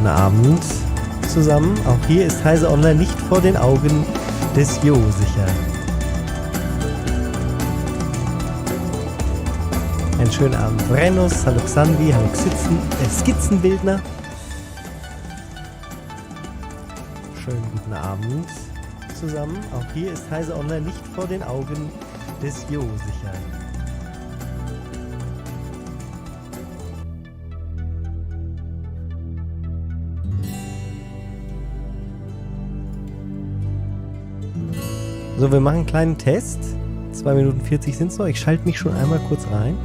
guten Abend zusammen. Auch hier ist Heise Online nicht vor den Augen des Jo sicher. Einen schönen Abend Brenus, hallo Xanvi, hallo Skizzenbildner. Schönen guten Abend zusammen. Auch hier ist Heise Online nicht vor den Augen des Jo sicher. So, wir machen einen kleinen Test. 2 Minuten 40 sind es noch. Ich schalte mich schon einmal kurz rein.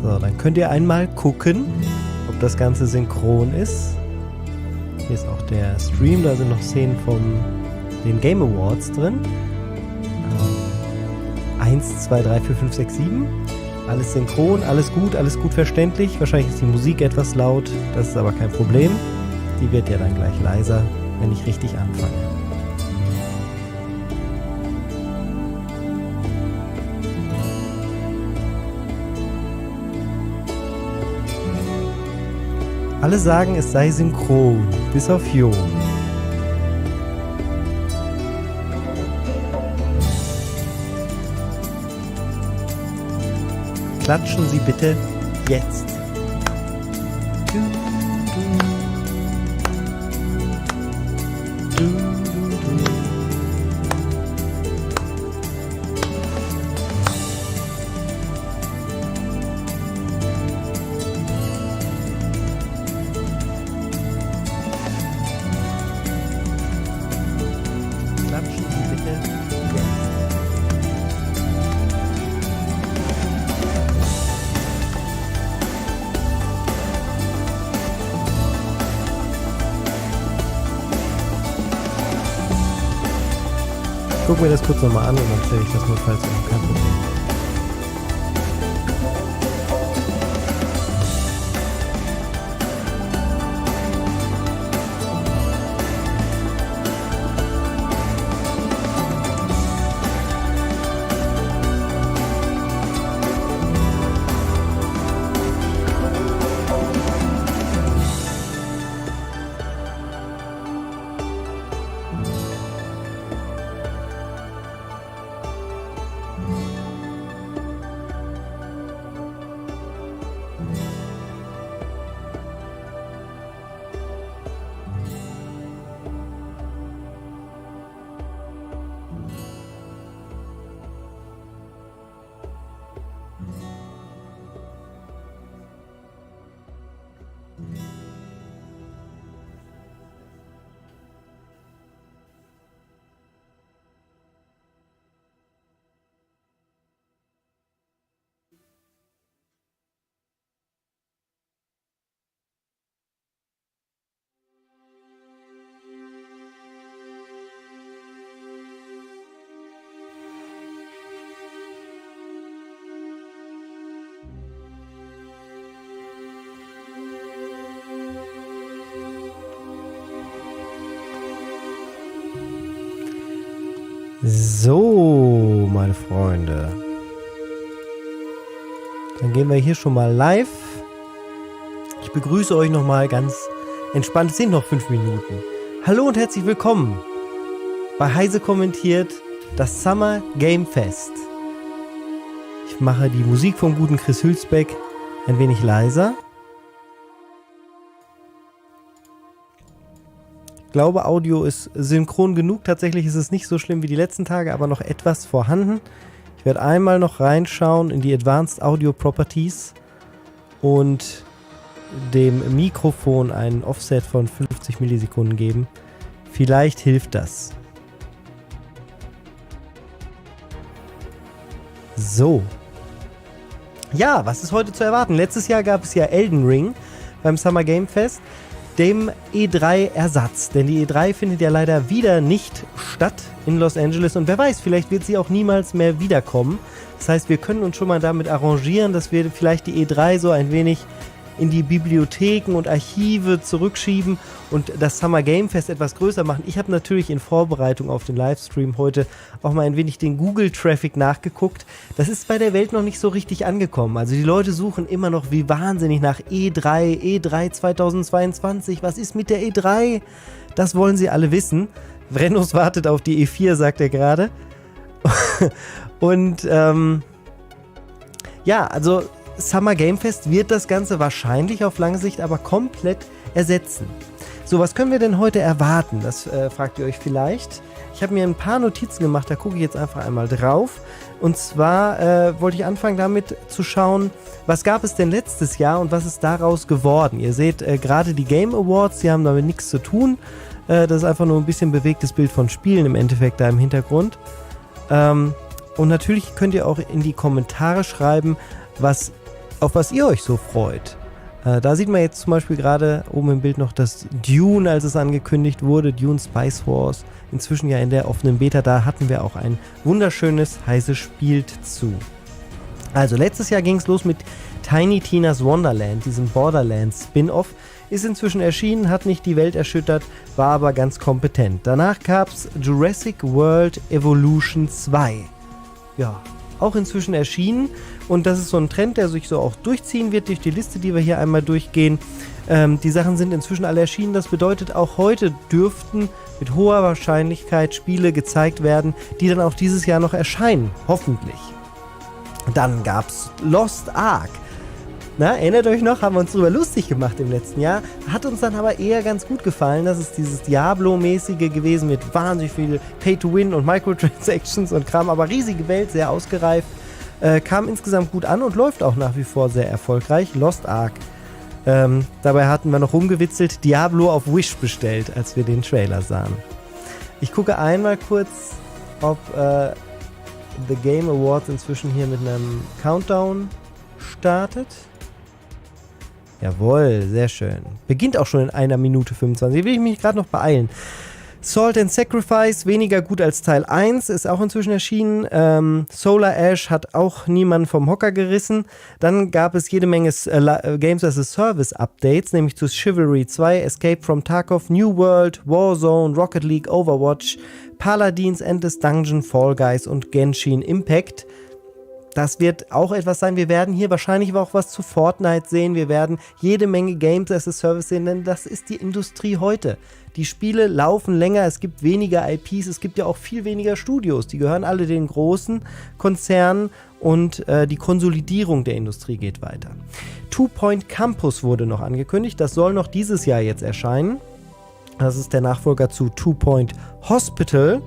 So, dann könnt ihr einmal gucken, ob das Ganze synchron ist. Hier ist auch der Stream, da sind noch Szenen von den Game Awards drin. 1, 2, 3, 4, 5, 6, 7. Alles synchron, alles gut verständlich. Wahrscheinlich ist die Musik etwas laut, das ist aber kein Problem. Die wird ja dann gleich leiser, wenn ich richtig anfange. Alle sagen, es sei synchron, bis auf Jo. Klatschen Sie bitte jetzt. Guck mir das kurz nochmal an und dann stelle ich das notfalls um, kein Problem. So, meine Freunde. Dann gehen wir hier schon mal live. Ich begrüße euch nochmal ganz entspannt. Es sind noch 5 Minuten. Hallo und herzlich willkommen bei Heise kommentiert das Summer Game Fest. Ich mache die Musik vom guten Chris Hülsbeck ein wenig leiser. Ich glaube, Audio ist synchron genug. Tatsächlich ist es nicht so schlimm wie die letzten Tage, aber noch etwas vorhanden. Ich werde einmal noch reinschauen in die Advanced Audio Properties und dem Mikrofon einen Offset von 50 Millisekunden geben. Vielleicht hilft das. So. Ja, was ist heute zu erwarten? Letztes Jahr gab es ja Elden Ring beim Summer Game Fest, dem E3-Ersatz. Denn die E3 findet ja leider wieder nicht statt in Los Angeles. Und wer weiß, vielleicht wird sie auch niemals mehr wiederkommen. Das heißt, wir können uns schon mal damit arrangieren, dass wir vielleicht die E3 so ein wenig in die Bibliotheken und Archive zurückschieben und das Summer Game Fest etwas größer machen. Ich habe natürlich in Vorbereitung auf den Livestream heute auch mal ein wenig den Google-Traffic nachgeguckt. Das ist bei der Welt noch nicht so richtig angekommen. Also die Leute suchen immer noch wie wahnsinnig nach E3 2022. Was ist mit der E3? Das wollen sie alle wissen. Vrenus wartet auf die E4, sagt er gerade. Und ja, also Summer Game Fest wird das Ganze wahrscheinlich auf lange Sicht aber komplett ersetzen. So, was können wir denn heute erwarten? Das fragt ihr euch vielleicht. Ich habe mir ein paar Notizen gemacht, da gucke ich jetzt einfach einmal drauf. Und zwar wollte ich anfangen damit zu schauen, was gab es denn letztes Jahr und was ist daraus geworden. Ihr seht gerade die Game Awards, die haben damit nichts zu tun. Das ist einfach nur ein bisschen bewegtes Bild von Spielen im Endeffekt da im Hintergrund. Und natürlich könnt ihr auch in die Kommentare schreiben, auf was ihr euch so freut. Da sieht man jetzt zum Beispiel gerade oben im Bild noch das Dune, als es angekündigt wurde, Dune Spice Wars. Inzwischen ja in der offenen Beta, da hatten wir auch ein wunderschönes heise spielt zu. Also letztes Jahr ging es los mit Tiny Tina's Wonderland, diesem Borderlands Spin-Off. Ist inzwischen erschienen, hat nicht die Welt erschüttert, war aber ganz kompetent. Danach gab es Jurassic World Evolution 2. Ja, auch inzwischen erschienen und das ist so ein Trend, der sich so auch durchziehen wird durch die Liste, die wir hier einmal durchgehen. Die Sachen sind inzwischen alle erschienen, das bedeutet auch heute dürften mit hoher Wahrscheinlichkeit Spiele gezeigt werden, die dann auch dieses Jahr noch erscheinen, hoffentlich. Dann gab es Lost Ark. Na, erinnert euch noch, haben wir uns drüber lustig gemacht im letzten Jahr. Hat uns dann aber eher ganz gut gefallen. Das ist dieses Diablo-mäßige gewesen mit wahnsinnig viel Pay-to-Win und Microtransactions und Kram. Aber riesige Welt, sehr ausgereift. Kam insgesamt gut an und läuft auch nach wie vor sehr erfolgreich. Lost Ark. Dabei hatten wir noch rumgewitzelt, Diablo auf Wish bestellt, als wir den Trailer sahen. Ich gucke einmal kurz, ob The Game Awards inzwischen hier mit einem Countdown startet. Jawohl, sehr schön. Beginnt auch schon in 1 Minute 25. Will ich mich gerade noch beeilen. Salt and Sacrifice, weniger gut als Teil 1, ist auch inzwischen erschienen. Solar Ash hat auch niemanden vom Hocker gerissen. Dann gab es jede Menge Games as a Service Updates, nämlich zu Chivalry 2, Escape from Tarkov, New World, Warzone, Rocket League, Overwatch, Paladins, Endless Dungeon, Fall Guys und Genshin Impact. Das wird auch etwas sein. Wir werden hier wahrscheinlich auch was zu Fortnite sehen. Wir werden jede Menge Games as a Service sehen, denn das ist die Industrie heute. Die Spiele laufen länger, es gibt weniger IPs, es gibt ja auch viel weniger Studios. Die gehören alle den großen Konzernen und die Konsolidierung der Industrie geht weiter. Two Point Campus wurde noch angekündigt. Das soll noch dieses Jahr jetzt erscheinen. Das ist der Nachfolger zu Two Point Hospital.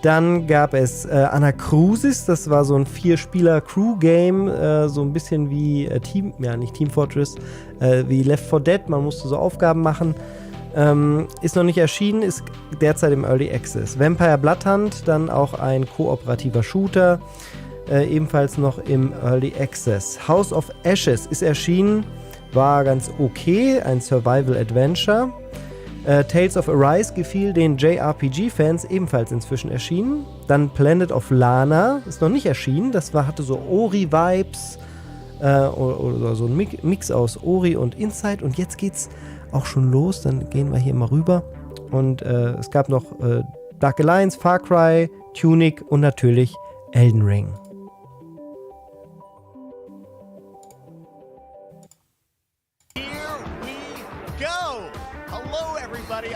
Dann gab es Anacrusis, das war so ein 4-Spieler-Crew-Game, so ein bisschen wie nicht Team Fortress, wie Left 4 Dead, man musste so Aufgaben machen. Ist noch nicht erschienen, ist derzeit im Early Access. Vampire Bloodhunt, dann auch ein kooperativer Shooter, ebenfalls noch im Early Access. House of Ashes ist erschienen, war ganz okay, ein Survival-Adventure. Tales of Arise gefiel den JRPG-Fans, ebenfalls inzwischen erschienen. Dann Planet of Lana ist noch nicht erschienen, hatte so Ori-Vibes oder so ein Mix aus Ori und Inside. Und jetzt geht's auch schon los, dann gehen wir hier mal rüber. Und es gab noch Dark Alliance, Far Cry, Tunic und natürlich Elden Ring.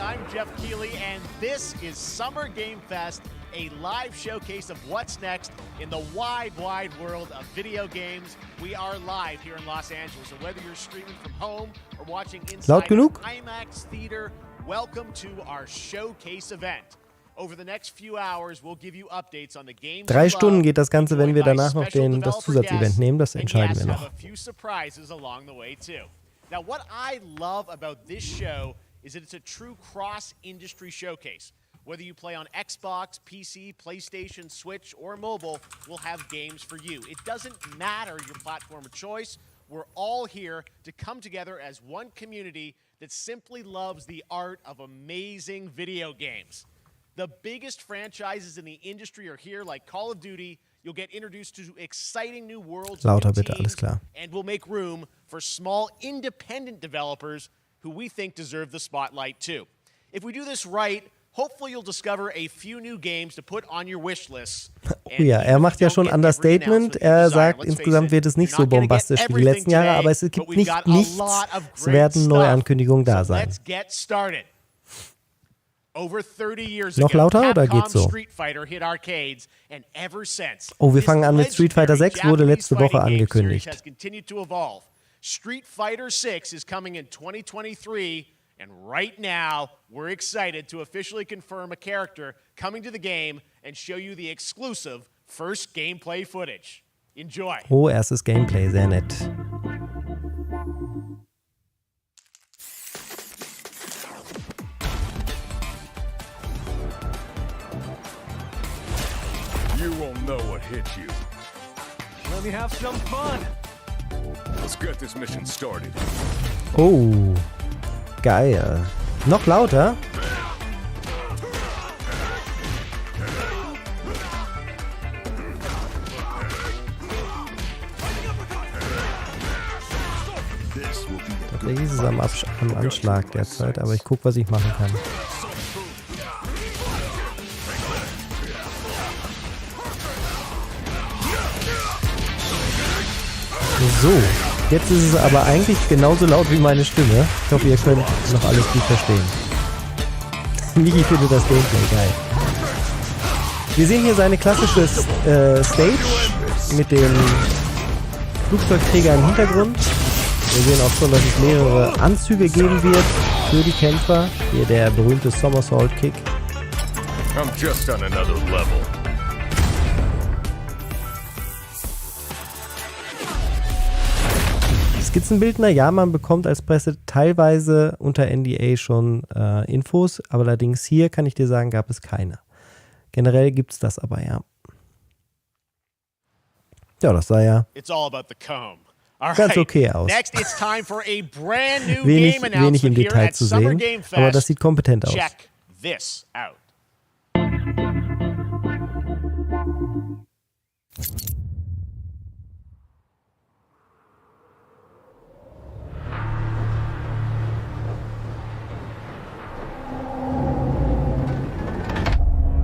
I'm Geoff Keighley, and this is Summer Game Fest, a live showcase of what's next in the wide, wide world of video games. We are live here in Los Angeles, so whether you're streaming from home or watching inside an IMAX theater, welcome to our showcase event. Over the next few hours, we'll give you updates on the games. 3 Stunden geht das Ganze, wenn wir danach noch das Zusatzevent nehmen, das entscheiden wir noch. A few surprises along the way too. Now, what I love about this show is that it's a true cross-industry showcase. Whether you play on Xbox, PC, PlayStation, Switch, or mobile, we'll have games for you. It doesn't matter your platform of choice. We're all here to come together as one community that simply loves the art of amazing video games. The biggest franchises in the industry are here, like Call of Duty, You'll get introduced to exciting new worlds Lauter and bitte, alles teams, klar. and we'll make room for small independent developers who we think deserve the spotlight too. If we do this right, hopefully you'll discover a few new games to put on your wish list. Oh ja, er macht ja schon Understatement. Er sagt, insgesamt wird es nicht so bombastisch wie die letzten Jahre, aber es gibt nicht nichts. Es werden Neuankündigungen da sein. Noch lauter oder geht's so? Oh, wir fangen an mit Street Fighter 6, wurde letzte Woche angekündigt. Street Fighter 6 is coming in 2023, and right now we're excited to officially confirm a character coming to the game and show you the exclusive first gameplay footage. Enjoy. Oh, erstes Gameplay, sehr nett. You won't know what hit you. Let me have some fun. Let's get this mission started. Oh, geil. Noch lauter? Tatsächlich ist es am Anschlag derzeit, aber ich gucke, was ich machen kann. So, jetzt ist es aber eigentlich genauso laut wie meine Stimme. Ich hoffe, ihr könnt noch alles gut verstehen. Miki findet das Gameplay geil. Wir sehen hier seine klassische Stage mit dem Flugzeugträger im Hintergrund. Wir sehen auch schon, dass es mehrere Anzüge geben wird für die Kämpfer. Hier der berühmte Somersault Kick. I'm just on another level. Skizzenbildner, ja, man bekommt als Presse teilweise unter NDA schon Infos, aber allerdings hier, kann ich dir sagen, gab es keine. Generell gibt es das aber, ja. Ja, das sah ja ganz okay aus. Wenig im Detail zu sehen, aber das sieht kompetent aus. Check this out.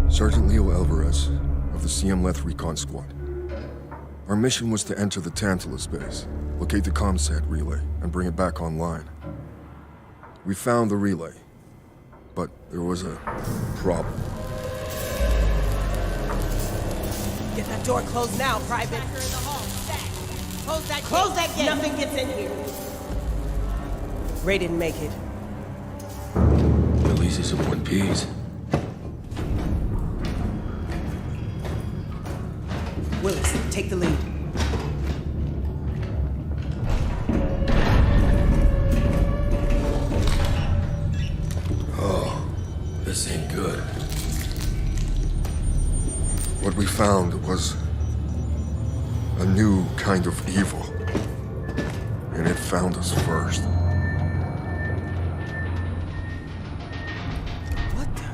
Sergeant Leo Alvarez of the CM-Leth Recon Squad. Our mission was to enter the Tantalus base, locate the ComSat relay, and bring it back online. We found the relay, but there was a problem. Get that door closed now, Private. Close that gate. Nothing gets in here. Ray didn't make it. At least it's in one piece. Willis, take the lead. Oh, this ain't good. What we found was a new kind of evil, and it found us first. What the?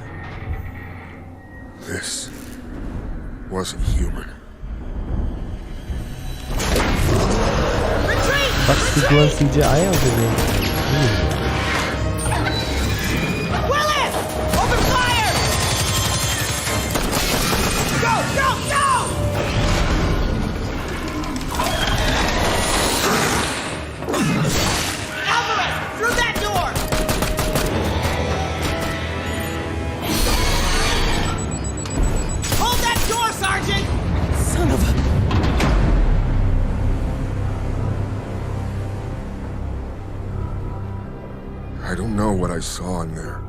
This wasn't human. Wachsfiguren CGI gesehen. Willis! Open fire! Go, go, go! Alvarez, through that door! Hold that door, Sergeant! Son of a... I don't know what I saw in there.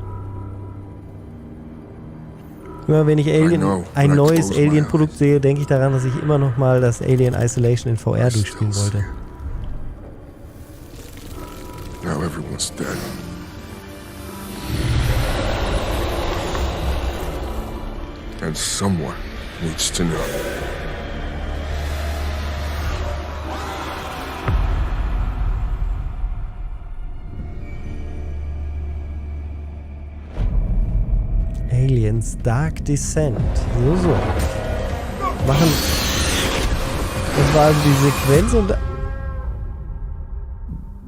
Immer wenn ich ein neues Alien-Produkt sehe, denke ich daran, dass ich immer noch mal das Alien Isolation in VR durchspielen wollte. Now everyone's dead. And someone needs to know. Aliens Dark Descent. So. Machen Das war also die Sequenz und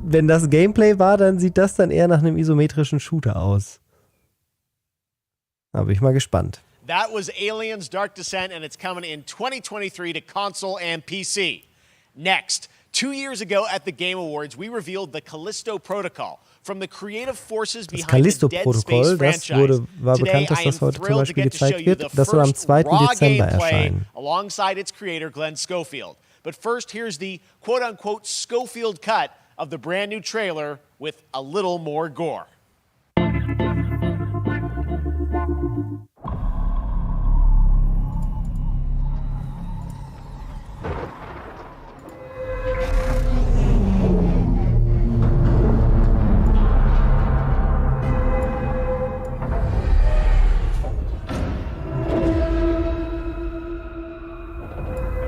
wenn das Gameplay war, dann sieht das dann eher nach einem isometrischen Shooter aus. Da bin ich mal gespannt. That was Aliens Dark Descent, and it's coming in 2023 to console and PC. Next, 2 years ago at the Game Awards, we revealed the Callisto Protocol from the creative forces Das behind the Dead Space Callisto-Protokoll, das franchise. war Today, bekannt, dass I am das heute zum thrilled to Beispiel get to show gezeigt you wird. the Das soll am first 2. raw Dezember gameplay erscheinen. alongside its creator, Glenn Schofield. But first, here's the quote-unquote Schofield cut of the brand new trailer with a little more gore.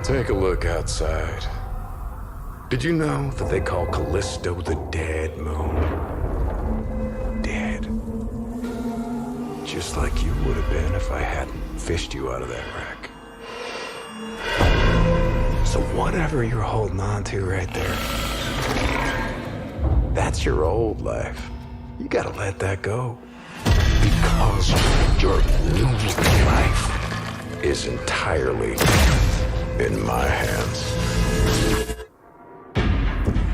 Take a look outside. Did you know that they call Callisto the Dead Moon? Dead. Just like you would have been if I hadn't fished you out of that wreck. So whatever you're holding on to right there, that's your old life. You gotta let that go. Because your new life is entirely in my hands.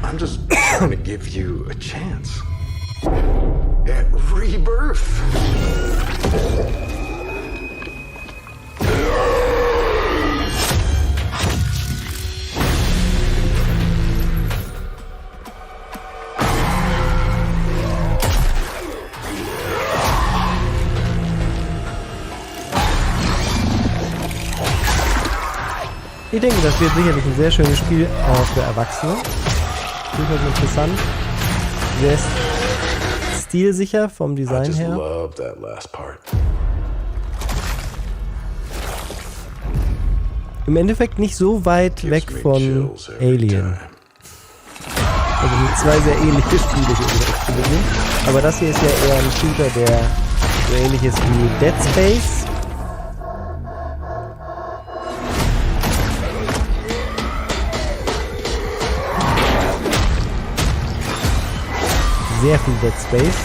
I'm just trying to give you a chance at rebirth. Ich denke, das wird sicherlich ein sehr schönes Spiel für Erwachsene. Durchaus interessant. Sehr stilsicher vom Design her. Im Endeffekt nicht so weit weg von Alien. Also mit zwei sehr ähnliche Spiele hier. Aber das hier ist ja eher ein Shooter, der so ähnlich ist wie Dead Space. Sehr viel Dead Space.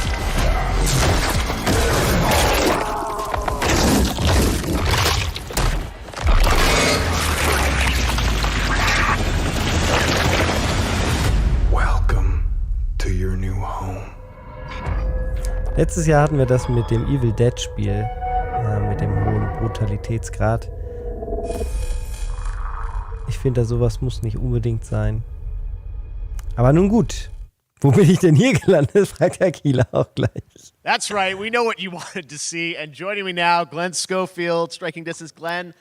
Welcome to your new home. Letztes Jahr hatten wir das mit dem Evil Dead Spiel, mit dem hohen Brutalitätsgrad. Ich finde, sowas muss nicht unbedingt sein. Aber nun gut. Wo bin ich denn hier gelandet? Fragt Herr Kieler auch gleich. That's right. We know what you wanted to see. And joining me now, Glenn Schofield, Striking Distance. Glenn,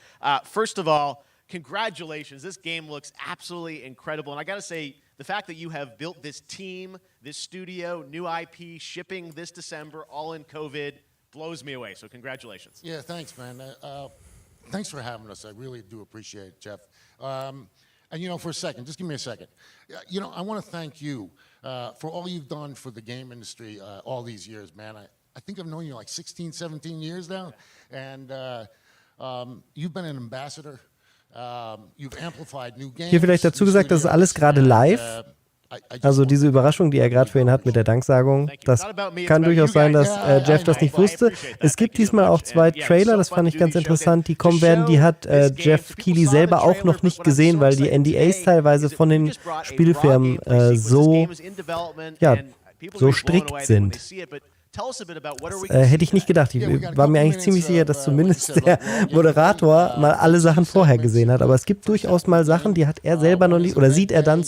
first of all, congratulations. This game looks absolutely incredible. And I got to say, the fact that you have built this team, this studio, new IP, shipping this December, all in COVID, blows me away. So congratulations. Yeah, thanks, man. Thanks for having us. I really do appreciate it, Jeff. And, you know, for a second, just give me a second. You know, I want to thank you for all you've done for the game industry all these years, man. I think I've known you like 16, 17 years now. And you've been an ambassador. You've amplified new games. Hier vielleicht dazu gesagt, das ist alles gerade live. Also diese Überraschung, die er gerade für ihn hat mit der Danksagung, das kann durchaus sein, dass Jeff das nicht wusste. Es gibt diesmal auch 2 Trailer, das fand ich ganz interessant, die kommen werden. Die hat Geoff Keighley selber auch noch nicht gesehen, weil die NDAs teilweise von den Spielfirmen so strikt sind. Hätte ich nicht gedacht. Ich war mir eigentlich ziemlich sicher, dass zumindest der Moderator mal alle Sachen vorher gesehen hat. Aber es gibt durchaus mal Sachen, die hat er selber noch nicht, oder sieht er dann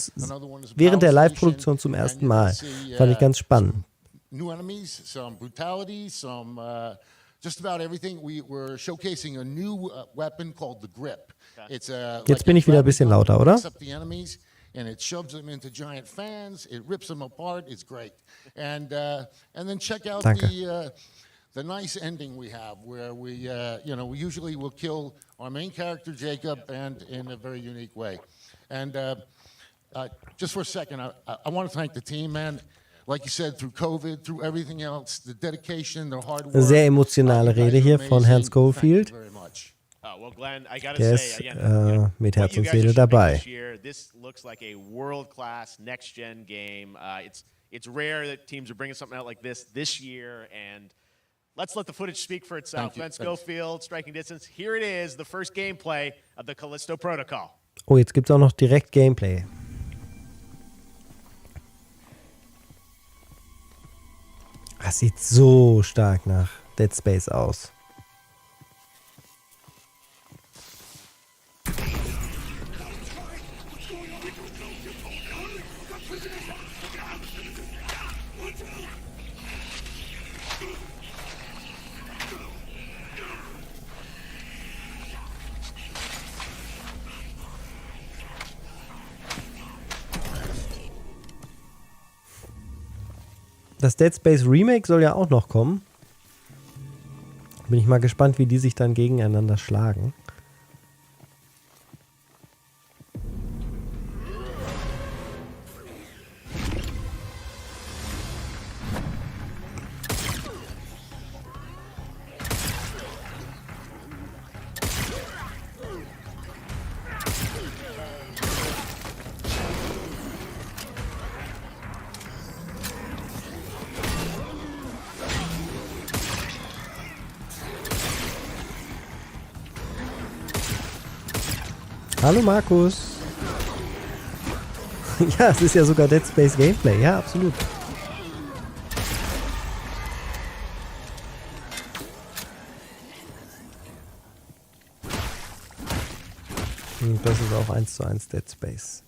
während der Live-Produktion zum ersten Mal. Fand ich ganz spannend. New enemies, some brutality, some just about everything. We're showcasing a new weapon called the grip. It's Jetzt bin ich wieder ein bisschen lauter, oder? And it shoves them into giant fans. It rips them apart. It's great. And then check out the nice ending we have, where we we usually will kill our main character Jacob, and in a very unique way. And just for a second, I want to thank the team, man. Like you said, through COVID, through everything else, the dedication, the hard work. Sehr emotionale Rede hier von Herrn Schofield. Glenn, I gotta Der say, ist again, mit what Herz you und guys are Seele shipping dabei. this year, this looks like a world-class next-gen game. It's rare that teams are bringing something out like this year, and let's let the footage speak for itself. Glenn Schofield, striking distance. Here it is, the first gameplay of the Callisto Protocol. Oh, jetzt gibt es auch noch direkt Gameplay. Das sieht so stark nach Dead Space aus. Das Dead Space Remake soll ja auch noch kommen. Bin ich mal gespannt, wie die sich dann gegeneinander schlagen. Hallo Markus. Ja, es ist ja sogar Dead Space Gameplay. Ja, absolut. Und das ist auch 1:1 Dead Space.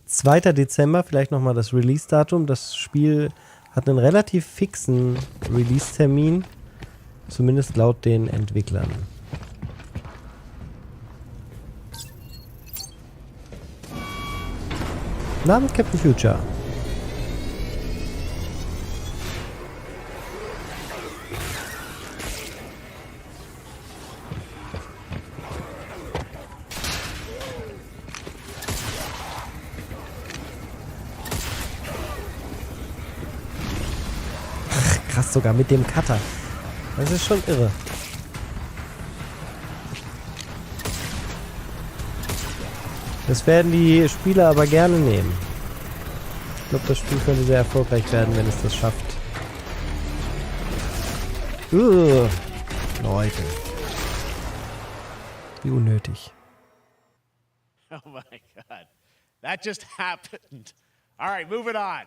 (2. Dezember), vielleicht nochmal das Release-Datum. Das Spiel hat einen relativ fixen Release-Termin, zumindest laut den Entwicklern. Guten Abend, Captain Future. Krass, sogar mit dem Cutter. Das ist schon irre. Das werden die Spieler aber gerne nehmen. Ich glaube, das Spiel könnte sehr erfolgreich werden, wenn es das schafft. Leute. Wie unnötig. Oh my God. That just happened. All right, moving on.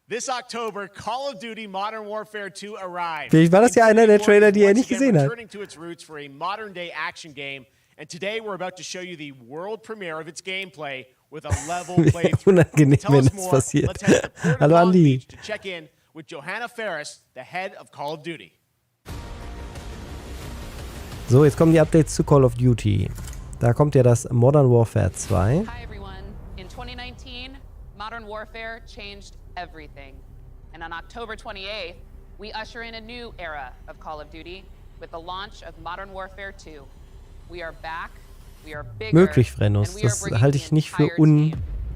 This October, Call of Duty Modern Warfare 2 arrived. Vielleicht war das ja einer der Trailer, die er nicht gesehen hat. Returning to its roots for a modern-day action game, and today we're about to show you the world premiere of its gameplay with a level playthrough. Unangenehm, Tell wenn us das more. passiert. Let's head to the port of Hallo Long Andi. Beach to check in with Johanna Ferris, the head of Call of Duty. So, jetzt kommen die Updates zu Call of Duty. Da kommt ja das Modern Warfare 2. Hi everyone. In 2019, Modern Warfare changed everything. And on October 28th, we usher in a new era of Call of Duty with the launch of Modern Warfare 2. We are back, we are bigger, Möglich, Frenus. Das halte ich nicht für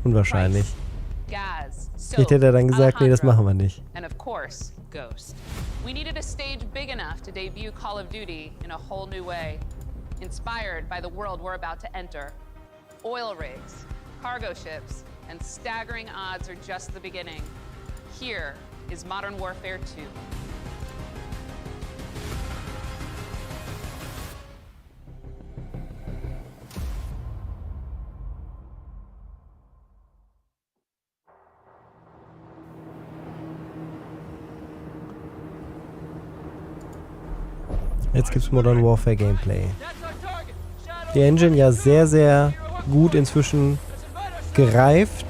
unwahrscheinlich. Vielleicht hätte er dann gesagt, nee, das machen wir nicht. And of course, Ghost. We needed a stage big enough to debut Call of Duty in a whole new way, inspired by the world we're about to enter. Oil rigs, cargo ships, and staggering odds are just the beginning. Here is Modern Warfare 2. Jetzt gibt's Modern Warfare Gameplay. Die Engine ja sehr, sehr gut inzwischen gereift.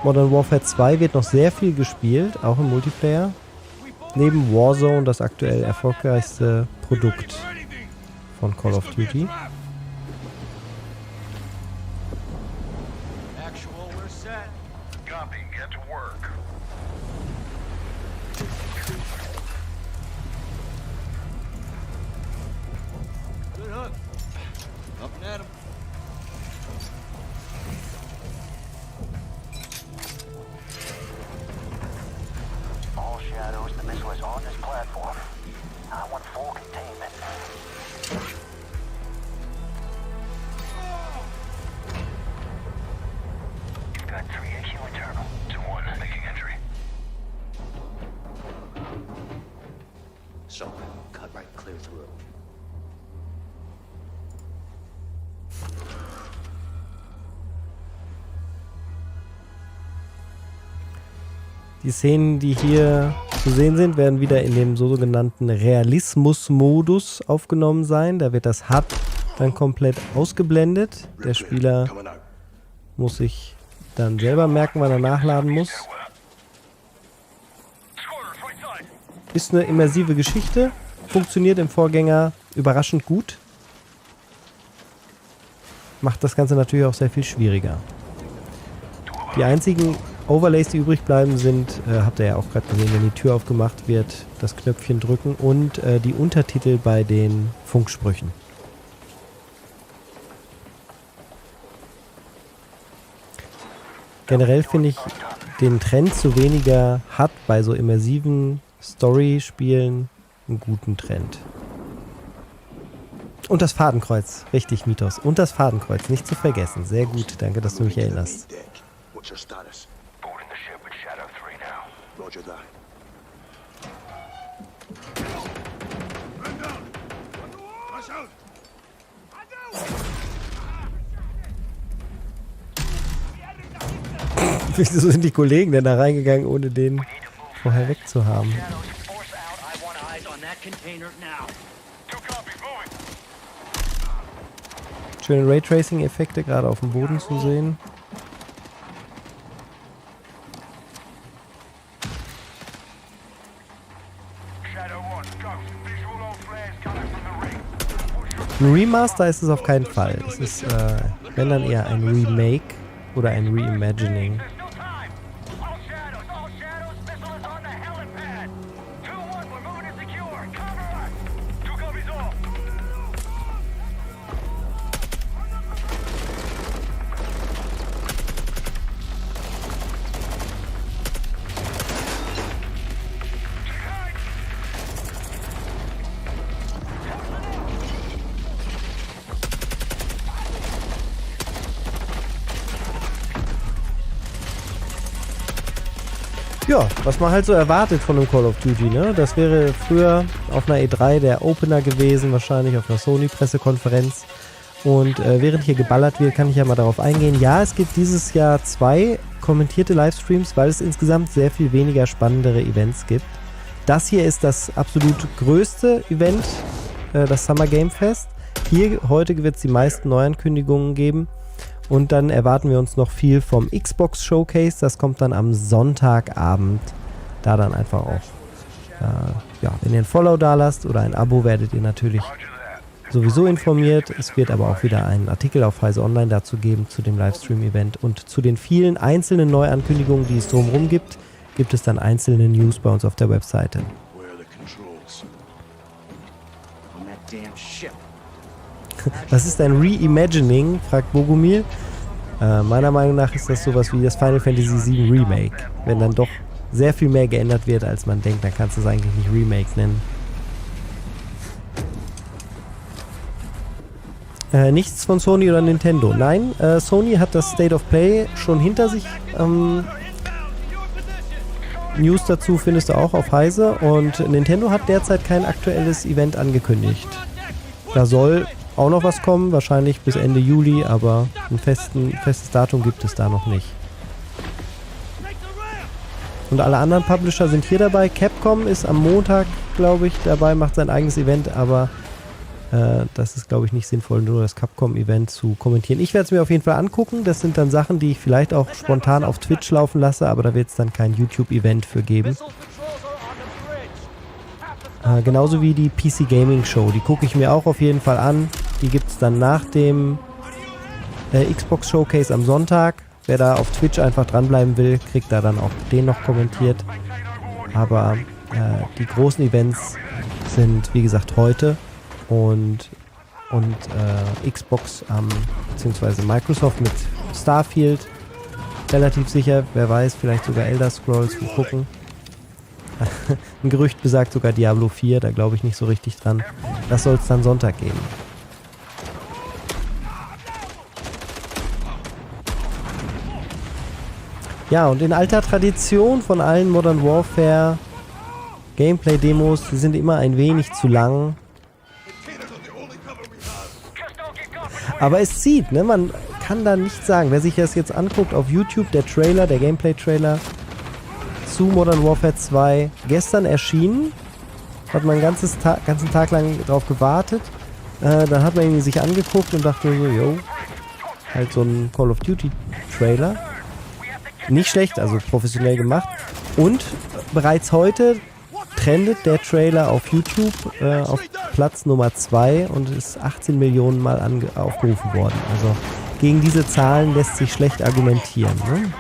Modern Warfare 2 wird noch sehr viel gespielt, auch im Multiplayer. Neben Warzone das aktuell erfolgreichste Produkt von Call of Duty. Die Szenen, die hier zu sehen sind, werden wieder in dem sogenannten Realismus-Modus aufgenommen sein. Da wird das HUD dann komplett ausgeblendet. Der Spieler muss sich dann selber merken, wann er nachladen muss. Ist eine immersive Geschichte. Funktioniert im Vorgänger überraschend gut. Macht das Ganze natürlich auch sehr viel schwieriger. Die einzigen Overlays, die übrig bleiben, sind, habt ihr ja auch gerade gesehen, wenn die Tür aufgemacht wird, das Knöpfchen drücken und die Untertitel bei den Funksprüchen. Generell finde ich den Trend zu weniger HUD bei so immersiven Story-Spielen einen guten Trend. Und das Fadenkreuz, richtig, Mythos. Und das Fadenkreuz, nicht zu vergessen. Sehr gut, danke, dass du mich erinnerst. Wieso sind die Kollegen denn da reingegangen, ohne den vorher wegzuhaben? Schöne Raytracing-Effekte gerade auf dem Boden zu sehen. Ein Remaster ist es auf keinen Fall. Es ist, wenn dann eher ein Remake oder ein Reimagining. Ja, was man halt so erwartet von einem Call of Duty, ne? Das wäre früher auf einer E3 der Opener gewesen, wahrscheinlich auf einer Sony-Pressekonferenz. Und während hier geballert wird, kann ich ja mal darauf eingehen. Ja, es gibt dieses Jahr 2 kommentierte Livestreams, weil es insgesamt sehr viel weniger spannendere Events gibt. Das hier ist das absolut größte Event, das Summer Game Fest. Hier heute wird es die meisten Neuankündigungen geben. Und dann erwarten wir uns noch viel vom Xbox Showcase. Das kommt dann am Sonntagabend. Da dann einfach auch, ja, wenn ihr ein Follow da lasst oder ein Abo, werdet ihr natürlich sowieso informiert. Es wird aber auch wieder einen Artikel auf Heise Online dazu geben, zu dem Livestream-Event. Und zu den vielen einzelnen Neuankündigungen, die es drumherum gibt, gibt es dann einzelne News bei uns auf der Webseite. Was ist ein Reimagining? Fragt Bogomil. Meiner Meinung nach ist das sowas wie das Final Fantasy VII Remake. Wenn dann doch sehr viel mehr geändert wird, als man denkt, dann kannst du es eigentlich nicht Remake nennen. Nichts von Sony oder Nintendo. Nein, Sony hat das State of Play schon hinter sich. News dazu findest du auch auf Heise. Und Nintendo hat derzeit kein aktuelles Event angekündigt. Da soll auch noch was kommen, wahrscheinlich bis Ende Juli, aber ein festes Datum gibt es da noch nicht. Und alle anderen Publisher sind hier dabei. Capcom ist am Montag, glaube ich, dabei, macht sein eigenes Event, aber das ist, glaube ich, nicht sinnvoll, nur das Capcom-Event zu kommentieren. Ich werde es mir auf jeden Fall angucken. Das sind dann Sachen, die ich vielleicht auch spontan auf Twitch laufen lasse, aber da wird es dann kein YouTube-Event für geben. Genauso wie die PC Gaming Show. Die gucke ich mir auch auf jeden Fall an. Die gibt es dann nach dem Xbox Showcase am Sonntag. Wer da auf Twitch einfach dranbleiben will, kriegt da dann auch den noch kommentiert. Aber die großen Events sind, wie gesagt, heute. Und Xbox beziehungsweise Microsoft mit Starfield. Relativ sicher, wer weiß, vielleicht sogar Elder Scrolls, wir gucken. Ein Gerücht besagt sogar Diablo 4, da glaube ich nicht so richtig dran. Das soll es dann Sonntag geben. Ja, und in alter Tradition von allen Modern Warfare Gameplay-Demos, die sind immer ein wenig zu lang. Aber es zieht, ne? Man kann da nichts sagen. Wer sich das jetzt anguckt auf YouTube, der Trailer, der Gameplay-Trailer zu Modern Warfare 2, gestern erschienen, hat man einen ganzen Tag lang drauf gewartet. Dann hat man ihn sich angeguckt und dachte so, yo, halt so ein Call of Duty Trailer. Nicht schlecht, also professionell gemacht. Und bereits heute trendet der Trailer auf YouTube auf Platz Nummer 2 und ist 18 Millionen Mal aufgerufen worden. Also gegen diese Zahlen lässt sich schlecht argumentieren. Ne?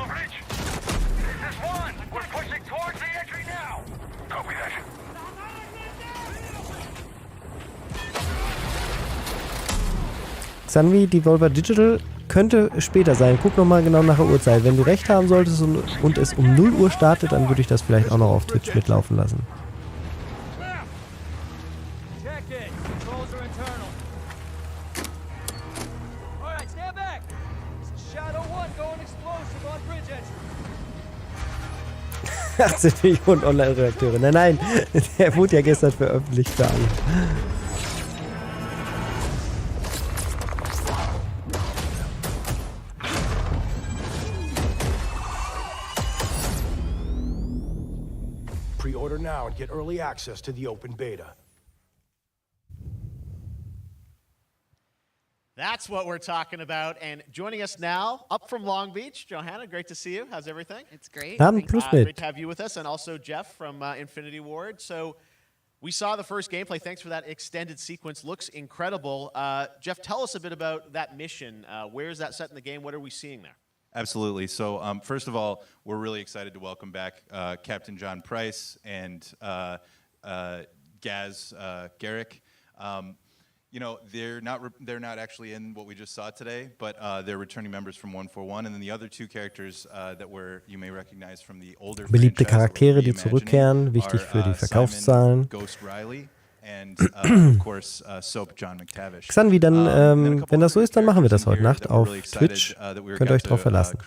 Xanvi, Devolver Digital könnte später sein. Guck nochmal genau nach der Uhrzeit. Wenn du recht haben solltest und es um 0 Uhr startet, dann würde ich das vielleicht auch noch auf Twitch mitlaufen lassen. Controls are internal. All right, stand back. Shadow 1 going explosive on bridge entry. 18 Millionen Online-Reakteure. Nein, der wurde ja gestern veröffentlicht für alle. Pre-order now and get early access to the open beta. That's what we're talking about. And joining us now, up from Long Beach, Johanna, great to see you. How's everything? It's great. Abend plus mit. Great to have you with us, and also Jeff from Infinity Ward. So we saw the first gameplay. Thanks for that extended sequence. Looks incredible. Jeff, tell us a bit about that mission. Where is that set in the game? What are we seeing there? Absolutely. So first of all, we're really excited to welcome back Captain John Price and Gaz Garrick. You know, they're not actually in what we just saw today, but they're returning members from 141, and then the other two characters that you may recognize from the older Beliebte Charaktere, die zurückkehren, wichtig für die Verkaufszahlen. Ghost Riley and of course Soap John McTavish. Xanvi, dann, wenn das so ist, dann machen wir das heute Nacht auf Twitch. Könnt ihr euch drauf verlassen.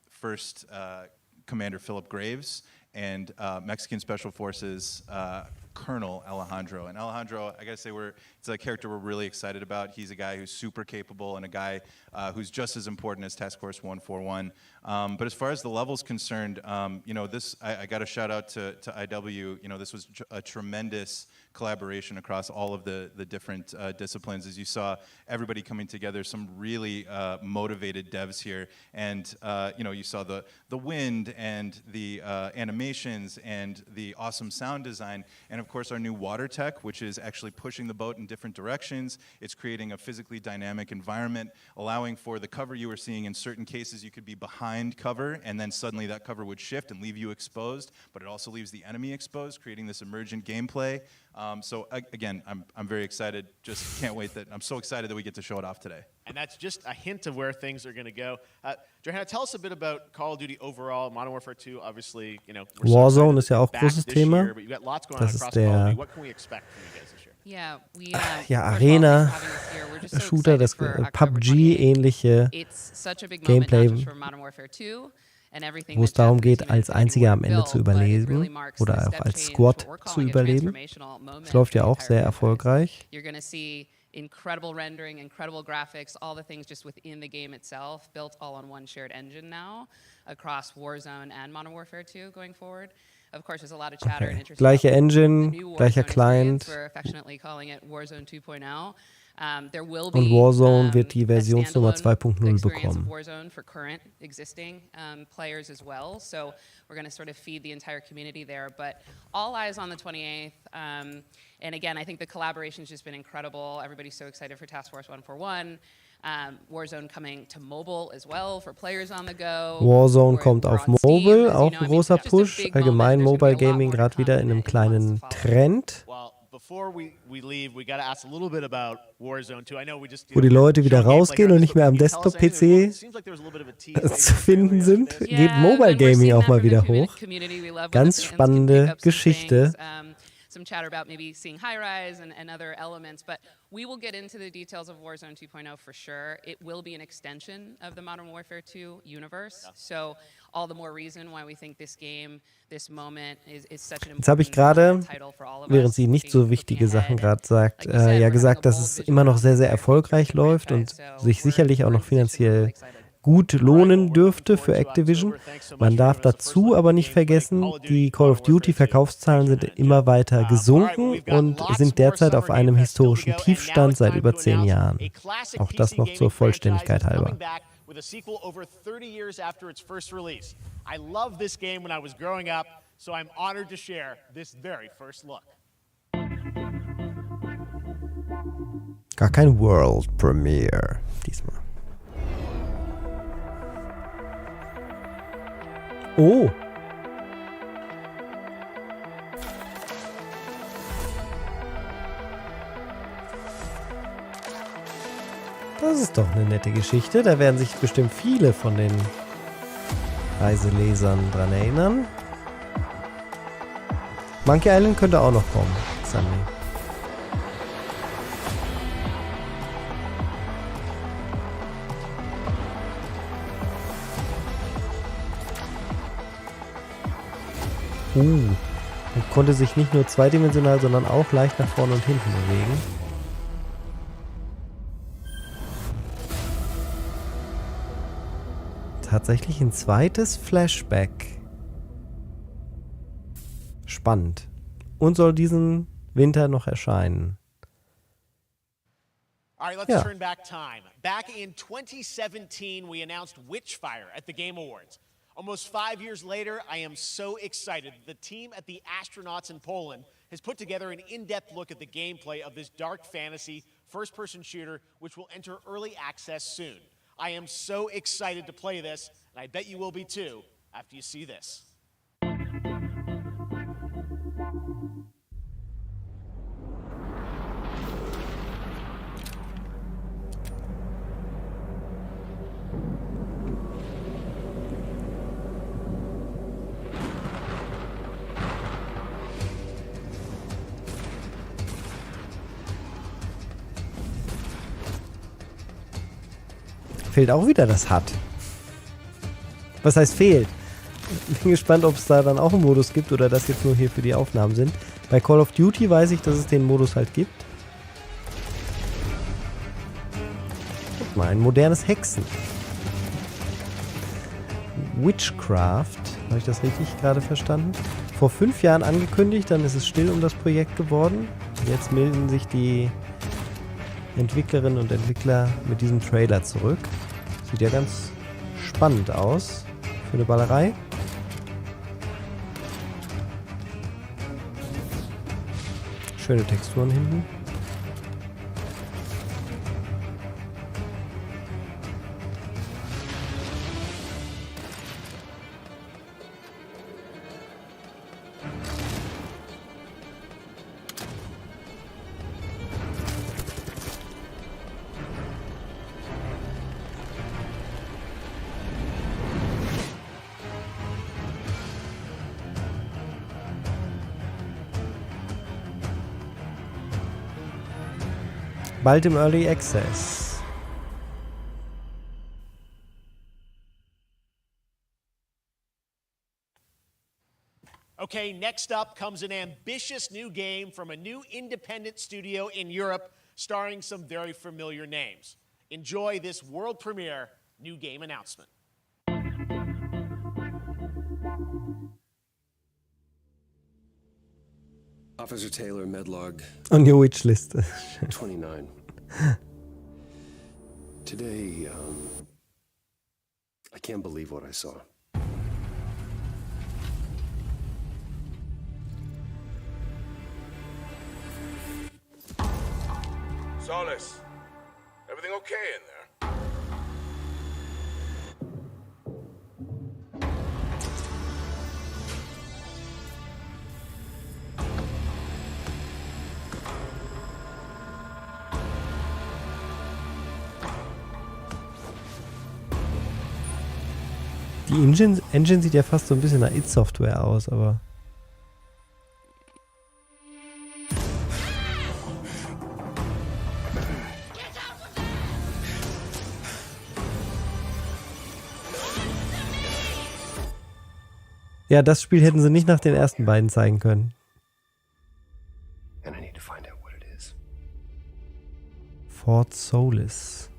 First, Commander Philip Graves and Mexican Special Forces Colonel Alejandro. And Alejandro, I gotta say, it's a character we're really excited about. He's a guy who's super capable and a guy who's just as important as Task Force 141. But as far as the level's concerned, you know, I got a shout out to IW. You know, this was a tremendous collaboration across all of the different disciplines. As you saw, everybody coming together, some really motivated devs here. And, you know, you saw the wind and the animations and the awesome sound design. And of course, our new water tech, which is actually pushing the boat in different directions. It's creating a physically dynamic environment, allowing for the cover you were seeing. In certain cases, you could be behind cover, and then suddenly that cover would shift and leave you exposed, but it also leaves the enemy exposed, creating this emergent gameplay. So again, I'm very excited. Just can't wait I'm so excited that we get to show it off today. And that's just a hint of where things are going to go. Johanna, tell us a bit about Call of Duty overall. Modern Warfare 2, obviously, you know, Warzone ist ja auch großes Thema. Das ist der Arena Shooter, das PUBG-ähnliche Gameplay, wo es darum geht, als Einziger am Ende zu überleben oder auch als Squad zu überleben. Es läuft ja auch sehr erfolgreich. Incredible rendering, incredible graphics, all the things just within the game itself, built all on one shared engine now across Warzone and Modern Warfare 2 going forward. Of course, there's a lot of chatter and interest. Gleiche Engine, gleicher Client. We're affectionately calling it Warzone 2.0. Und Warzone wird die Versionsnummer 2.0 bekommen. Warzone for current existing players as well. So we're going to sort of feed the entire community there. But all eyes on the 28th. And again, I think the collaboration's just been incredible. Everybody's so excited for Task Force 141. Warzone coming to mobile as well for players on the go. Warzone kommt auf Mobile, auch ein großer Push. Allgemein Mobile Gaming gerade wieder in einem kleinen Trend. Wo die Leute wieder rausgehen und nicht mehr am Desktop-PC zu finden sind, geht Mobile Gaming auch mal wieder hoch. Ganz spannende Geschichte. some chatter about maybe seeing high-rise and other elements, but we will get into the details of Warzone 2.0 for sure. It will be an extension of the Modern Warfare 2 universe, so all the more reason why we think this game, this moment is such an Jetzt habe ich gerade, während sie nicht so wichtige Sachen gerade sagt, ja gesagt, dass es immer noch sehr, sehr erfolgreich läuft und sich sicherlich auch noch finanziell gut lohnen dürfte für Activision. Man darf dazu aber nicht vergessen, die Call of Duty Verkaufszahlen sind immer weiter gesunken und sind derzeit auf einem historischen Tiefstand seit über 10 Jahren. Auch das noch zur Vollständigkeit halber. With a sequel over 30 years after its first release. I loved this game when I was growing up, so I'm honored to share this very first look. Gar kein World Premiere diesmal. Oh! Das ist doch eine nette Geschichte. Da werden sich bestimmt viele von den Reiselesern dran erinnern. Monkey Island könnte auch noch kommen. Sunday. Man konnte sich nicht nur zweidimensional, sondern auch leicht nach vorne und hinten bewegen. Tatsächlich ein zweites Flashback. Spannend. Und soll diesen Winter noch erscheinen. All right, let's turn back time. Back in 2017, we announced Witchfire at the Game Awards. Almost 5 years later, I am so excited. The team at the Astronauts in Poland has put together an in-depth look at the gameplay of this dark fantasy first-person shooter, which will enter early access soon. I am so excited to play this, and I bet you will be too after you see this. Fehlt auch wieder das HUD. Was heißt fehlt? Bin gespannt, ob es da dann auch einen Modus gibt oder das jetzt nur hier für die Aufnahmen sind. Bei Call of Duty weiß ich, dass es den Modus halt gibt. Guck mal, ein modernes Hexen. Witchcraft, habe ich das richtig gerade verstanden? Vor 5 Jahren angekündigt, dann ist es still um das Projekt geworden. Jetzt melden sich die Entwicklerinnen und Entwickler mit diesem Trailer zurück. Sieht ja ganz spannend aus für eine Ballerei. Schöne Texturen hinten. Bald im Early Access. Okay, next up comes an ambitious new game from a new independent studio in Europe, starring some very familiar names. Enjoy this world premiere new game announcement. Officer Taylor, Medlog. On your wish list. 29. Today, I can't believe what I saw. Solis, everything okay in there? Die Engine sieht ja fast so ein bisschen nach id Software aus, aber Ja, das Spiel hätten sie nicht nach den ersten beiden zeigen können. And I need to find out what it is. Fort Solis.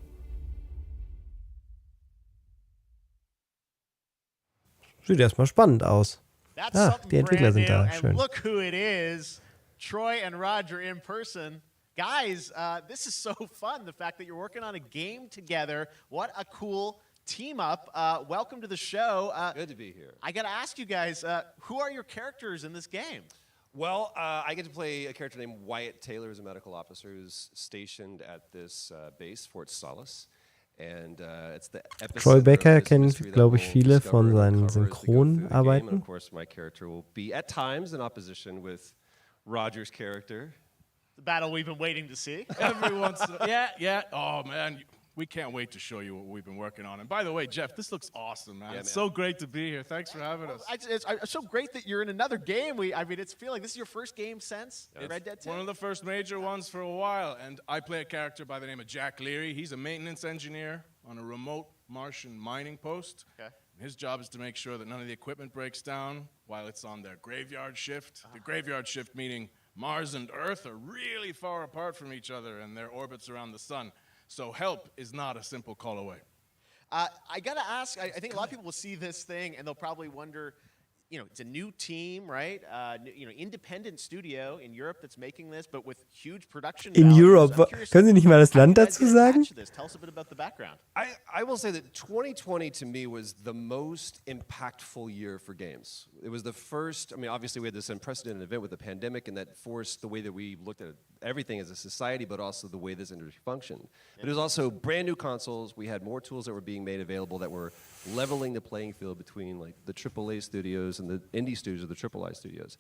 Sieht erstmal spannend aus. Die Entwickler sind da. Schön. Look who it is. Troy and Roger in person. Guys, this is so fun. The fact that you're working on a game together. What a cool team up. Welcome to the show. Good to be here. I got to ask you guys, who are your characters in this game? Well, I get to play a character named Wyatt Taylor, who's a medical officer who's stationed at this base, Fort Solis. And it's the Troy Baker kennt, glaube ich, viele von seinen Synchronarbeiten. And of course, my character will be at times in opposition with Roger's character. The battle we've been waiting to see. Everyone's yeah. Oh man, we can't wait to show you what we've been working on. And by the way, Jeff, this looks awesome, man. It's so great to be here. Thanks for having us. It's so great that you're in another game. I mean, it's feeling this is your first game since Red Dead 2. One of the first major ones for a while. And I play a character by the name of Jack Leary. He's a maintenance engineer on a remote Martian mining post. Okay. His job is to make sure that none of the equipment breaks down while it's on their graveyard shift. The graveyard shift meaning Mars and Earth are really far apart from each other and their orbits around the sun. So help is not a simple call away. I got to ask, I think a lot of people will see this thing and they'll probably wonder, you know, it's a new team, right? You know, independent studio in Europe that's making this, but with huge production In values. Europe. Können Sie nicht mal das Land dazu sagen? Tell us a bit about the background. I will say that 2020 to me was the most impactful year for games. It was the first, I mean, obviously we had this unprecedented event with the pandemic and that forced the way that we looked at everything as a society, but also the way this industry functioned. But it was also brand new consoles. We had more tools that were being made available that were leveling the playing field between like the AAA studios and the indie studios or the AAA studios.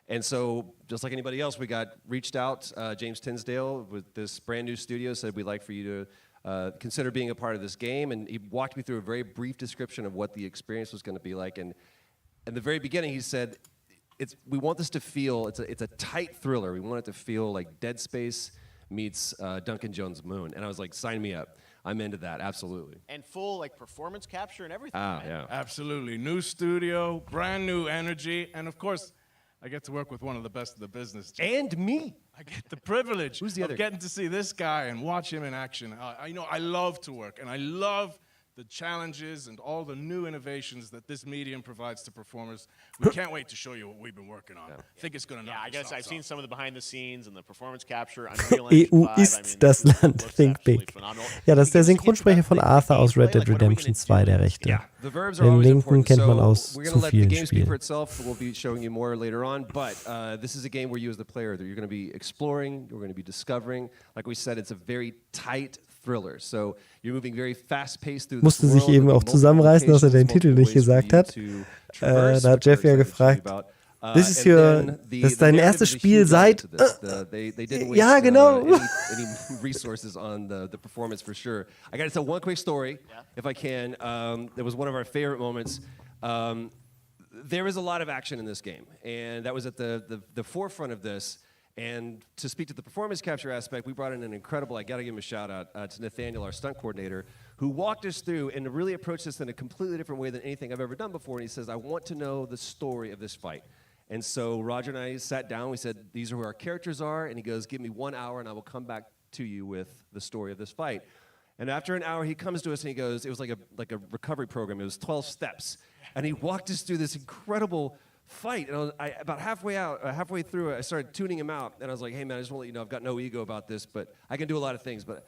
And so, just like anybody else, we got reached out. James Tinsdale with this brand new studio said, we'd like for you to consider being a part of this game. And he walked me through a very brief description of what the experience was going to be like. And in the very beginning, he said, we want this to feel, it's a tight thriller. We want it to feel like Dead Space meets Duncan Jones' Moon. And I was like, sign me up. I'm into that, absolutely. And full like performance capture and everything. Yeah. Absolutely. New studio, brand new energy, and of course, I get to work with one of the best of the business. And me. I get the privilege Who's the other? of getting to see this guy and watch him in action. I love to work, and I love the challenges and all the new innovations that this medium provides to performers. We can't wait to show you what we've been working on. I think it's going to knock I guess us I've seen off. some of the behind the scenes and the performance capture. Unreal Engine 5. EU ist das Land. Think big. Ja, das ist der Synchronsprecher von Arthur aus Red Dead Redemption 2, der Rechte. Den linken kennt man aus zu vielen Spielen. We'll be showing you more later on, but this is a game where you as the player, you're going to be exploring, you're going to be discovering. Like we said, it's a very tight thriller. So you're moving very fast-paced through Musste sich eben auch zusammenreißen, dass er den Titel nicht gesagt hat. Da hat Jeff ja gefragt, das ist dein erstes Spiel seit... ja, genau. Any resources on the performance for sure. I got to tell one quick story, if I can. That was one of our favorite moments. There is a lot of action in this game, and that was at the forefront of this. And to speak to the performance capture aspect, we brought in an incredible, I got to give him a shout out to Nathaniel, our stunt coordinator, who walked us through and really approached this in a completely different way than anything I've ever done before. And he says, I want to know the story of this fight. And so Roger and I sat down, we said, these are who our characters are. And he goes, give me 1 hour and I will come back to you with the story of this fight. And after an hour, he comes to us and he goes, it was like a recovery program. It was 12 steps. And he walked us through this incredible fight, and about halfway through it, I started tuning him out, and I was like, hey man, I just want to let you know I've got no ego about this, but I can do a lot of things, but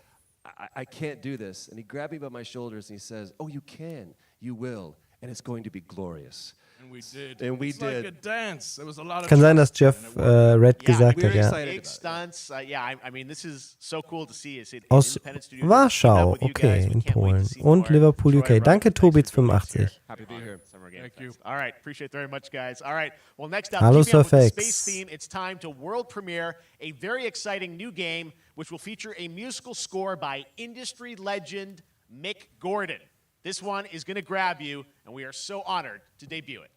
I can't do this. And he grabbed me by my shoulders and he says, oh, you can, you will, and it's going to be glorious. And we did. It's like a dance. There was a lot of Kann sein, dass Jeff Red gesagt hat, ja. Big stunts. I mean, this is so cool to see. Aus Warschau, okay, in Polen. Und Liverpool, UK. Danke, Tobitz85. Happy to be here. Thank you. All right, appreciate it very much, guys. All right, well, next up, Hallo, keeping up with the Surfx. space theme, it's time to world premiere a very exciting new game, which will feature a musical score by industry legend Mick Gordon. This one is going to grab you, and we are so honored to debut it.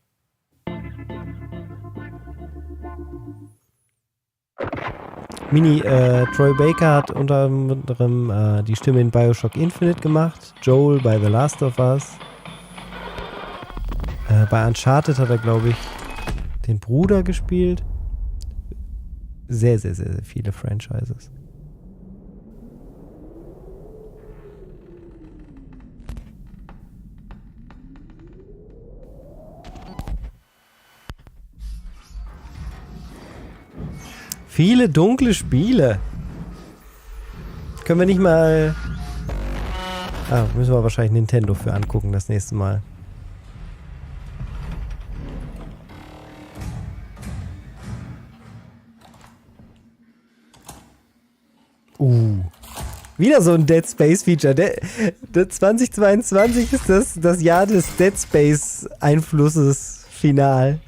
Troy Baker hat unter anderem die Stimme in Bioshock Infinite gemacht, Joel bei The Last of Us. Bei Uncharted hat er, glaube ich, den Bruder gespielt. Sehr, sehr, sehr, sehr viele Franchises. Viele dunkle Spiele. Können wir nicht mal... Ah, müssen wir wahrscheinlich Nintendo für angucken das nächste Mal. Wieder so ein Dead Space Feature. Der 2022 ist das Jahr des Dead Space Einflusses final.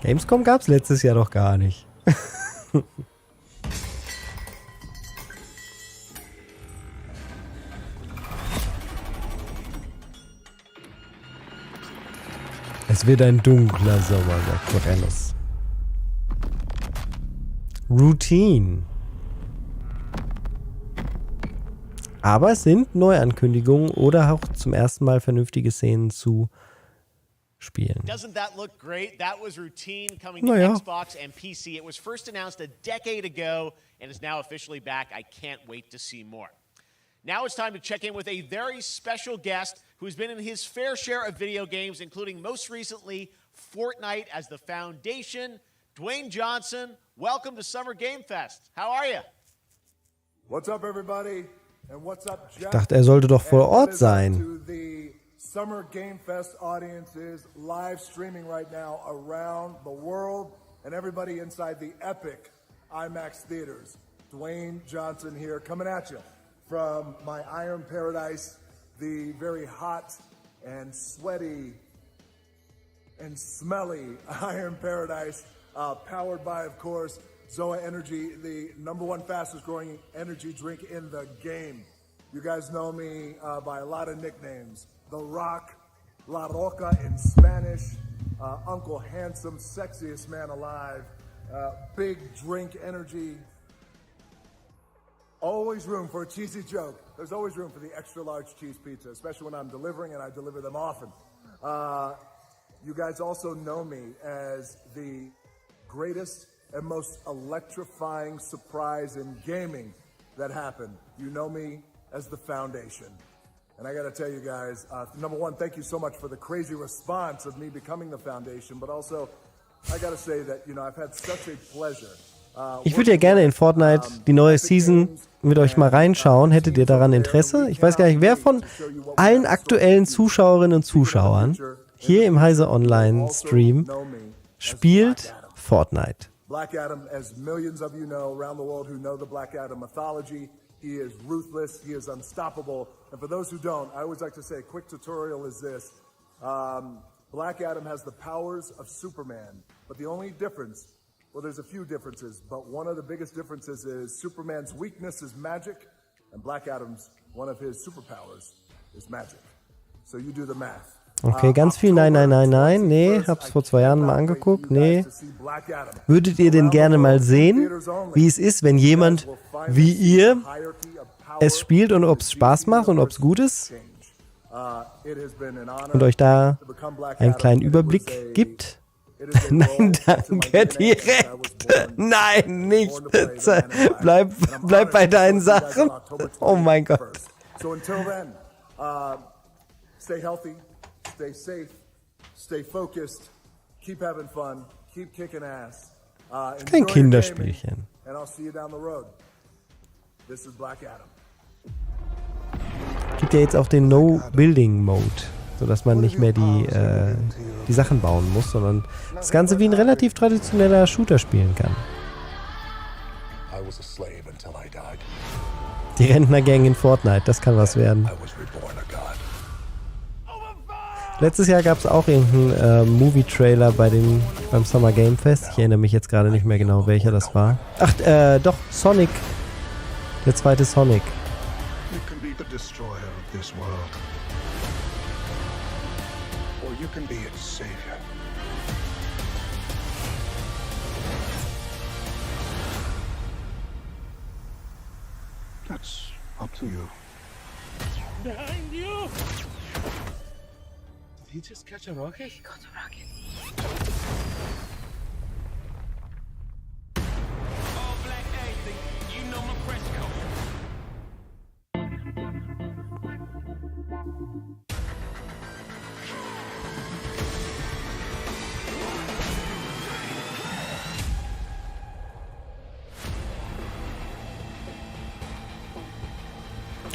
Gamescom gab es letztes Jahr doch gar nicht. Es wird ein dunkler Sommer, sagt Morellos. Routine. Aber es sind Neuankündigungen oder auch zum ersten Mal vernünftige Szenen zu spielen. Doesn't that look great? That was Routine coming to Xbox and PC. It was first announced a decade ago and is now officially back. I can't wait to see more. Now it's time to check in with a very special guest who's been in his fair share of video games, including most recently Fortnite as the foundation. Dwayne Johnson, welcome to Summer Game Fest. How are you? What's up, everybody? And what's up, Jeff? Ich dachte, er sollte doch vor Ort sein. Summer Game Fest audience is live streaming right now around the world, and everybody inside the epic IMAX theaters. Dwayne Johnson here, coming at you from my Iron Paradise, the very hot and sweaty and smelly Iron Paradise, powered by, of course, Zoa Energy, the #1 fastest growing energy drink in the game. You guys know me by a lot of nicknames. The Rock, La Roca in Spanish, Uncle Handsome, sexiest man alive, big drink energy. Always room for a cheesy joke. There's always room for the extra large cheese pizza, especially when I'm delivering, and I deliver them often. You guys also know me as the greatest and most electrifying surprise in gaming that happened. You know me as the Foundation. And I gotta tell you guys, #1, thank you so much for the crazy response of me becoming the Foundation, but also, I gotta say that, you know, I've had such a pleasure. Ich würde ja gerne in Fortnite die neue Season mit euch mal reinschauen. Hättet ihr daran Interesse? Ich weiß gar nicht, wer von allen aktuellen Zuschauerinnen und Zuschauern hier im Heise Online Stream spielt Fortnite. Black Adam, as millions of you know around the world who know the Black Adam mythology, he is ruthless, he is unstoppable. And for those who don't, I always like to say a quick tutorial is this. Black Adam has the powers of Superman, but the only difference, well, there's a few differences, but one of the biggest differences is Superman's weakness is magic, and Black Adam's, one of his superpowers, is magic. So you do the math. Okay, ganz viel nein, nein, nein, nein. Nee, hab's vor 2 Jahren mal angeguckt. Nee. Würdet ihr denn gerne mal sehen, wie es ist, wenn jemand wie ihr es spielt und ob es Spaß macht und ob es gut ist? Und euch da einen kleinen Überblick gibt? Nein, danke, direkt. Nein, nicht. Bleib bei deinen Sachen. Oh mein Gott. So until then, stay healthy, stay safe, stay focused, keep having fun, keep kicking ass. Kein Kinderspielchen. And I'll see you down the road. This is Black Adam. Gibt ja jetzt auch den No-Building-Mode, sodass man nicht mehr die Sachen bauen muss, sondern das Ganze wie ein relativ traditioneller Shooter spielen kann. Die Rentnergang in Fortnite, das kann was werden. Letztes Jahr gab es auch irgendeinen Movie-Trailer beim Summer Game Fest. Ich erinnere mich jetzt gerade nicht mehr genau, welcher das war. Ach, doch, Sonic. Der zweite Sonic. You can be the destroyer of this world. Or you can be its savior. That's up to you. Behind you! Did he just catch a rocket? He got a rocket. All black anything, you know my press code.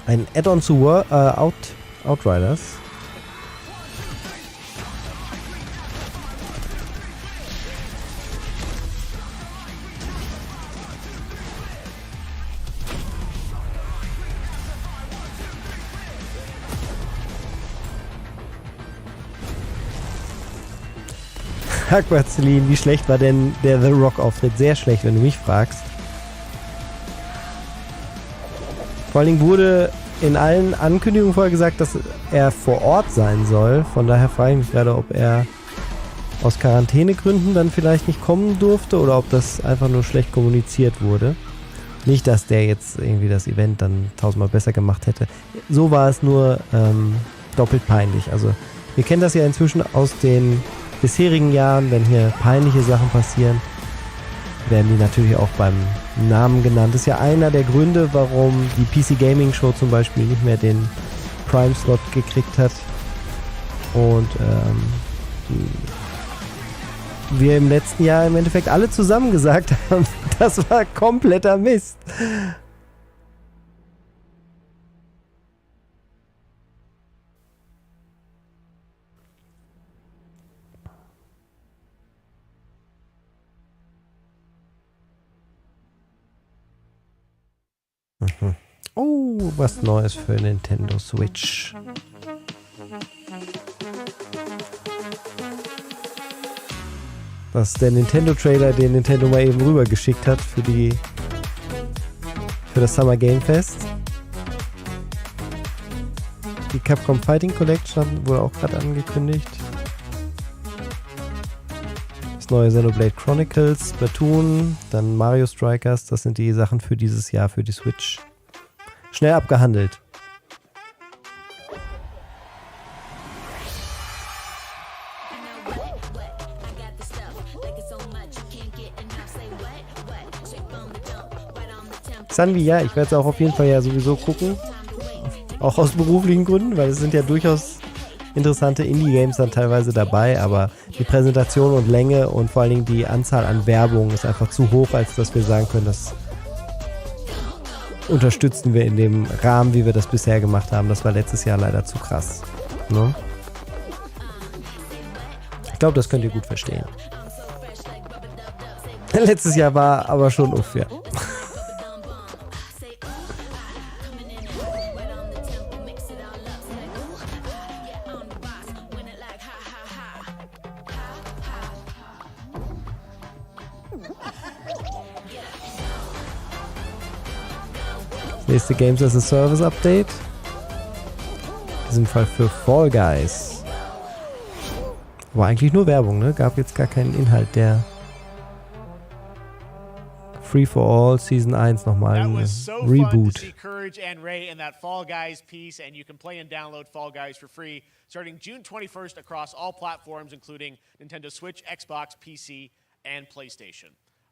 Ein Add-on zu Outriders. Aquazelin, wie schlecht war denn der The Rock-Auftritt? Sehr schlecht, wenn du mich fragst. Vor allen Dingen wurde in allen Ankündigungen vorher gesagt, dass er vor Ort sein soll. Von daher frage ich mich gerade, ob er aus Quarantänegründen dann vielleicht nicht kommen durfte oder ob das einfach nur schlecht kommuniziert wurde. Nicht, dass der jetzt irgendwie das Event dann tausendmal besser gemacht hätte. So war es nur doppelt peinlich. Also wir kennen das ja inzwischen aus den bisherigen Jahren, wenn hier peinliche Sachen passieren, werden die natürlich auch beim Namen genannt. Das ist ja einer der Gründe, warum die PC Gaming Show zum Beispiel nicht mehr den Prime-Slot gekriegt hat. Und wir im letzten Jahr im Endeffekt alle zusammen gesagt haben, das war kompletter Mist. Oh, was Neues für Nintendo Switch. Das ist der Nintendo-Trailer, den Nintendo mal eben rübergeschickt hat für das Summer Game Fest. Die Capcom Fighting Collection wurde auch gerade angekündigt. Das neue Xenoblade Chronicles, Splatoon, dann Mario Strikers, das sind die Sachen für dieses Jahr für die Switch. Schnell abgehandelt. Sanvi, ja, ich werde es auch auf jeden Fall ja sowieso gucken. Auch aus beruflichen Gründen, weil es sind ja durchaus interessante Indie-Games dann teilweise dabei, aber die Präsentation und Länge und vor allen Dingen die Anzahl an Werbung ist einfach zu hoch, als dass wir sagen können, das unterstützen wir in dem Rahmen, wie wir das bisher gemacht haben. Das war letztes Jahr leider zu krass. Ne? Ich glaube, das könnt ihr gut verstehen. Letztes Jahr war aber schon uff, ja. Nächste Games as a Service Update. In diesem Fall für Fall Guys. War eigentlich nur Werbung, ne? Gab jetzt gar keinen Inhalt, der Free for All Season 1 nochmal ein Reboot. Courage and Ray in that Fall Guys piece, and you can play and download Fall Guys for free starting June 21st across all platforms, including Nintendo Switch, Xbox, PC, and PlayStation.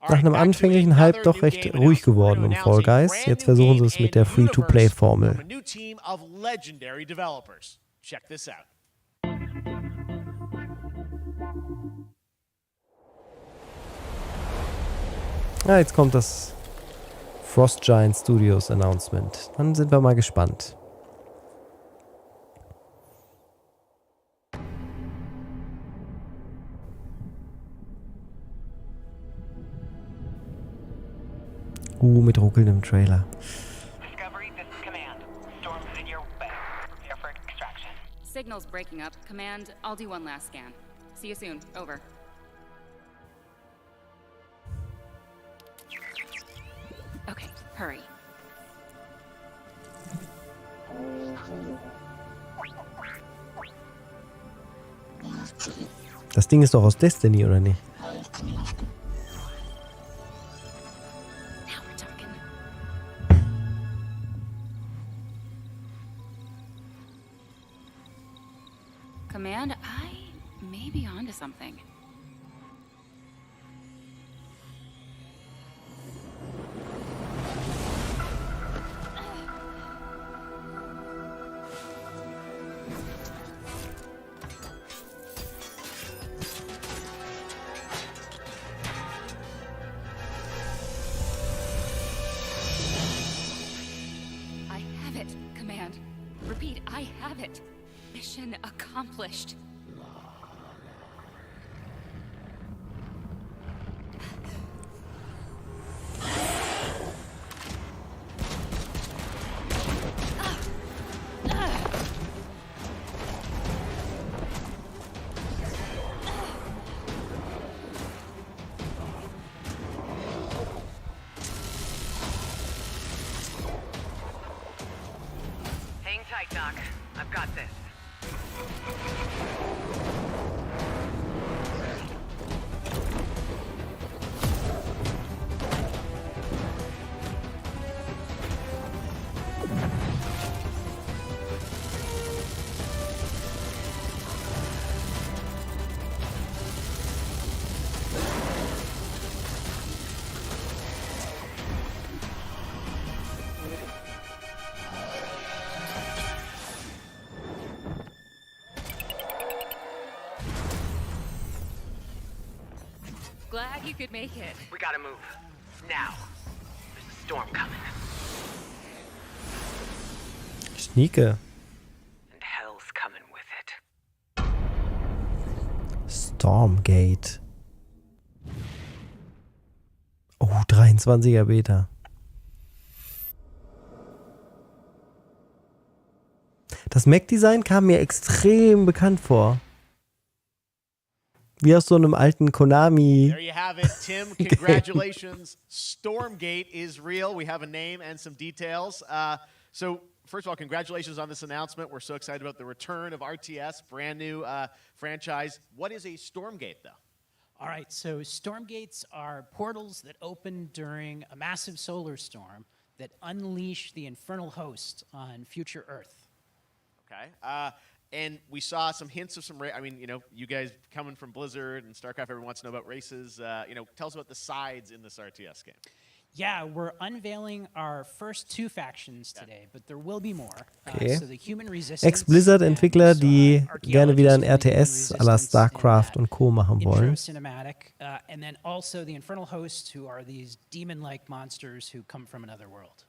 Nach einem anfänglichen Hype doch recht ruhig geworden um Fall Guys. Jetzt versuchen sie es mit der Free-to-Play-Formel. Ja, jetzt kommt das Frost Giant Studios Announcement. Dann sind wir mal gespannt. Mit ruckelndem Trailer. Discovery, this is Command. Storm's in your way. Prepare for extraction. Signal's breaking up. Command, I'll do one last scan. See you soon. Over. Okay, hurry. Das Ding ist doch aus Destiny, oder nicht? Command, I may be onto something. Repeat, I have it. Mission accomplished. Doc, I've got this. Glad you could make it. We gotta move. Now. There's a storm coming. Schnieke. And hell's coming with it. Stormgate. Oh, 23er Beta. Das Mech-Design kam mir extrem bekannt vor. Wie aus so einem alten Konami. There you have it, Tim. Congratulations. Stormgate is real. We have a name and some details. So, first of all, congratulations on this announcement. We're so excited about the return of RTS, brand new franchise. What is a Stormgate, though? All right, so Stormgates are portals that open during a massive solar storm that unleash the infernal host on future Earth. Okay. And we saw some hints of some, I mean, you know, you guys coming from Blizzard and StarCraft, everyone wants to know about races. You know, tell us about the sides in this RTS game. Yeah, we're unveiling our first 2 factions today, but there will be more. Okay. So the human resistance Ex-Blizzard-Entwickler, die gerne wieder ein RTS à la StarCraft und Co. machen wollen. Cinematic, and then also the infernal hosts, who are these demon-like monsters who come from another world.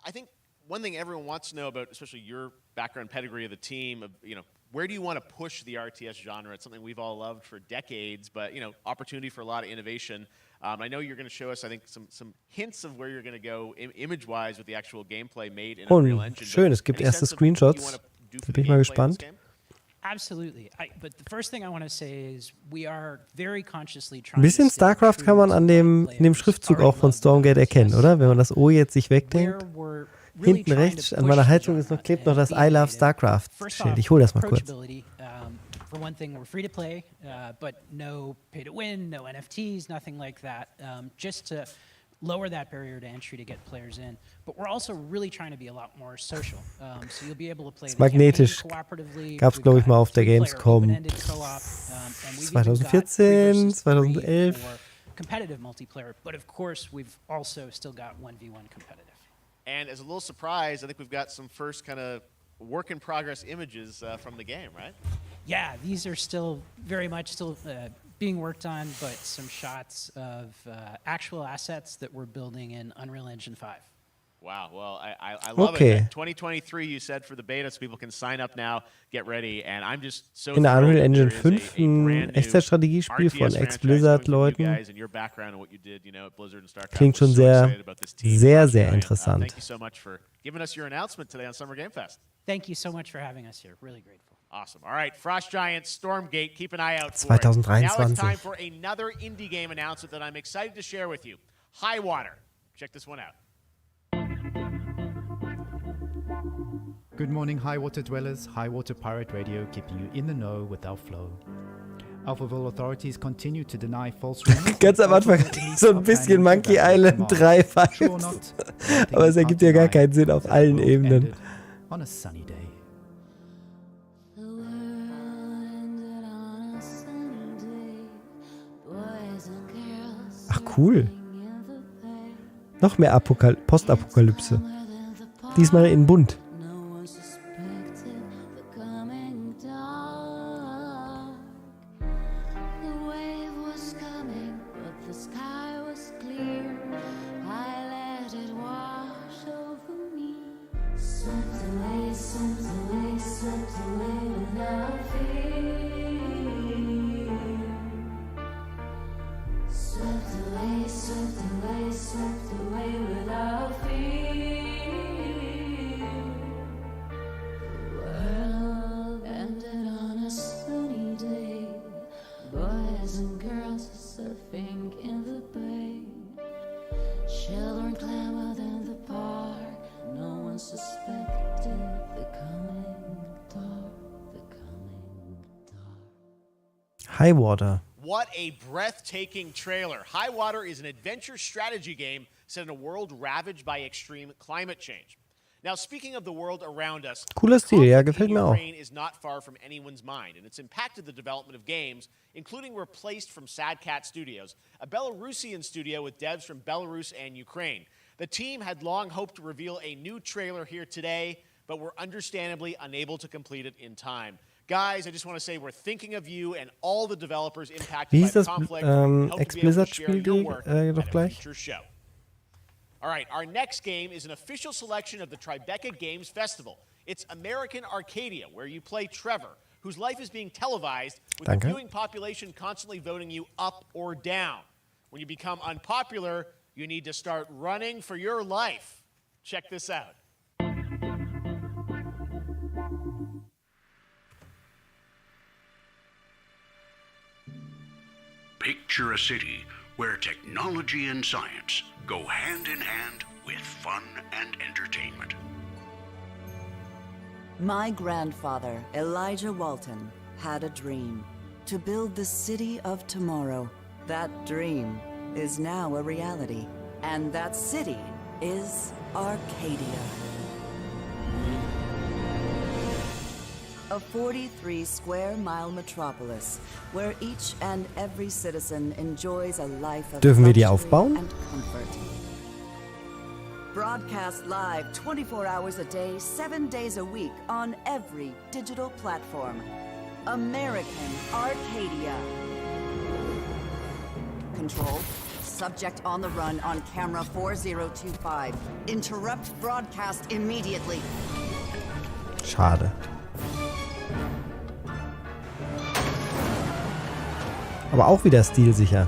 I think one thing everyone wants to know about, especially your background pedigree of the team, you know, where do you want to push the RTS genre? It's something we've all loved for decades, but, you know, opportunity for a lot of innovation. I know you're going to show us, I think, some hints of where you're going to go image-wise with the actual gameplay made in Unreal Engine. Schön, es gibt erste Screenshots. Da bin ich mal gespannt. Absolutely. But the first thing I want to say is we are very consciously Ein trying bisschen StarCraft kann man in dem Schriftzug auch von Stormgate erkennen, oder? Wenn man das O jetzt sich wegdenkt. Hinten rechts an meiner Heizung klebt noch das I Love StarCraft Schild. Ich hole das mal kurz. For one thing, we're free to play, but no pay to win, no NFTs, nothing like that, just to lower that barrier to entry to get players in. But we're also really trying to be a lot more social. So you'll be able to play the magnetisch. cooperatively. Gab es, glaube ich, mal auf der Gamescom 2014, 2011. Competitive multiplayer, but of course we've also still got 1v1 competitive. And as a little surprise, I think we've got some first kind of work in progress images from the game, right? Yeah, these are still very much still being worked on, but some shots of actual assets that we're building in Unreal Engine 5. Wow, well, I love it. 2023, you said, for the beta, so people can sign up now, get ready, and I'm just so in der Unreal Engine 5 ein Echtzeitstrategiespiel von Ex-Blizzard-Leuten. Klingt schon sehr, sehr, sehr interessant. Thank you so much for giving us your announcement today on Summer Game Fest. Thank you so much for having us here. Really grateful. Awesome. All right, Frost Giant, Stormgate, keep an eye out for 2023. it. Now it's time for another indie game announcement that I'm excited to share with you. High Water. Check this one out. Good morning, High Water dwellers. High Water Pirate Radio, keeping you in the know with our flow. Alphaville authorities continue to deny false rumors. Ganz am Anfang hatte ich so ein bisschen Monkey Island 3 Vibes. Aber es ergibt ja gar keinen Sinn auf allen Ebenen. On a sunny day. Ach, cool. Noch mehr Postapokalypse. Diesmal in bunt. Highwater. What a breathtaking trailer. Highwater is an adventure strategy game set in a world ravaged by extreme climate change. Now, speaking of the world around us, Cooler Stil, ja, gefällt mir auch. Ukraine is not far from anyone's mind, and it's impacted the development of games, including Replaced from Sad Cat Studios, a Belarusian studio with devs from Belarus and Ukraine. The team had long hoped to reveal a new trailer here today, but were understandably unable to complete it in time. Guys, I just want to say we're thinking of you and all the developers impacted by the conflict. Ex-Blizzard-Spiel doch gleich? All right, our next game is an official selection of the Tribeca Games Festival. It's American Arcadia, where you play Trevor, whose life is being televised with the viewing population constantly voting you up or down. When you become unpopular, you need to start running for your life. Check this out. Picture a city where technology and science go hand in hand with fun and entertainment. My grandfather, Elijah Walton, had a dream to build the city of tomorrow. That dream is now a reality, and that city is Arcadia. A 43-square-mile metropolis where each and every citizen enjoys a life of Dürfen wir die luxury aufbauen? and comfort. Broadcast live 24 hours a day, 7 days a week on every digital platform. American Arcadia. Control. Subject on the run on camera 4025. Interrupt broadcast immediately. Schade. Aber auch wieder stilsicher.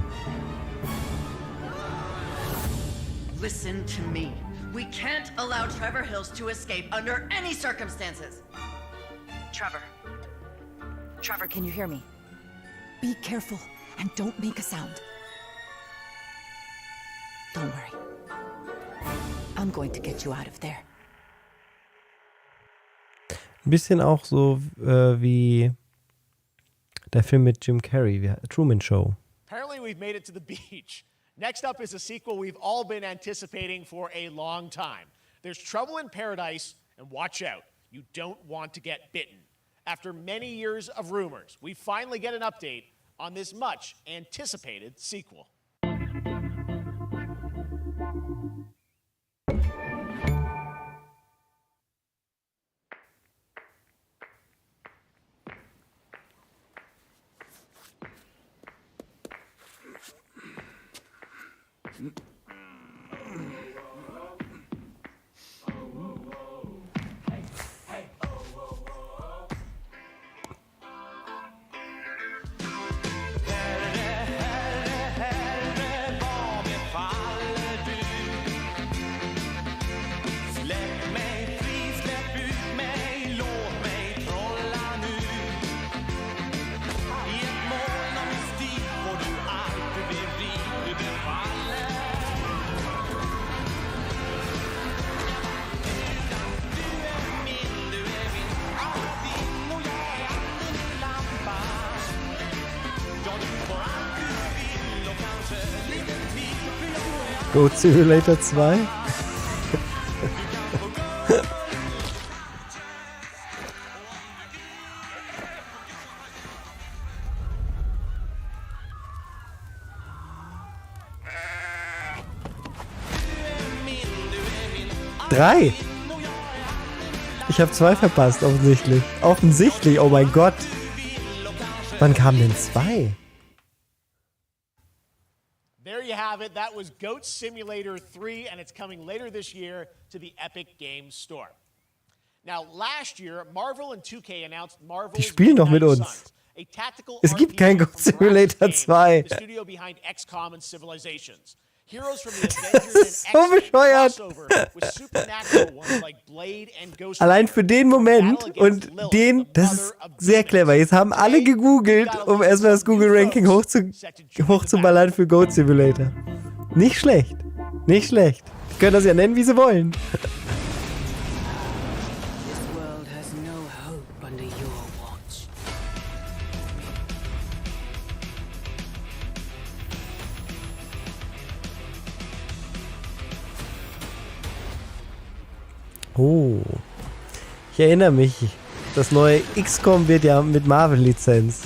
Listen to me. We can't allow Trevor Hills to escape under any circumstances. Trevor. Trevor, can you hear me? Be careful and don't make a sound. Don't worry. I'm going to get you out of there. Ein bisschen auch so wie der Film mit Jim Carrey, Truman Show. Apparently we've made it to the beach. Next up is a sequel we've all been anticipating for a long time. There's Trouble in Paradise, and watch out, you don't want to get bitten. After many years of rumors, we finally get an update on this much anticipated sequel. Goat Simulator 2. 3. Ich habe 2 verpasst, offensichtlich. Offensichtlich, oh mein Gott. Wann kam denn 2? There you have it. That was Goat Simulator 3, and it's coming later this year to the Epic Games Store. Now, last year, Marvel and 2K announced Marvel's Die spielen doch mit uns. Sons, a tactical Es gibt kein Goat Simulator 2. the studio behind XCOM and Civilizations. Heroes from the Avengers Das ist so bescheuert. with supernatural ones like Blade and Ghost Allein für den Moment und den, das ist sehr clever. Jetzt haben alle gegoogelt, um erstmal das Google-Ranking hochzuballern für Goat Simulator. Nicht schlecht. Nicht schlecht. Die können das ja nennen, wie sie wollen. Oh, ich erinnere mich, das neue XCOM wird ja mit Marvel-Lizenz.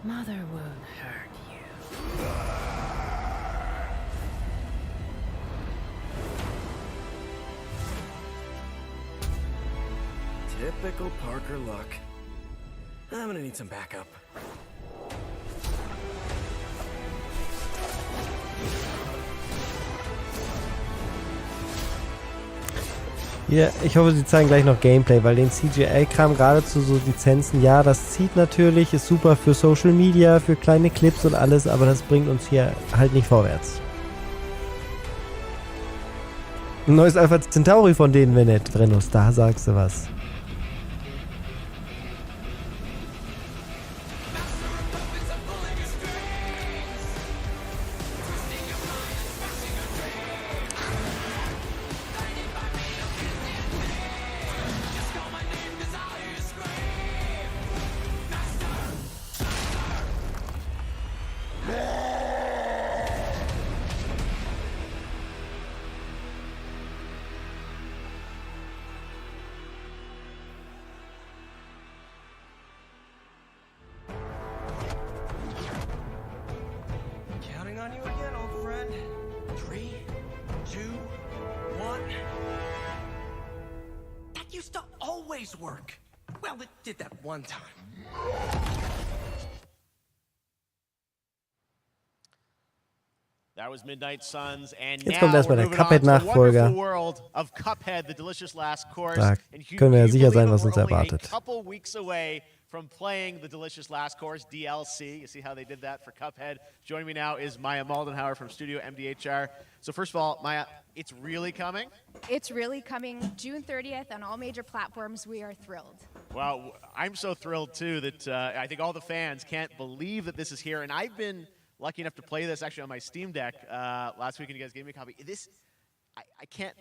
Mother won't hurt you. Typical Parker luck. I'm gonna need some backup. Ja, ich hoffe, sie zeigen gleich noch Gameplay, weil den CGI-Kram gerade zu so Lizenzen, ja, das zieht natürlich, ist super für Social Media, für kleine Clips und alles, aber das bringt uns hier halt nicht vorwärts. Ein neues Alpha Centauri von denen wäre nett, Brennos, da sagst du was. Work. Well, it did that one time. That was Midnight Suns, and Jetzt now kommt erstmal we're der moving on to the Cuphead-Nachfolger. wonderful world of Cuphead, the delicious last course. Da And können wir ja you sicher sein, believe was it, uns we're only erwartet. a couple weeks away from playing the delicious last course DLC. You see how they did that for Cuphead. Joining me now is Maya Moldenhauer from Studio MDHR. So first of all, Maya, it's really coming? It's really coming June 30th on all major platforms. We are thrilled. Well, I'm so thrilled too that I think all the fans can't believe that this is here. And I've been lucky enough to play this actually on my Steam Deck last week, and you guys gave me a copy. I can't.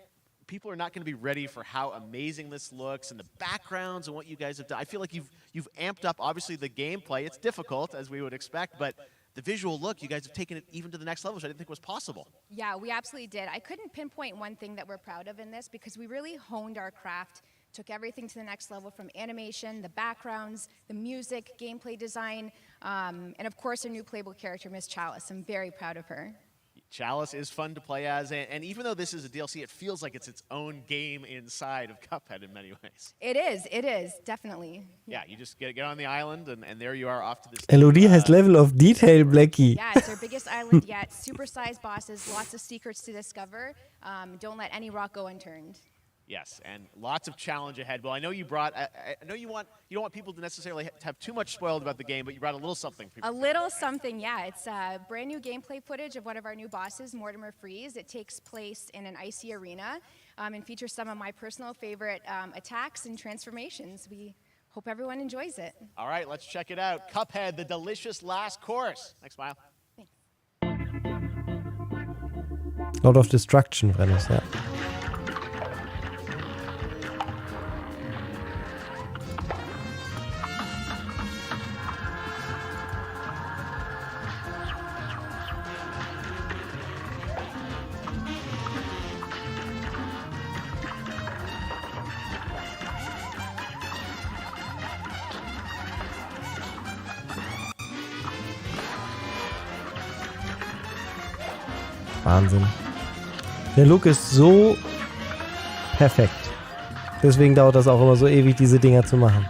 People are not going to be ready for how amazing this looks and the backgrounds and what you guys have done. I feel like you've amped up, obviously, the gameplay. It's difficult, as we would expect, but the visual look, you guys have taken it even to the next level, which I didn't think was possible. Yeah, we absolutely did. I couldn't pinpoint one thing that we're proud of in this because we really honed our craft, took everything to the next level from animation, the backgrounds, the music, gameplay design, and of course, our new playable character, Miss Chalice. I'm very proud of her. Chalice is fun to play as, and even though this is a DLC, it feels like it's its own game inside of Cuphead in many ways. It is, definitely. Yeah, you just get on the island, and there you are off to this. LOD has Level of Detail, Blackie. Yeah, it's our biggest island yet. Super-sized bosses, lots of secrets to discover. Don't let any rock go unturned. Yes, and lots of challenge ahead. Well, I know you brought. I know you don't want people to necessarily have too much spoiled about the game, but you brought a little something. For people. A little something, yeah. It's brand new gameplay footage of one of our new bosses, Mortimer Freeze. It takes place in an icy arena and features some of my personal favorite attacks and transformations. We hope everyone enjoys it. All right, let's check it out. Cuphead, the delicious last course. Next smile. Lord of Destruction, Brennos, ja. Wahnsinn. Der Look ist so perfekt. Deswegen dauert das auch immer so ewig, diese Dinger zu machen.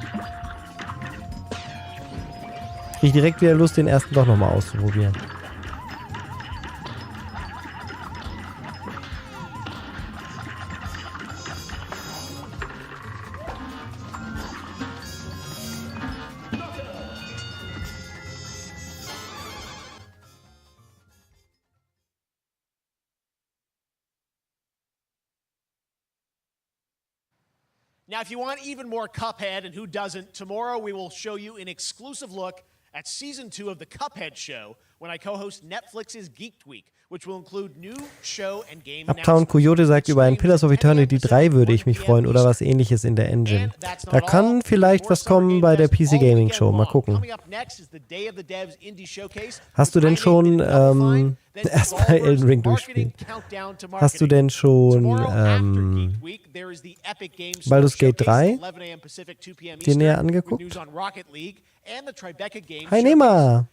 Krieg ich direkt wieder Lust, den ersten doch nochmal auszuprobieren. Now, if you want even more Cuphead, and who doesn't, tomorrow we will show you an exclusive look at Season 2 of the Cuphead Show when I co-host Netflix's Geek Week, which will include new show and game Uptown Coyote sagt, über ein Pillars of Eternity 3 würde ich mich freuen oder was ähnliches in der Engine. Da kann vielleicht was kommen bei der PC Gaming Show. Mal gucken. Hast du denn schon erstmal Elden Ring durchspielen? Hast du denn schon Baldur's Gate 3 dir näher angeguckt? Hi Nema!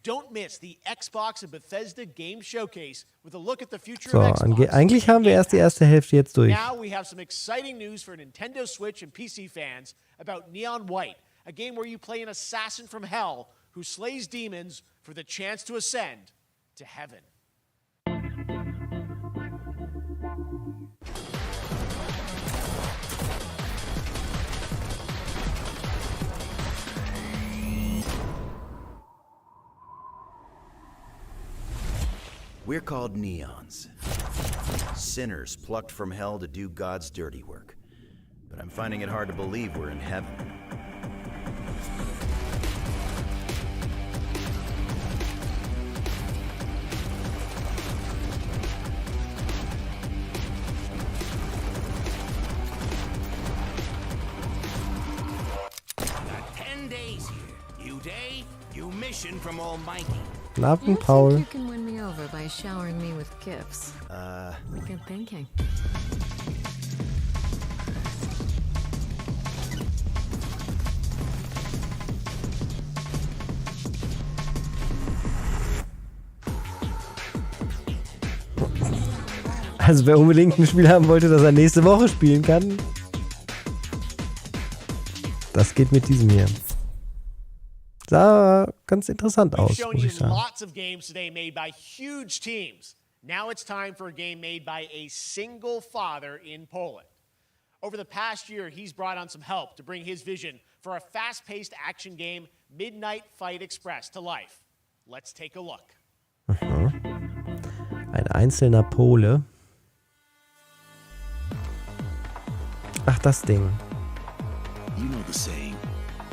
Don't miss the Xbox and Bethesda Game Showcase with a look at the future So, of Xbox. eigentlich haben wir erst die erste Hälfte jetzt durch. Now we have some exciting news for Nintendo Switch and PC fans about Neon White, a game where you play an assassin from hell who slays demons for the chance to ascend to heaven. We're called neons. Sinners plucked from hell to do God's dirty work. But I'm finding it hard to believe we're in heaven. Got 10 days here. New day, new mission from Almighty. Guten Abend, Paul. You can win me over by showering me with gifts. Good thinking. Also wer unbedingt ein Spiel haben wollte, das er nächste Woche spielen kann, das geht mit diesem hier. Sah ganz interessant aus, muss ich sagen. Lots of games today made by huge teams. Now it's time for a game made by a single father in Poland. Over the past year, he's brought on some help to bring his vision for a fast-paced action game, Midnight Fight Express, to life. Let's take a look. Ein einzelner Pole. Ach, das Ding. You know the saying.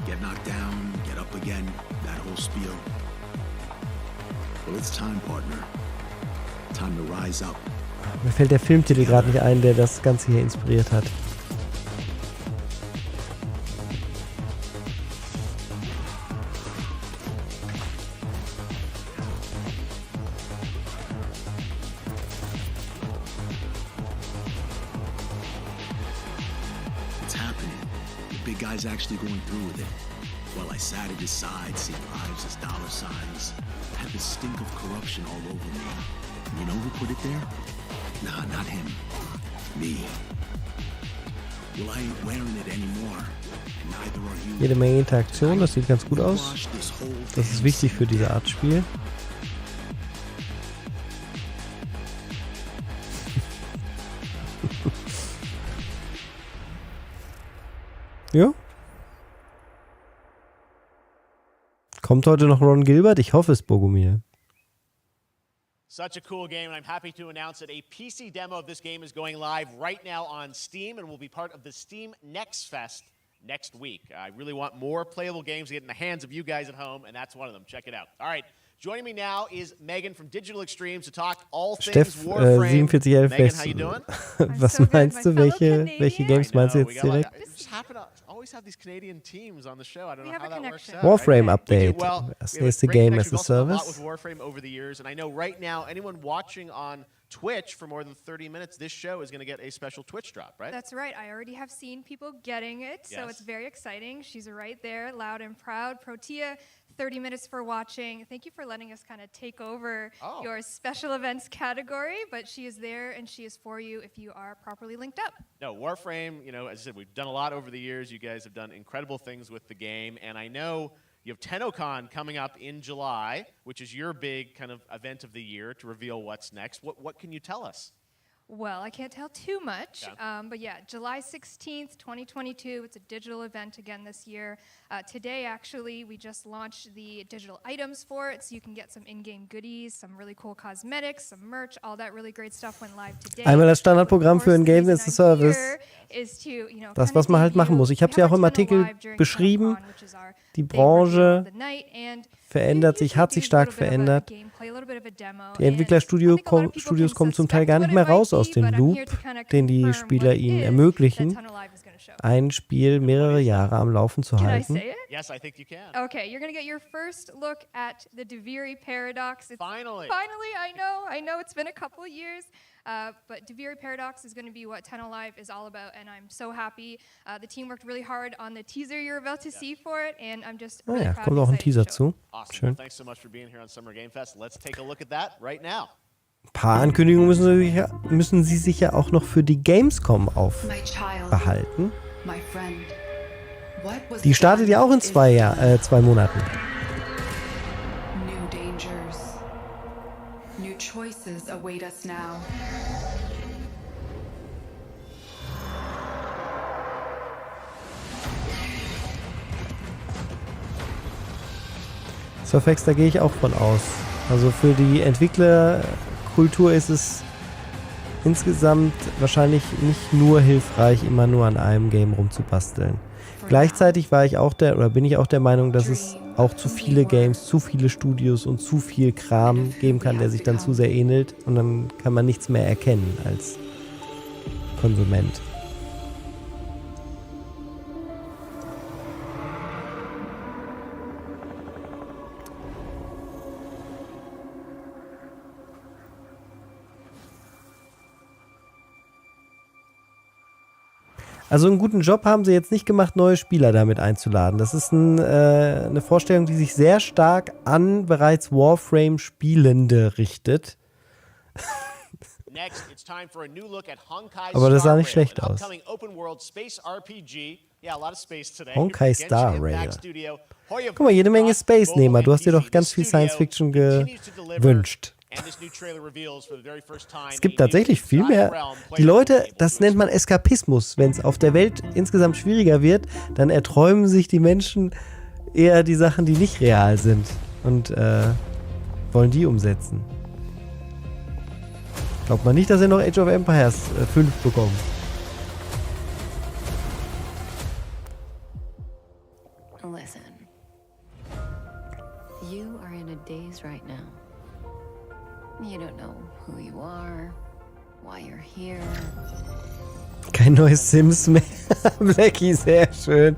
Get knocked down, get up again, that whole spiel. Well, it's time, partner. Time to rise up. Mir fällt der Filmtitel gerade nicht ein, der das Ganze hier inspiriert hat. It's happening. The big guy's actually going through with it. While I sat at his side, seeing lives as dollar signs, I had the stink of corruption all over me. And you know who put it there? Nah, not him. Me. Well, I ain't wearing it anymore. And neither are you. Jede Menge Interaktion, das sieht ganz gut aus. Das ist wichtig für diese Art Spiel. Ja. Kommt heute noch Ron Gilbert? Ich hoffe es, Bogomil. Such a cool game, and I'm happy to announce that a PC demo of this game is going live right now on Steam and will be part of the Steam Next Fest next week. I really want more playable games to get in the hands of you guys at home, and that's one of them. Check it out. All right, joining me now is Megan from Digital Extremes to talk all things Warframe. 4711, Megan, how you doing? Was meinst du? Welche Games meinst du jetzt direkt? Just happen to always have these Canadian teams on the show. I don't know how that works out. Warframe Update. Well, Das nächste Game as a Service. With Warframe over the years, and I know right now anyone watching on Twitch for more than 30 minutes, this show is going to get a special Twitch drop, right? That's right. I already have seen people getting it, so Yes. it's very exciting. She's right there, loud and proud. Protea, 30 minutes for watching. Thank you for letting us kind of take over your special events category, but she is there and she is for you if you are properly linked up. No, Warframe, as I said, we've done a lot over the years. You guys have done incredible things with the game, and I know you have TennoCon coming up in July, which is your big kind of event of the year to reveal what's next. What can you tell us? Well, I can't tell too much, but yeah, July 16th, 2022, it's a digital event again this year. Today, actually, we just launched the digital items for it, so you can get some in-game goodies, some really cool cosmetics, some merch, all that really great stuff went live today. Einmal das Standardprogramm für ein Game ist ein Service. Das, was man halt machen muss. Ich habe es ja auch im Artikel beschrieben. Die Branche verändert sich, hat sich stark verändert. Die Entwicklerstudios kommen zum Teil gar nicht mehr raus aus dem Loop, den die Spieler ihnen ermöglichen, ein Spiel mehrere Jahre am Laufen zu halten. Yes, I think you can. Okay, you're going to get your first look at the Deviri paradox. Finally, I know it's been a couple of years. But Deviri Paradox is going to be what TennoLive is all about, and I'm so happy. The team worked really hard on the teaser you're about to see for it, and I'm just really proud kommt auch ein Teaser zu. Awesome. Schön. Well, thanks so much for being here on Summer Game Fest. Let's take a look at that right now. Ein paar Ankündigungen müssen Sie sich ja auch noch für die Gamescom aufbehalten. Die startet ja auch in 2 Monaten. Choices await us now. Surfx, da gehe ich auch von aus. Also für die Entwicklerkultur ist es insgesamt wahrscheinlich nicht nur hilfreich, immer nur an einem Game rumzubasteln. Gleichzeitig bin ich auch der Meinung, dass es auch zu viele Games, zu viele Studios und zu viel Kram geben kann, der sich dann zu sehr ähnelt und dann kann man nichts mehr erkennen als Konsument. Also einen guten Job haben sie jetzt nicht gemacht, neue Spieler damit einzuladen. Das ist eine Vorstellung, die sich sehr stark an bereits Warframe-Spielende richtet. Aber das sah nicht schlecht aus. Honkai Star Rail. Guck mal, jede Menge Space-Nehmer. Du hast dir doch ganz viel Science-Fiction gewünscht. Es gibt tatsächlich viel mehr. Die Leute, das nennt man Eskapismus. Wenn es auf der Welt insgesamt schwieriger wird, dann erträumen sich die Menschen eher die Sachen, die nicht real sind und wollen die umsetzen. Glaubt man nicht, dass ihr noch Age of Empires 5 bekommt. Listen. You are in a daze right now. You don't know who you are, why you're here. Kein neues Sims mehr. Blackie, sehr schön.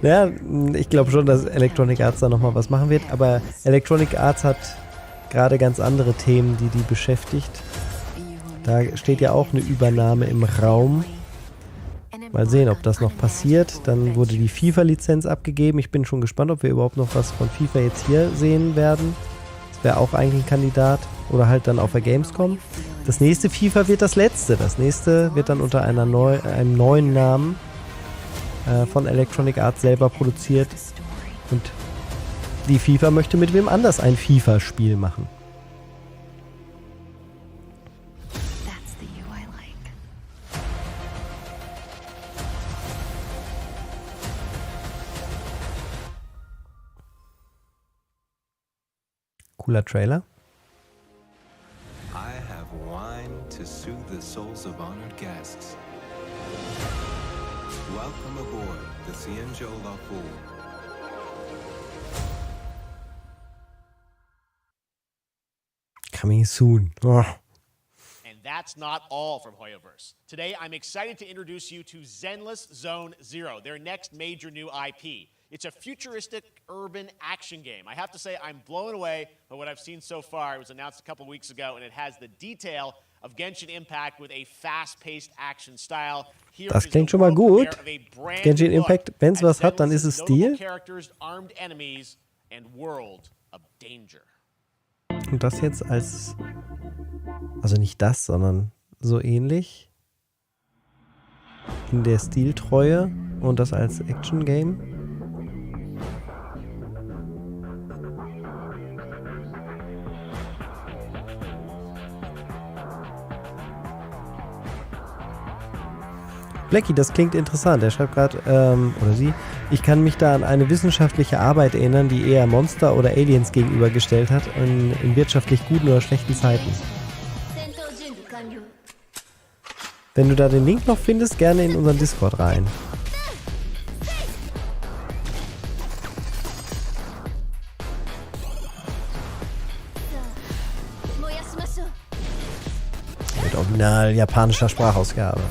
Ja, ich glaube schon, dass Electronic Arts da nochmal was machen wird, aber Electronic Arts hat gerade ganz andere Themen, die beschäftigt. Da steht ja auch eine Übernahme im Raum. Mal sehen, ob das noch passiert. Dann wurde die FIFA-Lizenz abgegeben. Ich bin schon gespannt, ob wir überhaupt noch was von FIFA jetzt hier sehen werden. Das wäre auch eigentlich ein Kandidat. Oder halt dann auf der Gamescom. Das nächste FIFA wird das letzte. Das nächste wird dann unter einem neuen Namen von Electronic Arts selber produziert. Und die FIFA möchte mit wem anders ein FIFA-Spiel machen. Cooler Trailer. I have wine to soothe the souls of honored guests. Welcome aboard the Cienjo Lafu. Coming soon. Oh. And that's not all from Hoyoverse. Today, I'm excited to introduce you to Zenless Zone Zero, their next major new IP. It's a futuristic urban action game. I have to say, I'm blown away by what I've seen so far. It was announced a couple of weeks ago, and it has the detail of Genshin Impact with a fast-paced action style. Das klingt schon mal gut. Genshin Impact, wenn es was hat, dann ist es Stil. and world of danger. Und das jetzt als, also nicht das, sondern so ähnlich in der Stiltreue und das als Action-Game. Blackie, das klingt interessant. Er schreibt gerade, oder sie, ich kann mich da an eine wissenschaftliche Arbeit erinnern, die eher Monster oder Aliens gegenübergestellt hat, in wirtschaftlich guten oder schlechten Zeiten. Wenn du da den Link noch findest, gerne in unseren Discord rein. Mit original japanischer Sprachausgabe.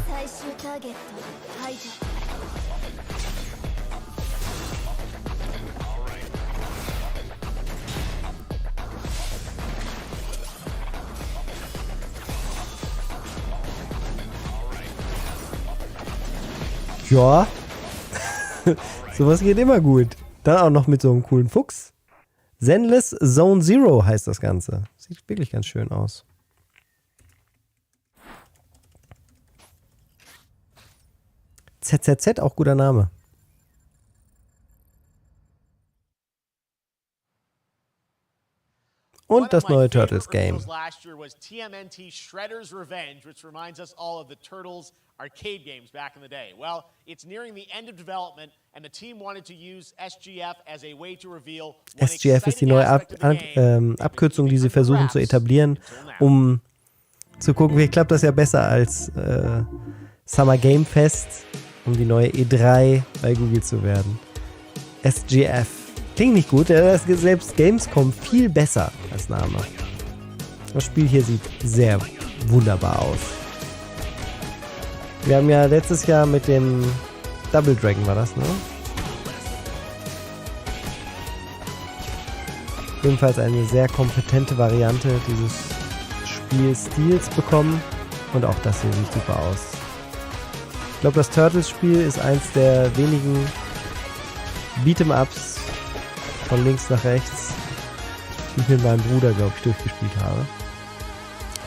Ja, sowas geht immer gut. Dann auch noch mit so einem coolen Fuchs. Zenless Zone Zero heißt das Ganze. Sieht wirklich ganz schön aus. ZZZ, auch guter Name. Und das neue Turtles Game. Last year was TMNT Shredder's Revenge, which reminds us all of the Turtles arcade games back in the day. Well, it's nearing the end of development, and the team wanted to use SGF as a way to reveal one SGF ist die neue Abkürzung, die sie versuchen zu etablieren, um zu gucken, wie klappt das ja besser als Summer Game Fest, um die neue E3 bei Google zu werden. SGF. Klingt nicht gut, das ist selbst Gamescom viel besser als Name. Das Spiel hier sieht sehr wunderbar aus. Wir haben ja letztes Jahr mit dem Double Dragon, war das, ne? Ebenfalls eine sehr kompetente Variante dieses Spielstils bekommen. Und auch das hier sieht super aus. Ich glaube, das Turtles-Spiel ist eins der wenigen Beat'em-Ups von links nach rechts, die ich mit meinem Bruder, glaube ich, durchgespielt habe.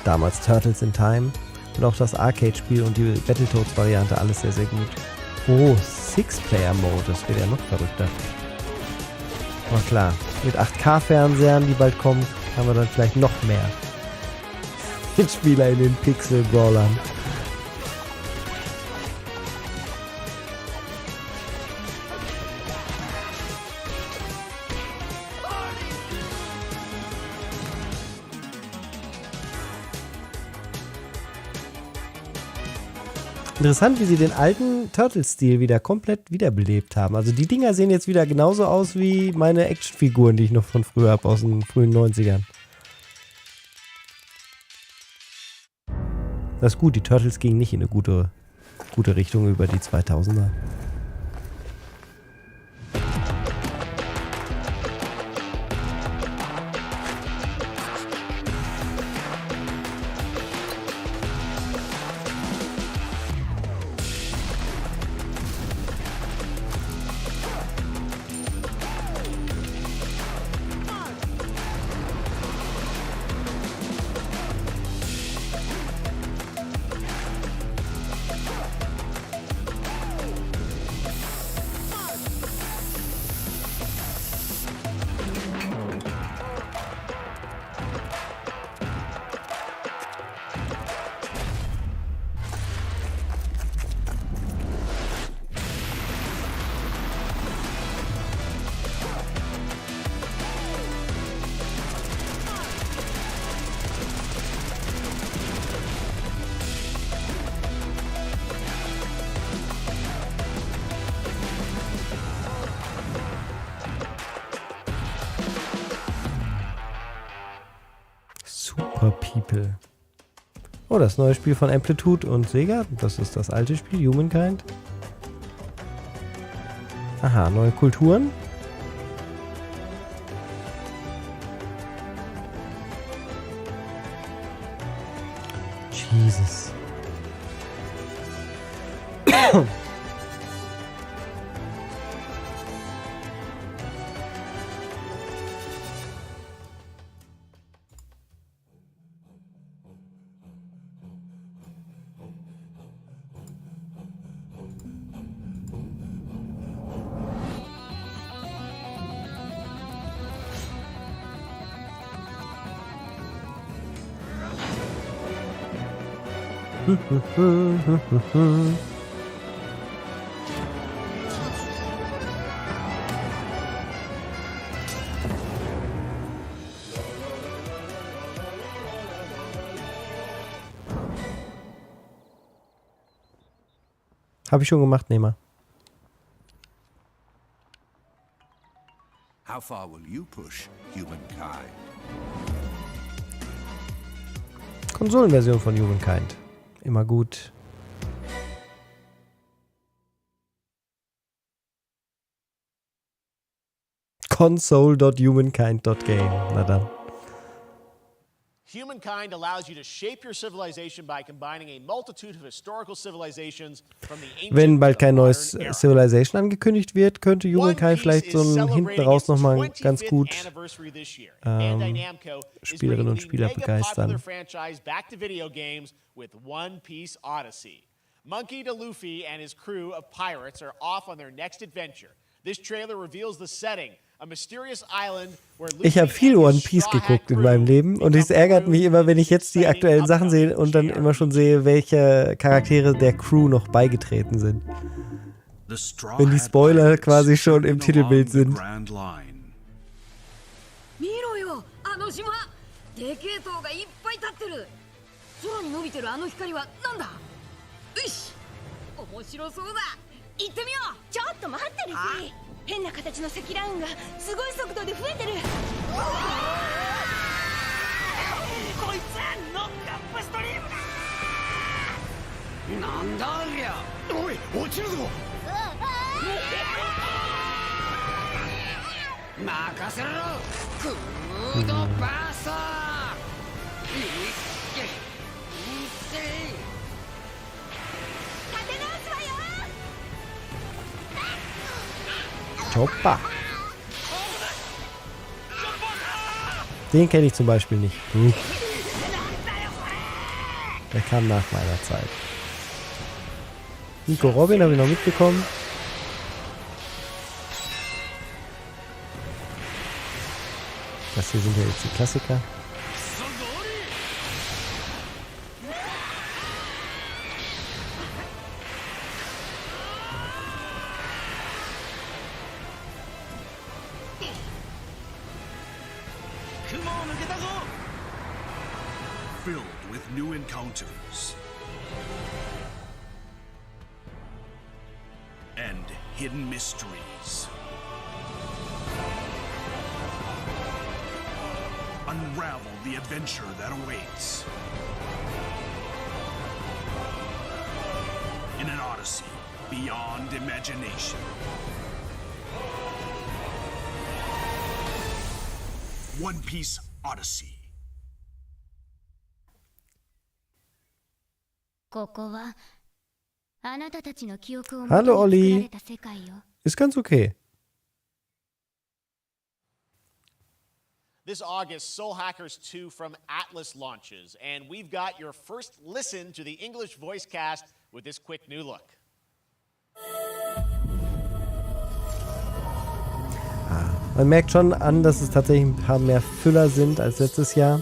Damals Turtles in Time. Und auch das Arcade-Spiel und die Battletoads-Variante, alles sehr, sehr gut. Oh, Six-Player-Mode, das wird ja noch verrückter. Aber klar, mit 8K-Fernsehern, die bald kommen, haben wir dann vielleicht noch mehr Mitspieler in den Pixel-Brawlern. Interessant, wie sie den alten Turtle-Stil wieder komplett wiederbelebt haben. Also die Dinger sehen jetzt wieder genauso aus wie meine Actionfiguren, die ich noch von früher habe, aus den frühen 90ern. Das ist gut, die Turtles gingen nicht in eine gute Richtung über die 2000er. People. Oh, das neue Spiel von Amplitude und Sega. Das ist das alte Spiel, Humankind. Aha, neue Kulturen. Jesus. Habe ich schon gemacht, Nehmer. How far will you push humankind? Konsolenversion von Humankind. Immer gut. Console.humankind.game. Na dann. Humankind allows you to shape your civilization by combining a multitude of historical civilizations from the ancient Wenn bald to the kein neues modern era. Civilization angekündigt wird, könnte Humankind vielleicht so ein hinten raus nochmal ganz gut Spielerinnen und Spieler begeistern. Franchise back to video games with One Piece Odyssey. Monkey D. Luffy and his crew of pirates are off on their next adventure. This trailer reveals the setting. Ich habe viel One Piece geguckt in meinem Leben und es ärgert mich immer, wenn ich jetzt die aktuellen Sachen sehe und dann immer schon sehe, welche Charaktere der Crew noch beigetreten sind. Wenn die Spoiler quasi schon im Titelbild sind. Choppa. Den kenne ich zum Beispiel nicht. Der kam nach meiner Zeit. Nico Robin habe ich noch mitbekommen. Das hier sind ja jetzt die Klassiker. Filled with new encounters and hidden mysteries. Unravel the adventure that awaits in an odyssey beyond imagination. One Piece Odyssey. Hallo Olli. Ist ganz okay. This August, Soul Hackers 2 from Atlas launches, and we've got your first listen to the English voice cast with this quick new look. Man merkt schon an, dass es tatsächlich ein paar mehr Füller sind als letztes Jahr.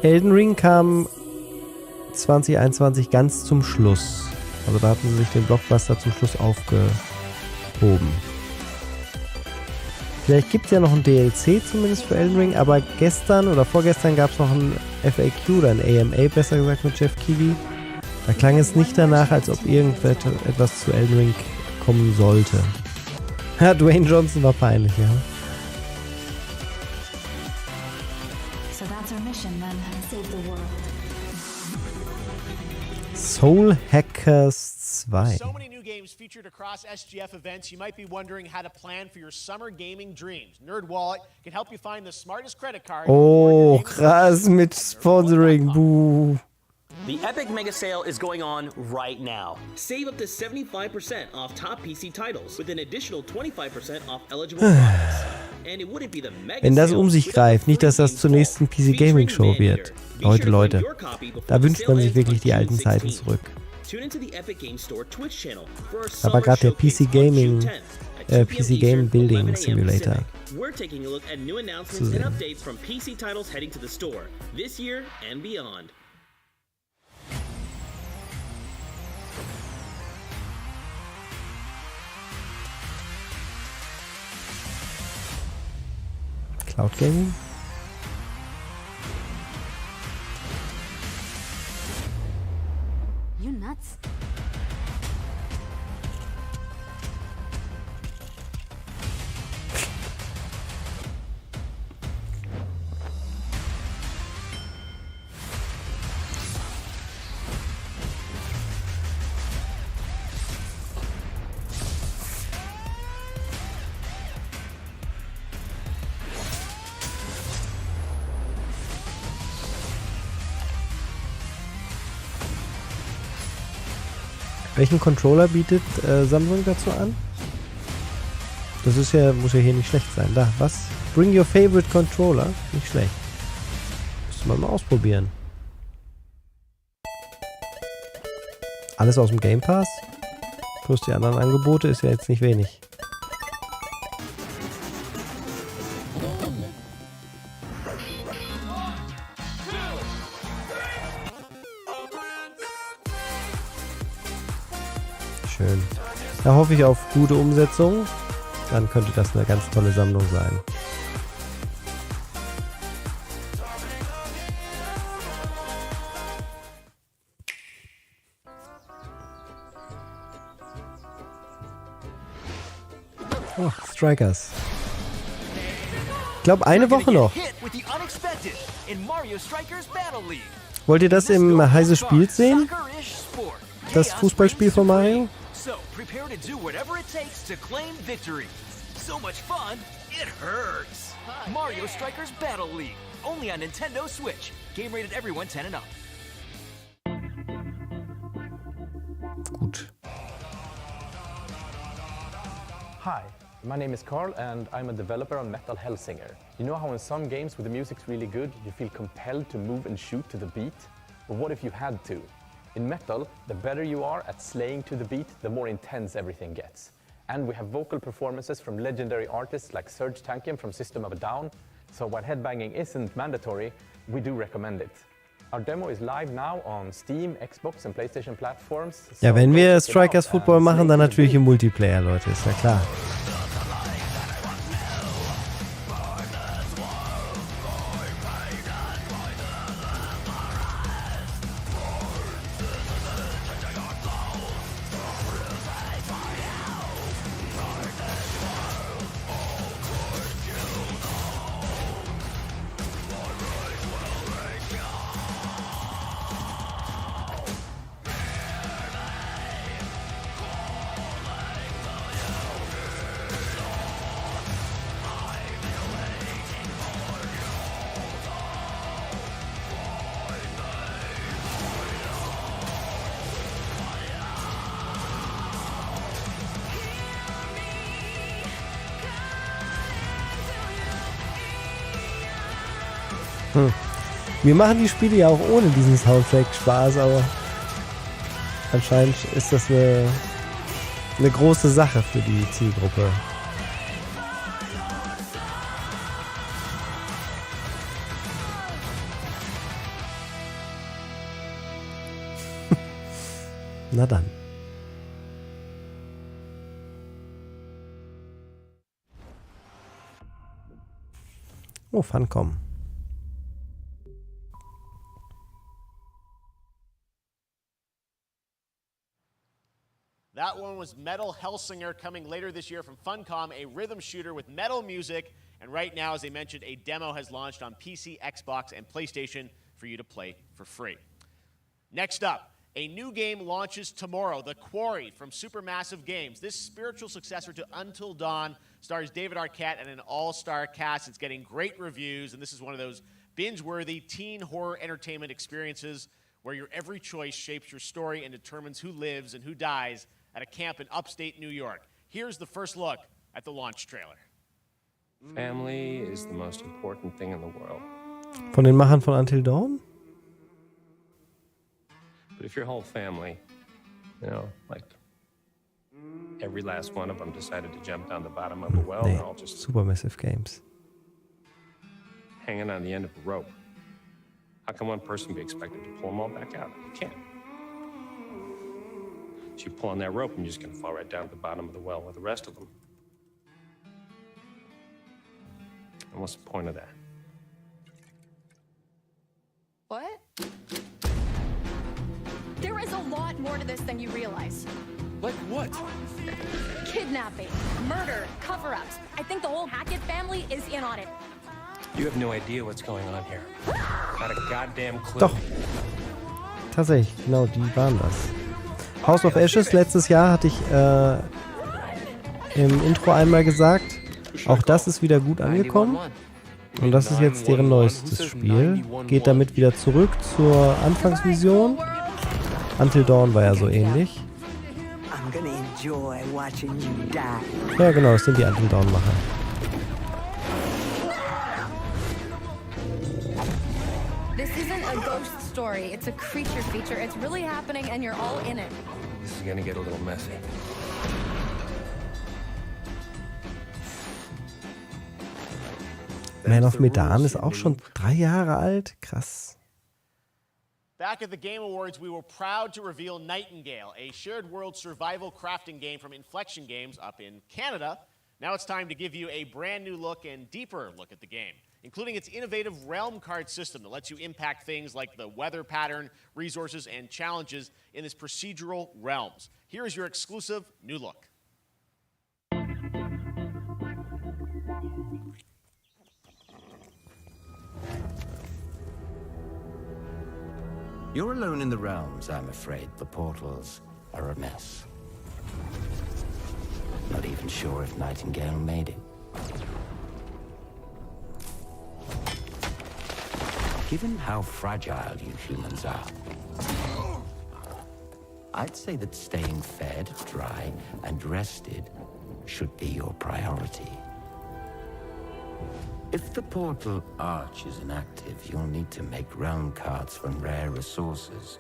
Elden Ring kam 2021 ganz zum Schluss. Also da hatten sie sich den Blockbuster zum Schluss aufgehoben. Vielleicht gibt es ja noch ein DLC zumindest für Elden Ring, aber gestern oder vorgestern gab es noch ein FAQ oder ein AMA, besser gesagt, mit Geoff Keighley. Da klang es nicht danach, als ob irgendetwas zu Elden Ring kommen sollte. Ja, Dwayne Johnson war peinlich, ja. So that's our mission then. Save the world. Soul Hackers 2. So many new games featured across SGF events, you might be wondering how to plan for your summer gaming dreams. NerdWallet can help you find the smartest credit card. Oh, krass mit Sponsoring. Buh. The Epic Mega Sale is going on right now. Save up to 75% off top PC titles with an additional 25% off eligible products. And it wouldn't be the Mega Wenn das Sale sich greift, nicht, dass das zur nächsten PC Gaming Show wird. Leute, da wünscht man sich wirklich die alten Zeiten zurück. Tune into the Epic Game Store Twitch channel for our Aber gerade der PC Gaming 2 PC Game Eastern, Building 11 a.m. Simulator. Pacific. We're taking a look at new announcements and updates from PC titles heading to the store this year and beyond. Cloud Gaming? You nuts? Welchen Controller bietet Samsung dazu an? Das ist ja, muss ja hier nicht schlecht sein. Da, was? Bring your favorite controller? Nicht schlecht. Müssen wir mal ausprobieren. Alles aus dem Game Pass? Plus die anderen Angebote ist ja jetzt nicht wenig. Schön. Da hoffe ich auf gute Umsetzung. Dann könnte das eine ganz tolle Sammlung sein. Oh, Strikers. Ich glaube, eine Woche noch. Wollt ihr das im Heise Spielt sehen? Das Fußballspiel von Mario? So, prepare to do whatever it takes to claim victory. So much fun, it hurts. Mario Strikers Battle League, only on Nintendo Switch. Game rated everyone 10 and up. Gut. Hi, my name is Carl and I'm a developer on Metal Hellsinger. You know how in some games where the music's really good, you feel compelled to move and shoot to the beat? But what if you had to? In Metal, the better you are at slaying to the beat, the more intense everything gets. And we have vocal performances from legendary artists like Serge Tankian from System of a Down, so while headbanging isn't mandatory, we do recommend it. Our demo is live now on Steam, Xbox and PlayStation platforms. Ja, wenn wir Strikers Football machen, dann natürlich im Multiplayer, Leute, ist ja klar. Wir machen die Spiele ja auch ohne diesen Soundtrack Spaß, aber anscheinend ist das eine große Sache für die Zielgruppe. Na dann. Oh, Funcom. That one was Metal Hellsinger, coming later this year from Funcom, a rhythm shooter with metal music. And right now, as I mentioned, a demo has launched on PC, Xbox, and PlayStation for you to play for free. Next up, a new game launches tomorrow, The Quarry from Supermassive Games. This spiritual successor to Until Dawn stars David Arquette and an all-star cast. It's getting great reviews, and this is one of those binge-worthy teen horror entertainment experiences where your every choice shapes your story and determines who lives and who dies at a camp in upstate New York. Here's the first look at the launch trailer. Family is the most important thing in the world. Von den Machern von Until Dawn? But if your whole family, you know, like every last one of them decided to jump down the bottom of a well, they're all just Supermassive Games. hanging on the end of a rope. How can one person be expected to pull them all back out? You can't. So you pull on that rope and you're just going to fall right down to the bottom of the well with the rest of them. And what's the point of that? What? There is a lot more to this than you realize. Like what? Kidnapping, murder, cover-ups. I think the whole Hackett family is in on it. You have no idea what's going on here. Not a goddamn clue. Doch. Tatsächlich, genau, die waren das. House of Ashes letztes Jahr hatte ich im Intro einmal gesagt. Auch das ist wieder gut angekommen. Und das ist jetzt deren neuestes Spiel. Geht damit wieder zurück zur Anfangsvision. Until Dawn war ja so ähnlich. Ja genau, das sind die Until Dawn-Macher. This isn't a ghost story. It's a creature feature. It's really happening and you're all in it. This is gonna get a little messy. Man of Medan ist auch schon 3 Jahre alt. Krass. Back at the Game Awards, we were proud to reveal Nightingale, a shared world survival crafting game from Inflection Games up in Canada. Now it's time to give you a brand new look and deeper look at the game, including its innovative realm card system that lets you impact things like the weather pattern, resources, and challenges in this procedural realms. Here is your exclusive new look. You're alone in the realms, I'm afraid. The portals are a mess. Not even sure if Nightingale made it. Given how fragile you humans are, I'd say that staying fed, dry, and rested should be your priority. If the portal arch is inactive, you'll need to make realm cards from rare resources.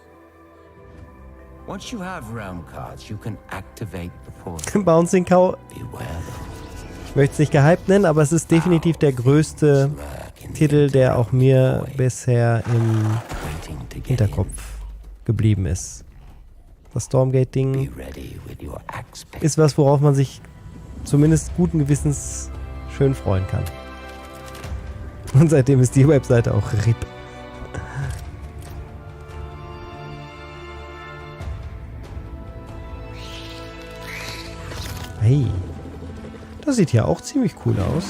Once you have realm cards, you can activate the portal. Bouncing Cow. Ich möchte es nicht gehypt nennen, aber es ist definitiv der größte Titel, der auch mir bisher im Hinterkopf geblieben ist. Das Stormgate-Ding ist was, worauf man sich zumindest guten Gewissens schön freuen kann. Und seitdem ist die Webseite auch RIP. Hey, das sieht ja auch ziemlich cool aus.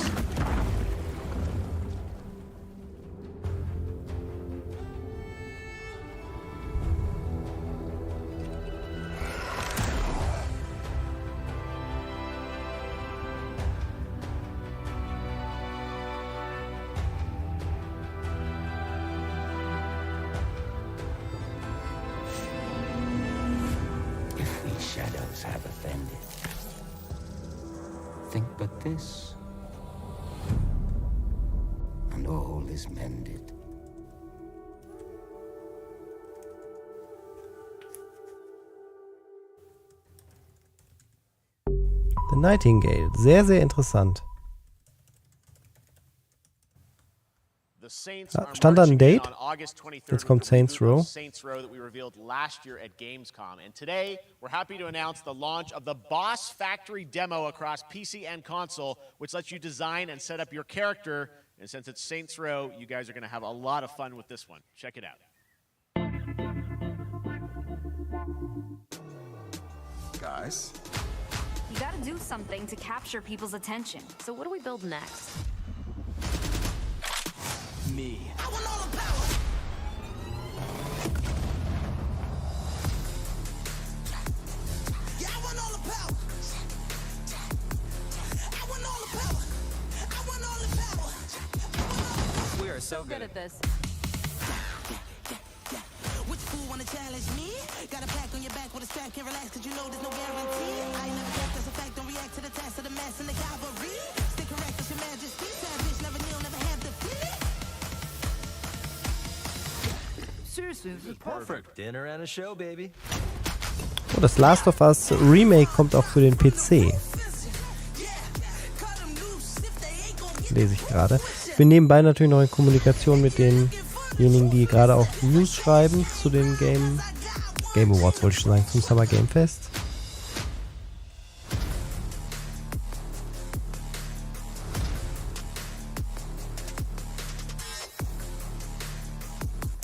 Think but this, and all is mended. The Nightingale, sehr, sehr interessant. Stand da ein Date? Jetzt kommt Saints Row. Saints Row that we revealed last year at Gamescom. And today, we're happy to announce the launch of the Boss Factory demo across PC and console, which lets you design and set up your character. And since it's Saints Row, you guys are going to have a lot of fun with this one. Check it out. Guys? You gotta do something to capture people's attention. So what do we build next? Me. I want all the power. Yeah, I want all the power. I want all the power. I want all the power. We are so good at this. Which fool wanna challenge me? Got a pack on your back with a strap, can't relax cause you know there's no guarantee. I ain't never guessed as a fact, don't react to the task of the mass and the cavalry. Stay correct as your majesty. Savage, never kneel, never have defeated. Seriously, this is perfect. Dinner and a show, baby. das Last of Us Remake kommt auch für den PC. Lese ich gerade. Ich bin nebenbei natürlich noch in Kommunikation mit denjenigen, die gerade auch News schreiben zu den Game Awards, wollte ich schon sagen, zum Summer Game Fest.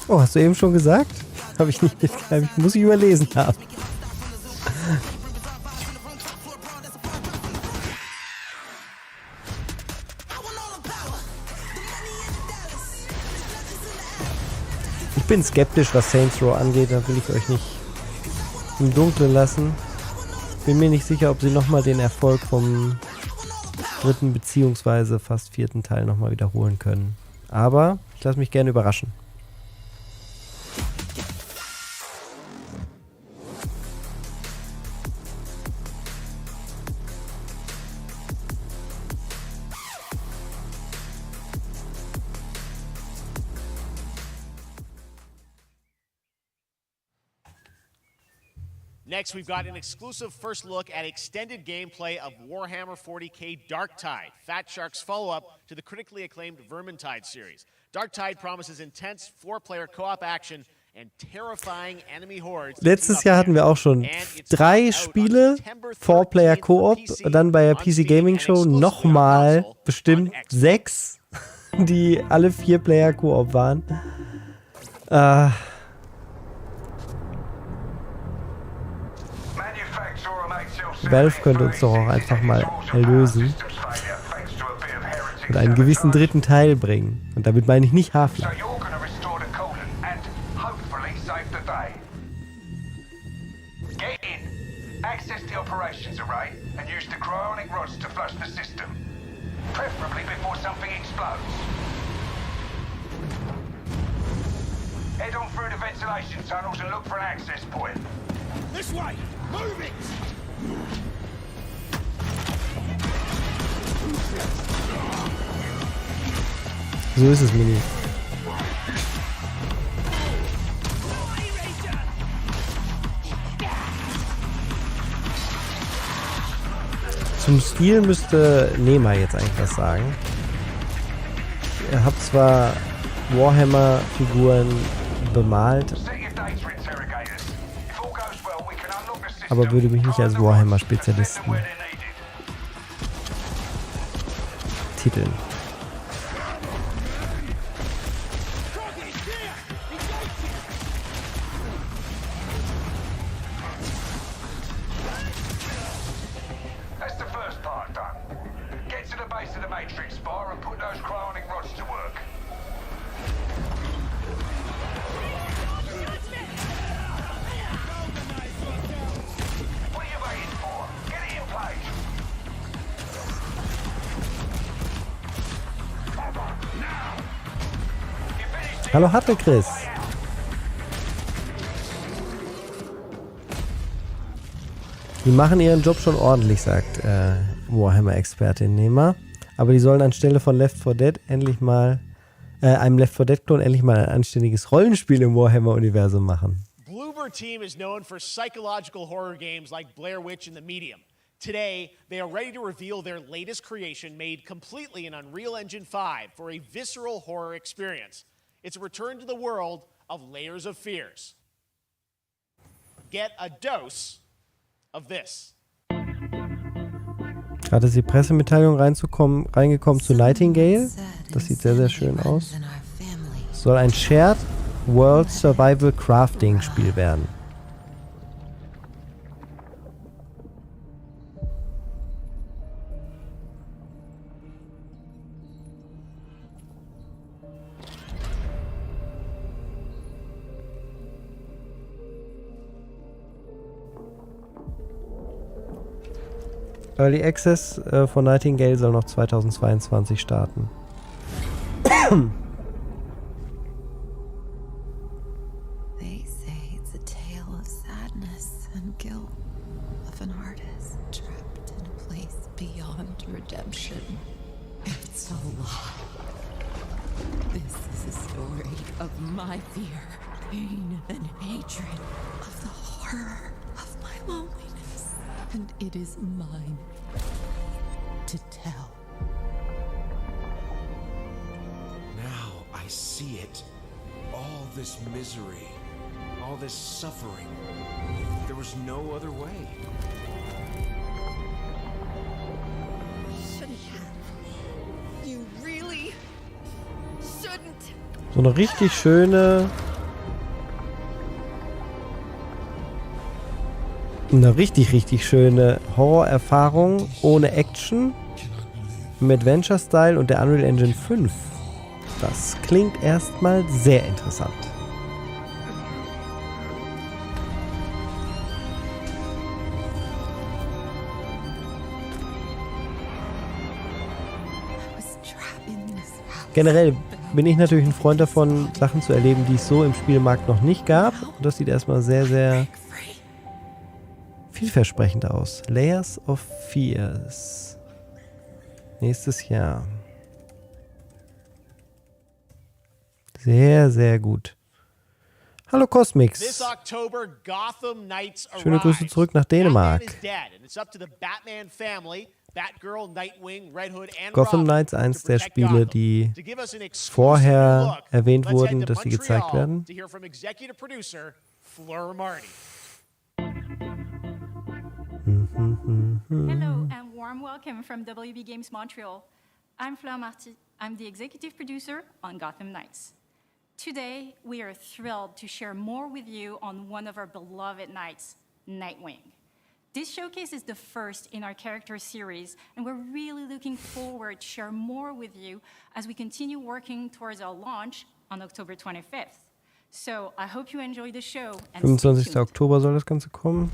Oh, hast du eben schon gesagt? Habe ich nicht mitgeschrieben. Muss ich überlesen haben. Ich bin skeptisch, was Saints Row angeht. Da will ich euch nicht im Dunkeln lassen. Bin mir nicht sicher, ob sie nochmal den Erfolg vom 3. bzw. fast 4. Teil nochmal wiederholen können. Aber ich lasse mich gerne überraschen. Next, we've got an exclusive first look at extended gameplay of Warhammer 40k Darktide, Fat Shark's follow-up to the critically acclaimed Vermintide series. Darktide promises intense 4-player co-op action and terrifying enemy hordes. Letztes Jahr hatten wir auch schon 3 Spiele, 4-Player Co-op, dann bei der PC Gaming Show nochmal bestimmt 6, die alle 4-Player Co-op waren. Valve könnte uns doch auch einfach mal erlösen und einen gewissen 3. Teil bringen. Und damit meine ich nicht Half-Life. Access the operations array and use the cryonic rods to flush the system, preferably before something explodes. Head on through the ventilation tunnels and look for an access point. This way! Move it! So ist es, Mini. Zum Stil müsste Nema jetzt eigentlich was sagen. Ihr habt zwar Warhammer-Figuren bemalt, aber würde mich nicht als Warhammer-Spezialisten titeln. Hallo Hatte Chris. Die machen ihren Job schon ordentlich, sagt Warhammer-Expertin Nema. Aber die sollen anstelle von Left 4 Dead endlich mal einem Left 4 Dead-Klon endlich mal ein anständiges Rollenspiel im Warhammer-Universum machen. Bloober Team is known for psychological horror games like Blair Witch and The Medium. Today, they are ready to reveal their latest creation made completely in Unreal Engine 5 for a visceral horror experience. It's a return to the world of Layers of Fears. Get a dose of this. Gerade ist die Pressemitteilung reingekommen zu Nightingale. Das sieht sehr, sehr schön aus. Es soll ein Shared World Survival Crafting Spiel werden. Early Access von Nightingale soll noch 2022 starten. They say it's a tale of sadness and guilt of an artist trapped in a place beyond redemption. It's a lie. This is a story of my fear, pain, and hatred, of the horror of my loneliness, and it is mine to tell. Now I see it. All this misery, all this suffering. There was no other way. Shouldn't have. You really shouldn't. So eine richtig schöne... Eine richtig schöne Horror-Erfahrung ohne Action, im Adventure-Style und der Unreal Engine 5. Das klingt erstmal sehr interessant. Generell bin ich natürlich ein Freund davon, Sachen zu erleben, die es so im Spielmarkt noch nicht gab. Und das sieht erstmal sehr vielversprechend aus. Layers of Fears. Nächstes Jahr. Sehr gut. Hallo Cosmix. Schöne Grüße zurück nach Dänemark. Gotham Knights, eins der Spiele, die vorher erwähnt wurden, dass sie gezeigt werden. Hello and warm welcome from WB Games Montreal. I'm Fleur Marty. I'm the executive producer on Gotham Knights. Today, we are thrilled to share more with you on one of our beloved knights, Nightwing. This showcase is the first in our character series, and we're really looking forward to share more with you as we continue working towards our launch on October 25th. So, I hope you enjoy the show. And 25. Oktober soll das Ganze kommen.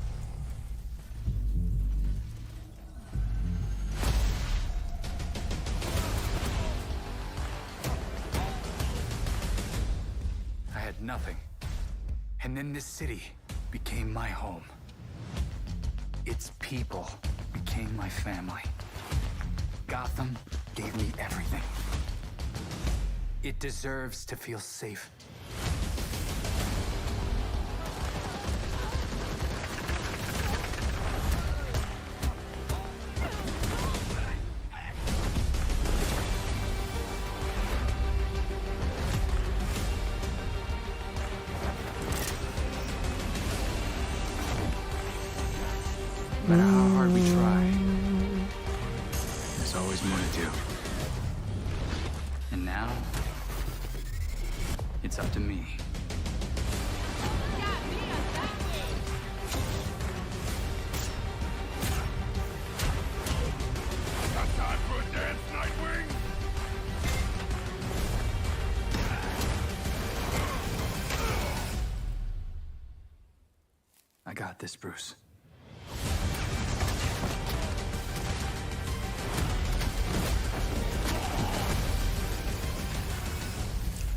Nothing. And then this city became my home. Its people became my family. Gotham gave me everything. It deserves to feel safe. No matter how hard we try, there's always more to do. And now, it's up to me. Got time for a dance, Nightwing? I got this, Bruce.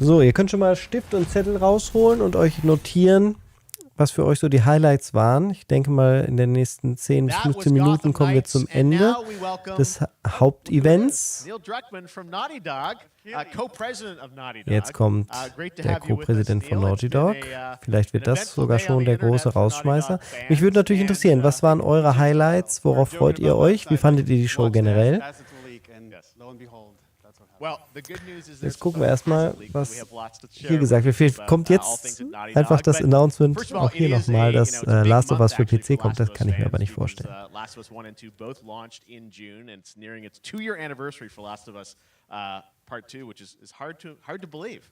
So, ihr könnt schon mal Stift und Zettel rausholen und euch notieren, was für euch so die Highlights waren. Ich denke mal, in den nächsten 10 bis 15 Minuten kommen wir zum Ende des Hauptevents. Jetzt kommt der Co-Präsident von Naughty Dog. Vielleicht wird das sogar schon der große Rausschmeißer. Mich würde natürlich interessieren, was waren eure Highlights? Worauf freut ihr euch? Wie fandet ihr die Show generell? Jetzt gucken wir erstmal, was hier gesagt wird. Kommt jetzt einfach das Announcement, auch hier nochmal, dass Last of Us für PC kommt. Das kann ich mir aber nicht vorstellen. Last of Us 1 and 2 both launched in June, and it's nearing its 2-year anniversary for Last of Us Part 2, which is hard to believe.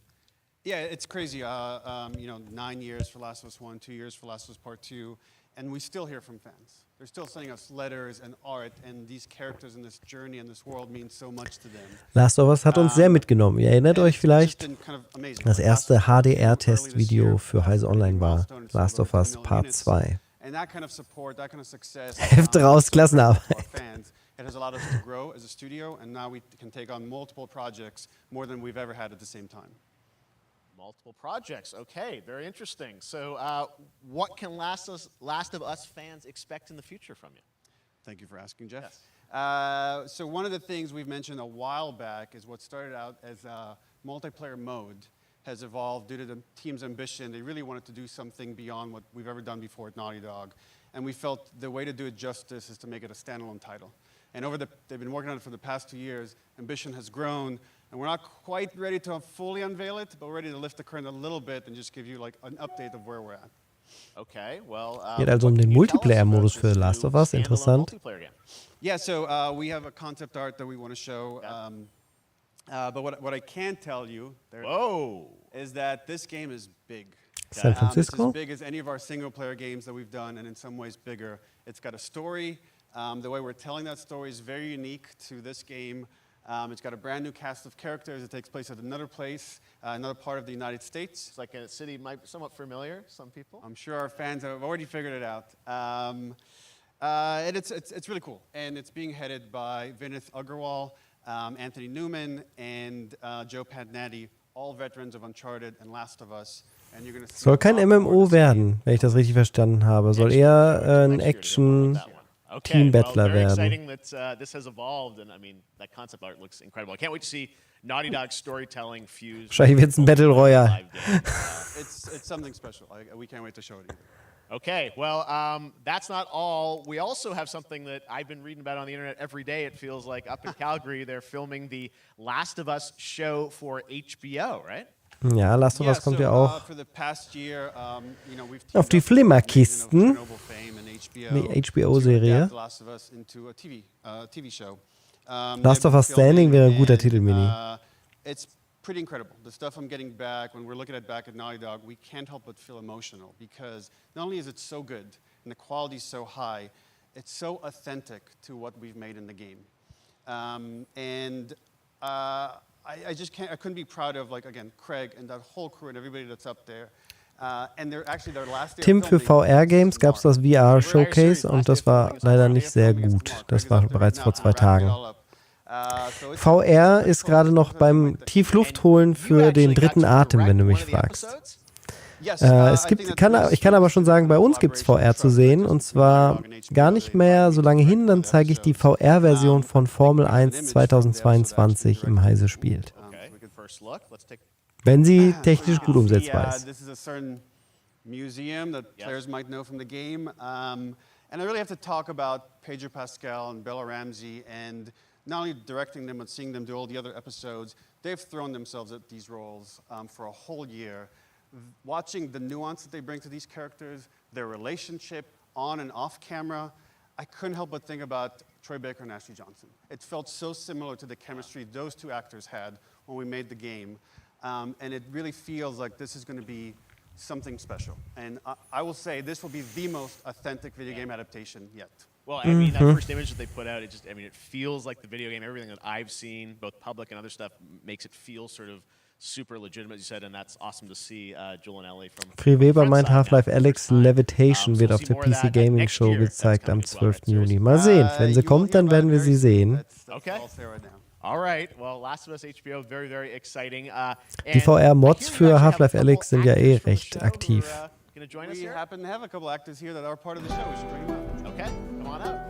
Yeah, it's crazy. 9 years for Last of Us 1, 2 years for Last of Us Part 2, and we still hear from fans. They're still sending us letters and art, and these characters in this journey and this world mean so much to them. Last of Us hat uns sehr mitgenommen. Ihr erinnert euch vielleicht, das erste HDR-Testvideo für Heise Online war Last of Us Part 2. Heft raus, Klassenarbeit. It has allowed us to grow as a studio, and now we can take on multiple projects, more than we've ever had at the same time. Multiple projects. Okay, very interesting. So, what can Last of Us fans expect in the future from you? Thank you for asking, Jeff. Yes. So one of the things we've mentioned a while back is what started out as a multiplayer mode has evolved due to the team's ambition. They really wanted to do something beyond what we've ever done before at Naughty Dog. And we felt the way to do it justice is to make it a standalone title. And they've been working on it for the past 2 years. Ambition has grown, and we're not quite ready to fully unveil it, but we're ready to lift the curtain a little bit and just give you like an update of where we're at. Okay, well, Geht also den Multiplayer-Modus für Last of Us, interessant. Yeah, so we have a concept art that we want to show. But what I can tell you is that this game is big. San Francisco? It's as big as any of our single-player games that we've done, and in some ways bigger. It's got a story. The way we're telling that story is very unique to this game. It's got a brand new cast of characters. It takes place at another place, another part of the United States. It's like a city somewhat familiar, some people. I'm sure our fans have already figured it out. And it's really cool. And it's being headed by Vinith Agarwal, Anthony Newman, and Joe Pantnati, all veterans of Uncharted and Last of Us. Soll kein MMO werden, wenn ich das richtig verstanden habe. Soll eher ein Action-Team-Battler werden. Exciting that this has evolved, and I mean that concept art looks incredible. I can't wait to see Naughty Dog storytelling fused. Wahrscheinlich wird es ein Battle Royale. It's something special. We can't wait to show it either. Okay, well, that's not all. We also have something that I've been reading about on the internet every day. It feels like up in Calgary, they're filming the Last of Us show for HBO, right? Ja, Last of Us kommt ja auch auf die Flimmerkisten. Die HBO-Serie. Last of Us Standing wäre ein guter Titel, Mini. It's pretty incredible. The stuff I'm getting back, when we're looking at back at Naughty Dog, we can't help but feel emotional because not only is it so good and the quality is so high, it's so authentic to what we've made in the game. I just can't, I couldn't be proud of, like, again, Craig and that whole crew and everybody that's up there. And they're actually their last day Tim, für VR-Games gab es das VR-Showcase und das war leider nicht sehr gut. Das war bereits vor 2 Tagen. VR ist gerade noch beim Tiefluftholen für den dritten Atem, wenn du mich fragst. Ich kann aber schon sagen, bei uns gibt es VR zu sehen und zwar gar nicht mehr so lange hin, dann zeige ich die VR-Version von Formel 1 2022 im Heise spielt. Wenn sie technisch gut umsetzbar ist. Museum that players might know from the game. And I really have to talk about Pedro Pascal and Bella Ramsey and not only directing them but seeing them do all the other episodes. They've thrown themselves at these roles for a whole year. Watching the nuance that they bring to these characters, their relationship on and off camera, I couldn't help but think about Troy Baker and Ashley Johnson. It felt so similar to the chemistry those two actors had when we made the game. And it really feels like this is going to be something special. And I will say this will be the most authentic video game adaptation yet. Well, I mean, that first image that they put out, it feels like the video game. Everything that I've seen, both public and other stuff, makes it feel sort of super legitimate, as you said, and that's awesome to see. Joel and Ellie from Free Weber meint, Half-Life Alyx Levitation wird auf der PC Gaming Show gezeigt am 12. Juni. Mal sehen, wenn sie kommt, dann werden wir sie sehen. Okay. All right. Well, Last of Us HBO, very, very exciting. Die VR-Mods für Half-Life Alyx sind ja recht aktiv. We happen to have a couple actors here that are part of the show. We should bring them out. Okay, come on out.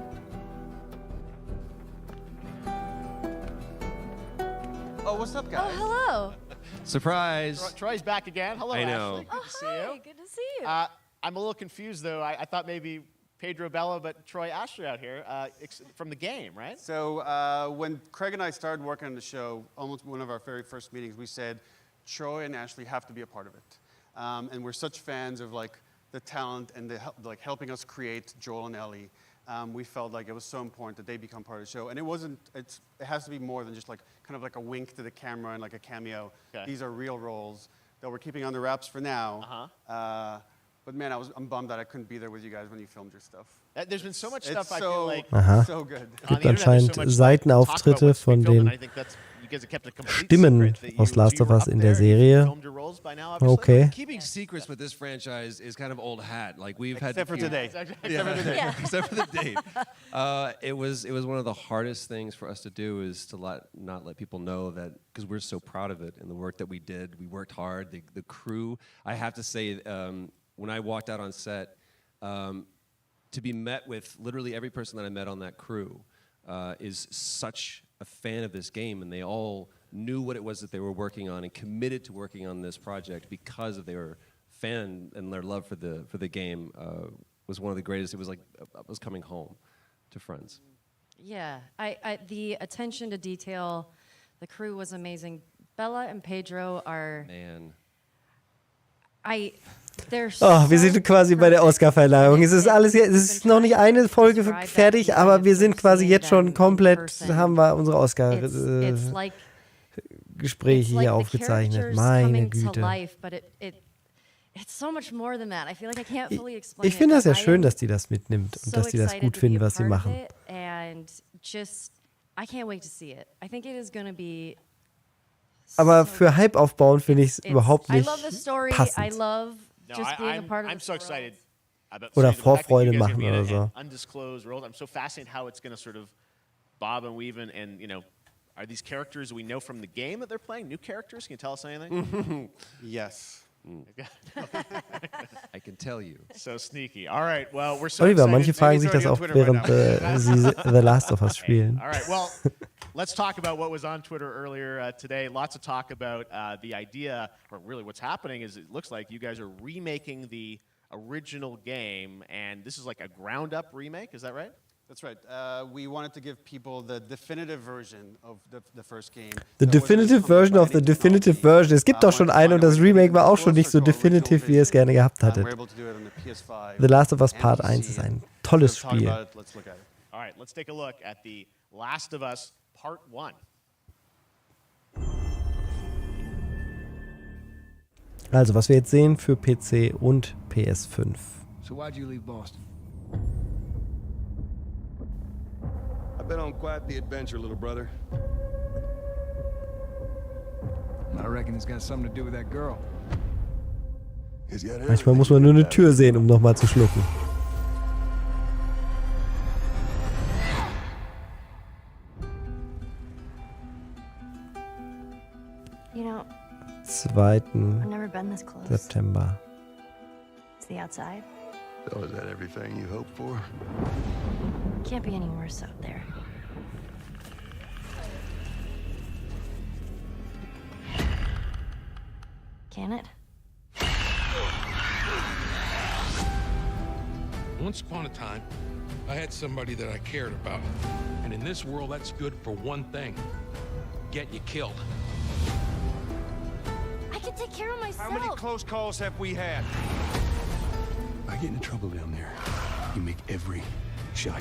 Oh, what's up, guys? Oh, hello. Surprise. Troy's back again. Hello, I know. Ashley. Good to see you. Good to see you. I'm a little confused, though. I thought maybe Pedro Bella, but Troy Ashley out here from the game, right? So when Craig and I started working on the show, almost one of our very first meetings, we said, Troy and Ashley have to be a part of it. And we're such fans of like the talent and the helping us create Joel and Ellie. We felt like it was so important that they become part of the show. And it has to be more than just like kind of like a wink to the camera and like a cameo. Okay. These are real roles that we're keeping under wraps for now. But man, I'm bummed that I couldn't be there with you guys when you filmed your stuff. There's been so much stuff I feel like so good. Es gibt anscheinend Seitenauftritte von den Stimmen aus Last of Us in der Serie. Okay. Keeping secrets with this franchise is kind of old hat. Like we've had except for today. Except for the date. It was one of the hardest things for us to do is to not let people know that, because we're so proud of it and the work that we did. We worked hard. The crew. I have to say, when I walked out on set, to be met with literally every person that I met on that crew is such a fan of this game, and they all knew what it was that they were working on and committed to working on this project because of their fan and their love for the game. was one of the greatest. It was like I was coming home to friends. Yeah, the attention to detail, the crew was amazing. Bella and Pedro are... Man. Wir sind quasi bei der Oscar-Verleihung. Es ist noch nicht eine Folge fertig, aber wir sind quasi jetzt schon komplett, haben wir unsere Oscar-Gespräche hier aufgezeichnet. Meine Güte. Ich finde das ja schön, dass die das mitnimmt und dass die das gut finden, was sie machen. Aber für Hype aufbauen finde ich es überhaupt nicht passend. I'm so excited about oder Vorfreude machen oder so. Undisclosed world. I'm so fascinated how it's going to sort of bob and weave and you know, are these characters we know from the game that they're playing? New characters? Can you tell us anything? Yes. I can tell you. So sneaky. All right. Well, we're so Oliver, excited. manche fragen sich das auch, während sie The Last of Us spielen. All right. Well, let's talk about what was on Twitter earlier today. Lots of talk about the idea, or really what's happening is it looks like you guys are remaking the original game, and this is like a ground-up remake. Is that right? That's right. We wanted to give people the definitive version of the first game. The definitive version of the definitive version. Es gibt doch schon eine und das Remake war auch schon nicht so definitiv, wie ihr es gerne gehabt hattet. The Last of Us Part 1 ist ein tolles Spiel. All right, let's take a look at The Last of Us Part 1. Also, was wir jetzt sehen für PC und PS5. So why'd you leave Boston? I've been on quite the adventure, little brother. I reckon it's got something to do with that girl. Manchmal muss man nur eine Tür sehen, um nochmal zu schlucken. You know, 2. I've never been this close. September. It's the outside. So is that everything you hoped for? Can't be any worse out there. Can it? Once upon a time, I had somebody that I cared about. And in this world, that's good for one thing. Getting you killed. I can take care of myself. How many close calls have we had? I get into trouble down there. You make every shot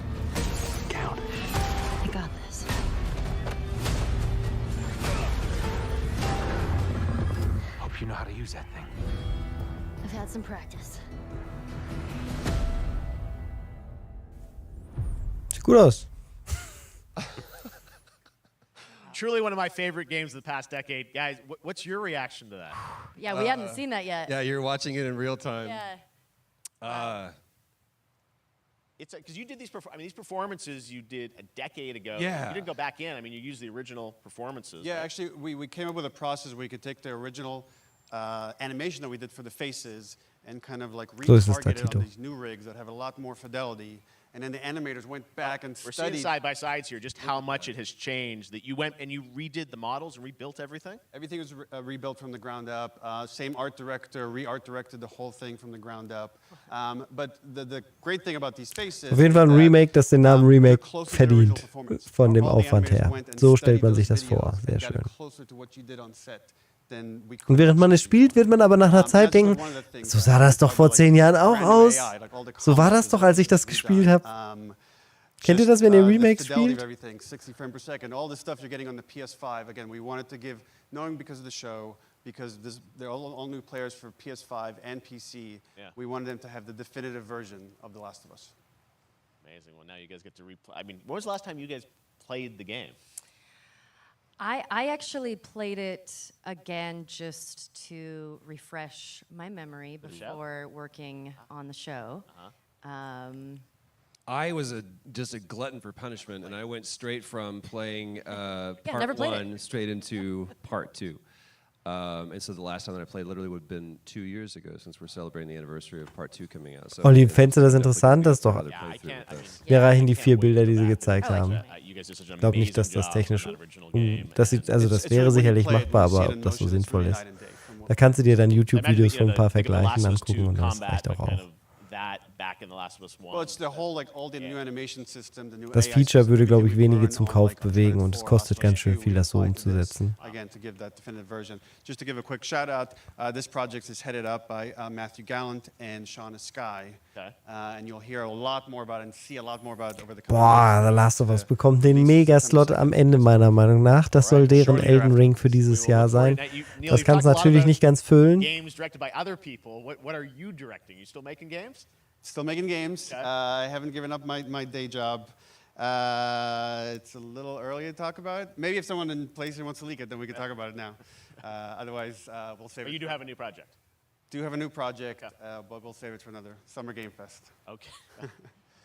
count. I got this. Hope you know how to use that thing. I've had some practice. Sieht gut aus. Truly one of my favorite games of the past decade. Guys, what's your reaction to that? Yeah, we hadn't seen that yet. Yeah, you're watching it in real time. Yeah. It's because you did these. These performances you did a decade ago. Yeah. You didn't go back in. I mean, you used the original performances. Yeah, actually, we came up with a process where we could take the original animation that we did for the faces and kind of like retarget it on these new rigs that have a lot more fidelity. And then the animators went back and studied. We're seeing side by sides here just how much it has changed. That you went and you redid the models and rebuilt everything. Everything was rebuilt from the ground up. Same art director, re-art directed the whole thing from the ground up. But the great thing about these faces. Auf jeden Fall ein Remake, das den Namen Remake verdient, von dem Aufwand her. So stellt man sich das vor. Sehr schön. Und während man es spielt, wird man aber nach einer Zeit denken, so sah das doch vor 10 Jahren auch aus. So war das doch, als ich das gespielt habe. Kennt ihr das, wenn ihr Remakes spielt? 60 frames per second, all this stuff you're getting on the PS5. Again, we wanted to give, knowing because of the show, because they're all new players for PS5 and PC, we wanted them to have the definitive version of The Last of Us. Amazing. Well, now you guys get to replay. I mean, when was the last time you guys played the game? I actually played it again just to refresh my memory before working on the show. I was just a glutton for punishment, and I went straight from playing Part 1 straight into Part 2. And so the last time that I played literally would have been 2 years ago, since we're celebrating the anniversary of Part 2 coming out. So Olli, fändest du das interessant? Das ist doch. Mir reichen die 4 Bilder, die sie gezeigt haben. Ich glaube nicht, dass das technisch. Das wäre sicherlich machbar, aber ob das so sinnvoll ist. Da kannst du dir dann YouTube-Videos von ein paar Vergleichen angucken und das reicht auch. back in The Last of Us 1. Well, it's the whole, like, all the new animation system, the new Das AI Feature würde, system glaube ich, we wenige learn zum on, Kauf like, bewegen und es Untituled kostet ganz schön Chapter viel, das so like this, umzusetzen. Again, to give that definitive version. Just to give a quick shout out, this project is headed up by Matthew Gallant and Shauna Sky. Okay. And you'll hear a lot more about it and see a lot more about it over the coming Boah, The Last of Us bekommt den Mega-Slot am Ende meiner Meinung nach. Das soll deren Elden Ring für dieses Jahr sein. Das kann es natürlich nicht ganz füllen. Games directed by other people. What are you directing? You still making games? Still making games. Okay. I haven't given up my day job. It's a little early to talk about it. Maybe if someone in PlayStation wants to leak it, then we can talk about it now. Otherwise, we'll save it. But you do have a new project. Do have a new project, but we'll save it for another Summer Game Fest. Okay.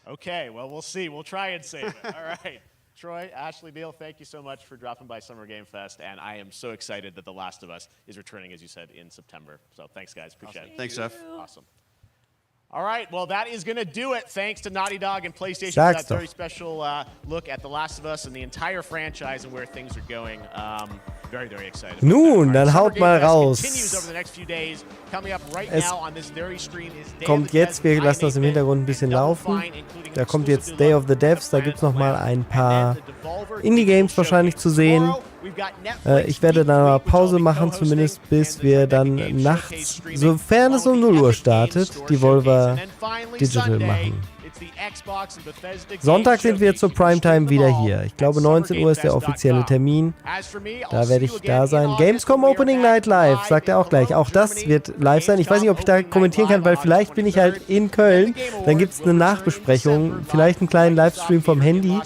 Okay, well, we'll see. We'll try and save it. All right. Troy, Ashley, Neil, thank you so much for dropping by Summer Game Fest, and I am so excited that The Last of Us is returning, as you said, in September. So thanks, guys. Appreciate it. Thanks, Jeff. Awesome. All right, well, that is going to do it. Thanks to Naughty Dog and PlayStation for Sag's that very doch. special look at The Last of Us and the entire franchise and where things are going. Very, very excited. Nun, dann haut mal raus. Continues over the next few days. Coming up right Es now on this very screen is Day of Kommt the jetzt, wir Devs, lassen das im Hintergrund ein bisschen laufen. Da kommt jetzt Day of the Devs, da gibt es nochmal ein paar Indie-Games wahrscheinlich zu sehen. Ich werde dann mal Pause machen, zumindest bis wir dann nachts, sofern es um 0 Uhr startet, die Volver Digital machen. Sonntag sind wir zur Primetime wieder hier. Ich glaube 19 Uhr ist der offizielle Termin. Da werde ich da sein. Gamescom Opening Night Live, sagt er auch gleich. Auch das wird live sein. Ich weiß nicht, ob ich da kommentieren kann, weil vielleicht bin ich halt in Köln. Dann gibt es eine Nachbesprechung, vielleicht einen kleinen Livestream vom Handy.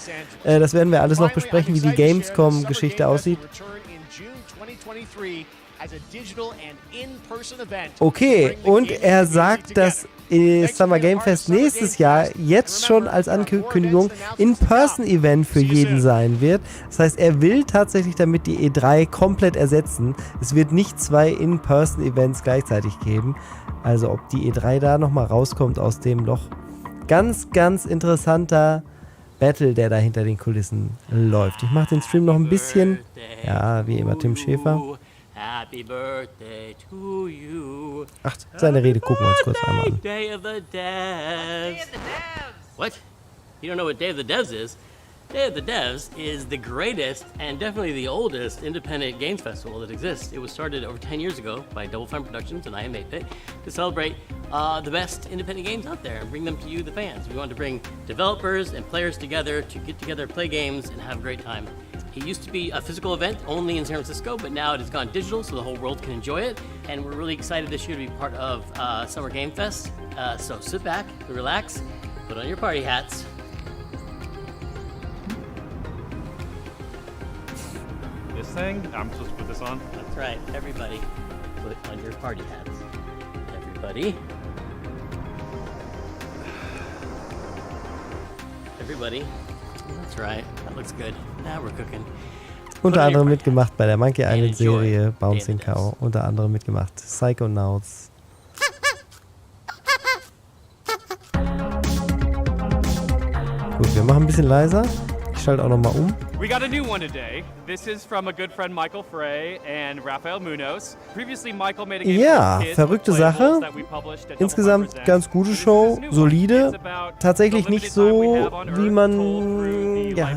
Das werden wir alles noch besprechen, wie die Gamescom-Geschichte aussieht. Okay, und er sagt, dass Summer Game Fest nächstes Jahr jetzt schon als Ankündigung In-Person-Event für jeden sein wird. Das heißt, er will tatsächlich damit die E3 komplett ersetzen. Es wird nicht 2 In-Person-Events gleichzeitig geben. Also ob die E3 da nochmal rauskommt aus dem Loch. Ganz, ganz interessanter Battle, der da hinter den Kulissen läuft. Ich mache den Stream noch ein bisschen, ja, wie immer Tim Schäfer. Happy birthday to you. Ach, seine Rede gucken wir uns kurz einmal an. Day of the Devs. What? You don't know what Day of the Devs is? Day of the Devs is the greatest and definitely the oldest independent games festival that exists. It was started over 10 years ago by Double Fine Productions and I Am 8-Bit to celebrate the best independent games out there and bring them to you, the fans. We wanted to bring developers and players together to get together, play games, and have a great time. It used to be a physical event only in San Francisco, but now it has gone digital so the whole world can enjoy it. And we're really excited this year to be part of Summer Game Fest. So sit back, relax, put on your party hats. This thing? I'm supposed to put this on? That's right, everybody, put on your party hats. Everybody. Everybody. That's right, that looks good. Now we're cooking. Unter anderem mitgemacht bei der Monkey Island Serie, Bouncing Cow. Unter anderem mitgemacht Psychonauts. Gut, wir machen ein bisschen leiser. Ich schalte auch nochmal um. We got a new one today. This is from a good friend Michael Frey and Rafael Munoz. Previously Michael made a game Ja, for kids, verrückte Playables, Sache. that we published at Insgesamt Double Fine ganz gute Show, solide. Tatsächlich nicht so, wie man, ja,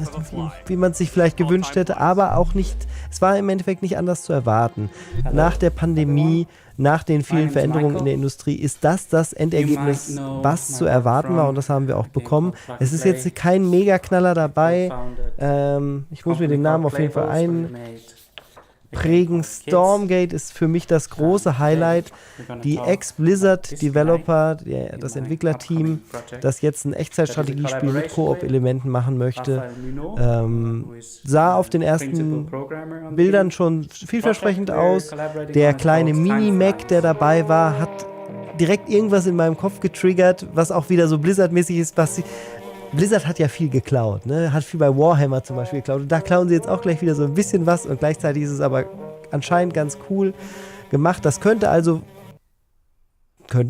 wie man es sich vielleicht gewünscht hätte, aber auch nicht, es war im Endeffekt nicht anders zu erwarten. Nach der Pandemie, nach den vielen Veränderungen in der Industrie ist das Endergebnis, was zu erwarten war, und das haben wir auch bekommen. Es ist jetzt kein Mega-Knaller dabei. Ich muss mir den Namen auf jeden Fall einprägen. Stormgate ist für mich das große Highlight. Die Ex-Blizzard-Developer, das Entwicklerteam, das jetzt ein Echtzeitstrategiespiel mit Koop-Elementen machen möchte, sah auf den ersten Bildern schon vielversprechend aus. Der kleine Mini-Mac, der dabei war, hat direkt irgendwas in meinem Kopf getriggert, was auch wieder so Blizzard-mäßig ist, Blizzard hat ja viel geklaut, ne? Hat viel bei Warhammer zum Beispiel geklaut. Und da klauen sie jetzt auch gleich wieder so ein bisschen was, und gleichzeitig ist es aber anscheinend ganz cool gemacht. Das könnte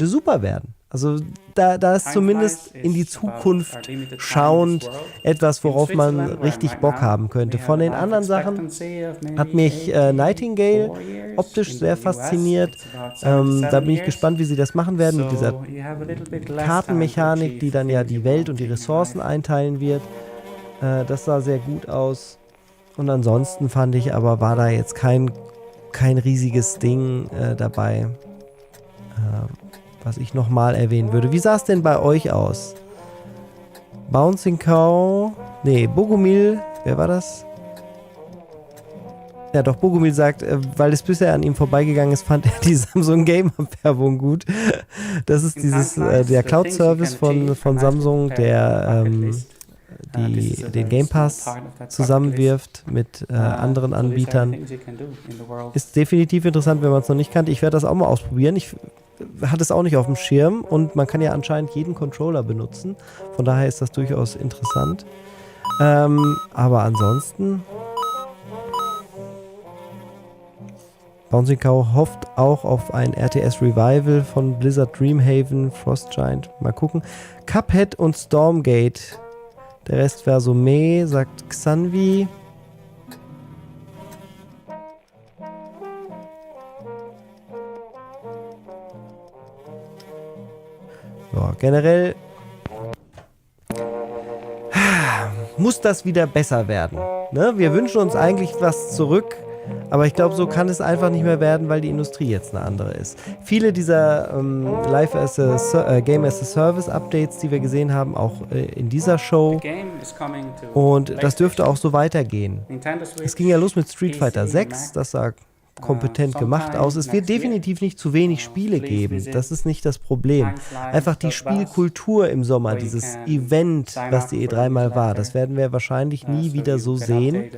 super werden. Also da ist zumindest in die Zukunft schauend etwas, worauf man richtig Bock haben könnte. Von den anderen Sachen hat mich Nightingale optisch sehr fasziniert. Da bin ich gespannt, wie sie das machen werden mit dieser Kartenmechanik, die dann ja die Welt und die Ressourcen einteilen wird. Das sah sehr gut aus. Und ansonsten fand ich aber, war da jetzt kein riesiges Ding dabei, was ich nochmal erwähnen würde. Wie sah es denn bei euch aus? Bouncing Cow, Bogomil, wer war das? Ja doch, Bogomil sagt, weil es bisher an ihm vorbeigegangen ist, fand er die Samsung Gamer-Werbung gut. Das ist der Cloud-Service von Samsung, der den Game Pass zusammenwirft mit anderen Anbietern. Ist definitiv interessant, wenn man es noch nicht kannte. Ich werde das auch mal ausprobieren. Ich hatte es auch nicht auf dem Schirm und man kann ja anscheinend jeden Controller benutzen. Von daher ist das durchaus interessant. Aber ansonsten Bouncing Cow hofft auch auf ein RTS Revival von Blizzard Dreamhaven, Frostgiant. Mal gucken. Cuphead und Stormgate. Der Rest wäre so meh, sagt Xanvi. Ja, generell muss das wieder besser werden. Ne? Wir wünschen uns eigentlich was zurück, aber ich glaube, so kann es einfach nicht mehr werden, weil die Industrie jetzt eine andere ist. Viele dieser Game as a Service Updates, die wir gesehen haben, auch in dieser Show. Und das dürfte auch so weitergehen. Es ging ja los mit Street Fighter 6, das sah kompetent gemacht aus. Es wird definitiv nicht zu wenig Spiele geben. Das ist nicht das Problem. Einfach die Spielkultur im Sommer, dieses Event, was die E3 mal war, das werden wir wahrscheinlich nie wieder so sehen.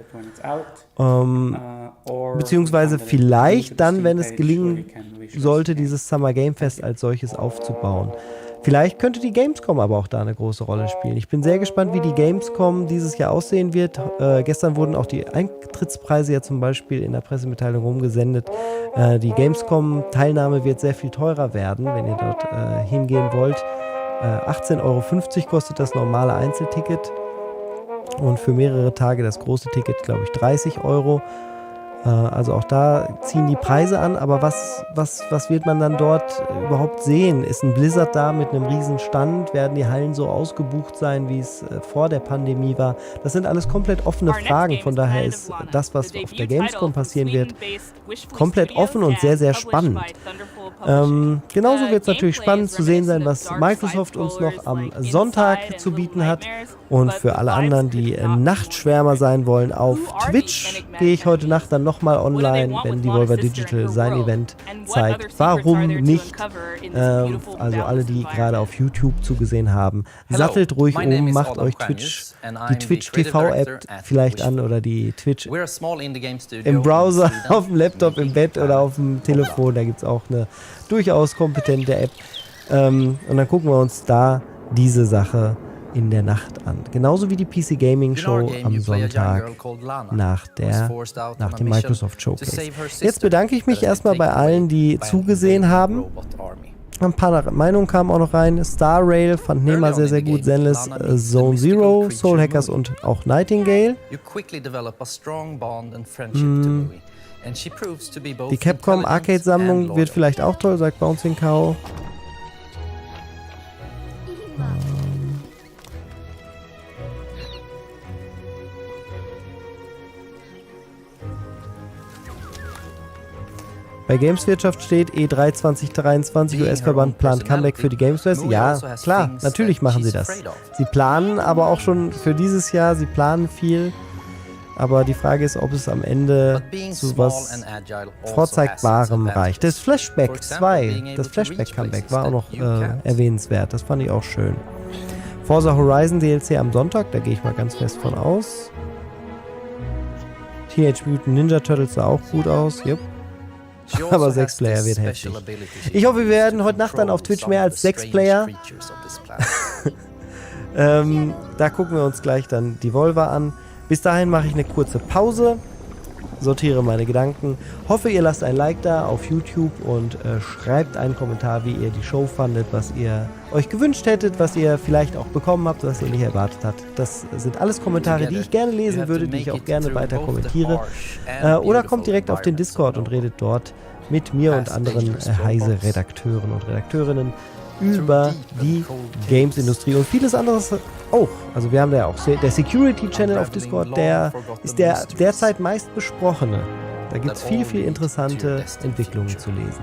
Beziehungsweise vielleicht dann, wenn es gelingen sollte, dieses Summer Game Fest als solches aufzubauen. Vielleicht könnte die Gamescom aber auch da eine große Rolle spielen. Ich bin sehr gespannt, wie die Gamescom dieses Jahr aussehen wird. Gestern wurden auch die Eintrittspreise ja zum Beispiel in der Pressemitteilung rumgesendet. Die Gamescom-Teilnahme wird sehr viel teurer werden, wenn ihr dort hingehen wollt. 18,50 € kostet das normale Einzelticket. Und für mehrere Tage das große Ticket, glaube ich, 30 €. Also auch da ziehen die Preise an, aber was wird man dann dort überhaupt sehen? Ist ein Blizzard da mit einem riesen Stand? Werden die Hallen so ausgebucht sein, wie es vor der Pandemie war? Das sind alles komplett offene Fragen, von daher ist das, was auf der Gamescom passieren wird, komplett offen und sehr, sehr spannend. Genauso wird es natürlich spannend zu sehen sein, was Microsoft uns noch am Sonntag zu bieten hat. Und für alle anderen, die Nachtschwärmer sein wollen, auf Twitch gehe ich heute Nacht dann nochmal online, wenn Devolver Digital sein Event zeigt. Warum nicht? Also alle, die gerade auf YouTube zugesehen haben, sattelt ruhig um, macht euch die Twitch TV-App vielleicht an oder die Twitch im Browser, auf dem Laptop, im Bett oder auf dem Telefon. Da gibt es auch eine durchaus kompetente App. Und dann gucken wir uns da diese Sache in der Nacht an. Genauso wie die PC Gaming Show am Sonntag nach dem Microsoft Showcase. Jetzt bedanke ich mich erstmal bei allen, die zugesehen haben. Ein paar Meinungen kamen auch noch rein. Star Rail fand Nema sehr, sehr gut. Zenless, Zone Zero, Soul Hackers und auch Nightingale. Die Capcom Arcade-Sammlung wird vielleicht auch toll, sagt Bouncing Cow. Bei Gameswirtschaft steht E3 2023, US-Verband plant Comeback für die Gamesfest. Ja, klar, natürlich machen sie das. Sie planen aber auch schon für dieses Jahr, sie planen viel. Aber die Frage ist, ob es am Ende zu was Vorzeigbarem reicht. Das Flashback 2, das Flashback-Comeback war auch noch erwähnenswert. Das fand ich auch schön. Forza Horizon DLC am Sonntag, da gehe ich mal ganz fest von aus. Teenage Mutant Ninja Turtles sah auch gut aus, yep. Aber 6-Player wird heftig. Ich hoffe, wir werden heute Nacht dann auf Twitch mehr als 6-Player. Da gucken wir uns gleich dann Devolver an. Bis dahin mache ich eine kurze Pause sortiere meine Gedanken. Hoffe, ihr lasst ein Like da auf YouTube und schreibt einen Kommentar, wie ihr die Show fandet, was ihr euch gewünscht hättet, was ihr vielleicht auch bekommen habt, was ihr nicht erwartet habt. Das sind alles Kommentare, die ich gerne lesen würde, die ich auch gerne weiter kommentiere. Oder kommt direkt auf den Discord und redet dort mit mir und anderen heise-Redakteuren und Redakteurinnen über die Games-Industrie und vieles anderes auch. Also wir haben da ja auch der Security-Channel auf Discord, der ist der derzeit meist besprochene. Da gibt es viel, viel interessante Entwicklungen zu lesen.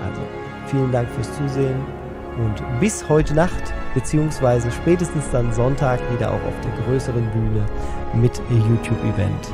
Also vielen Dank fürs Zusehen und bis heute Nacht, beziehungsweise spätestens dann Sonntag wieder auch auf der größeren Bühne mit YouTube-Event.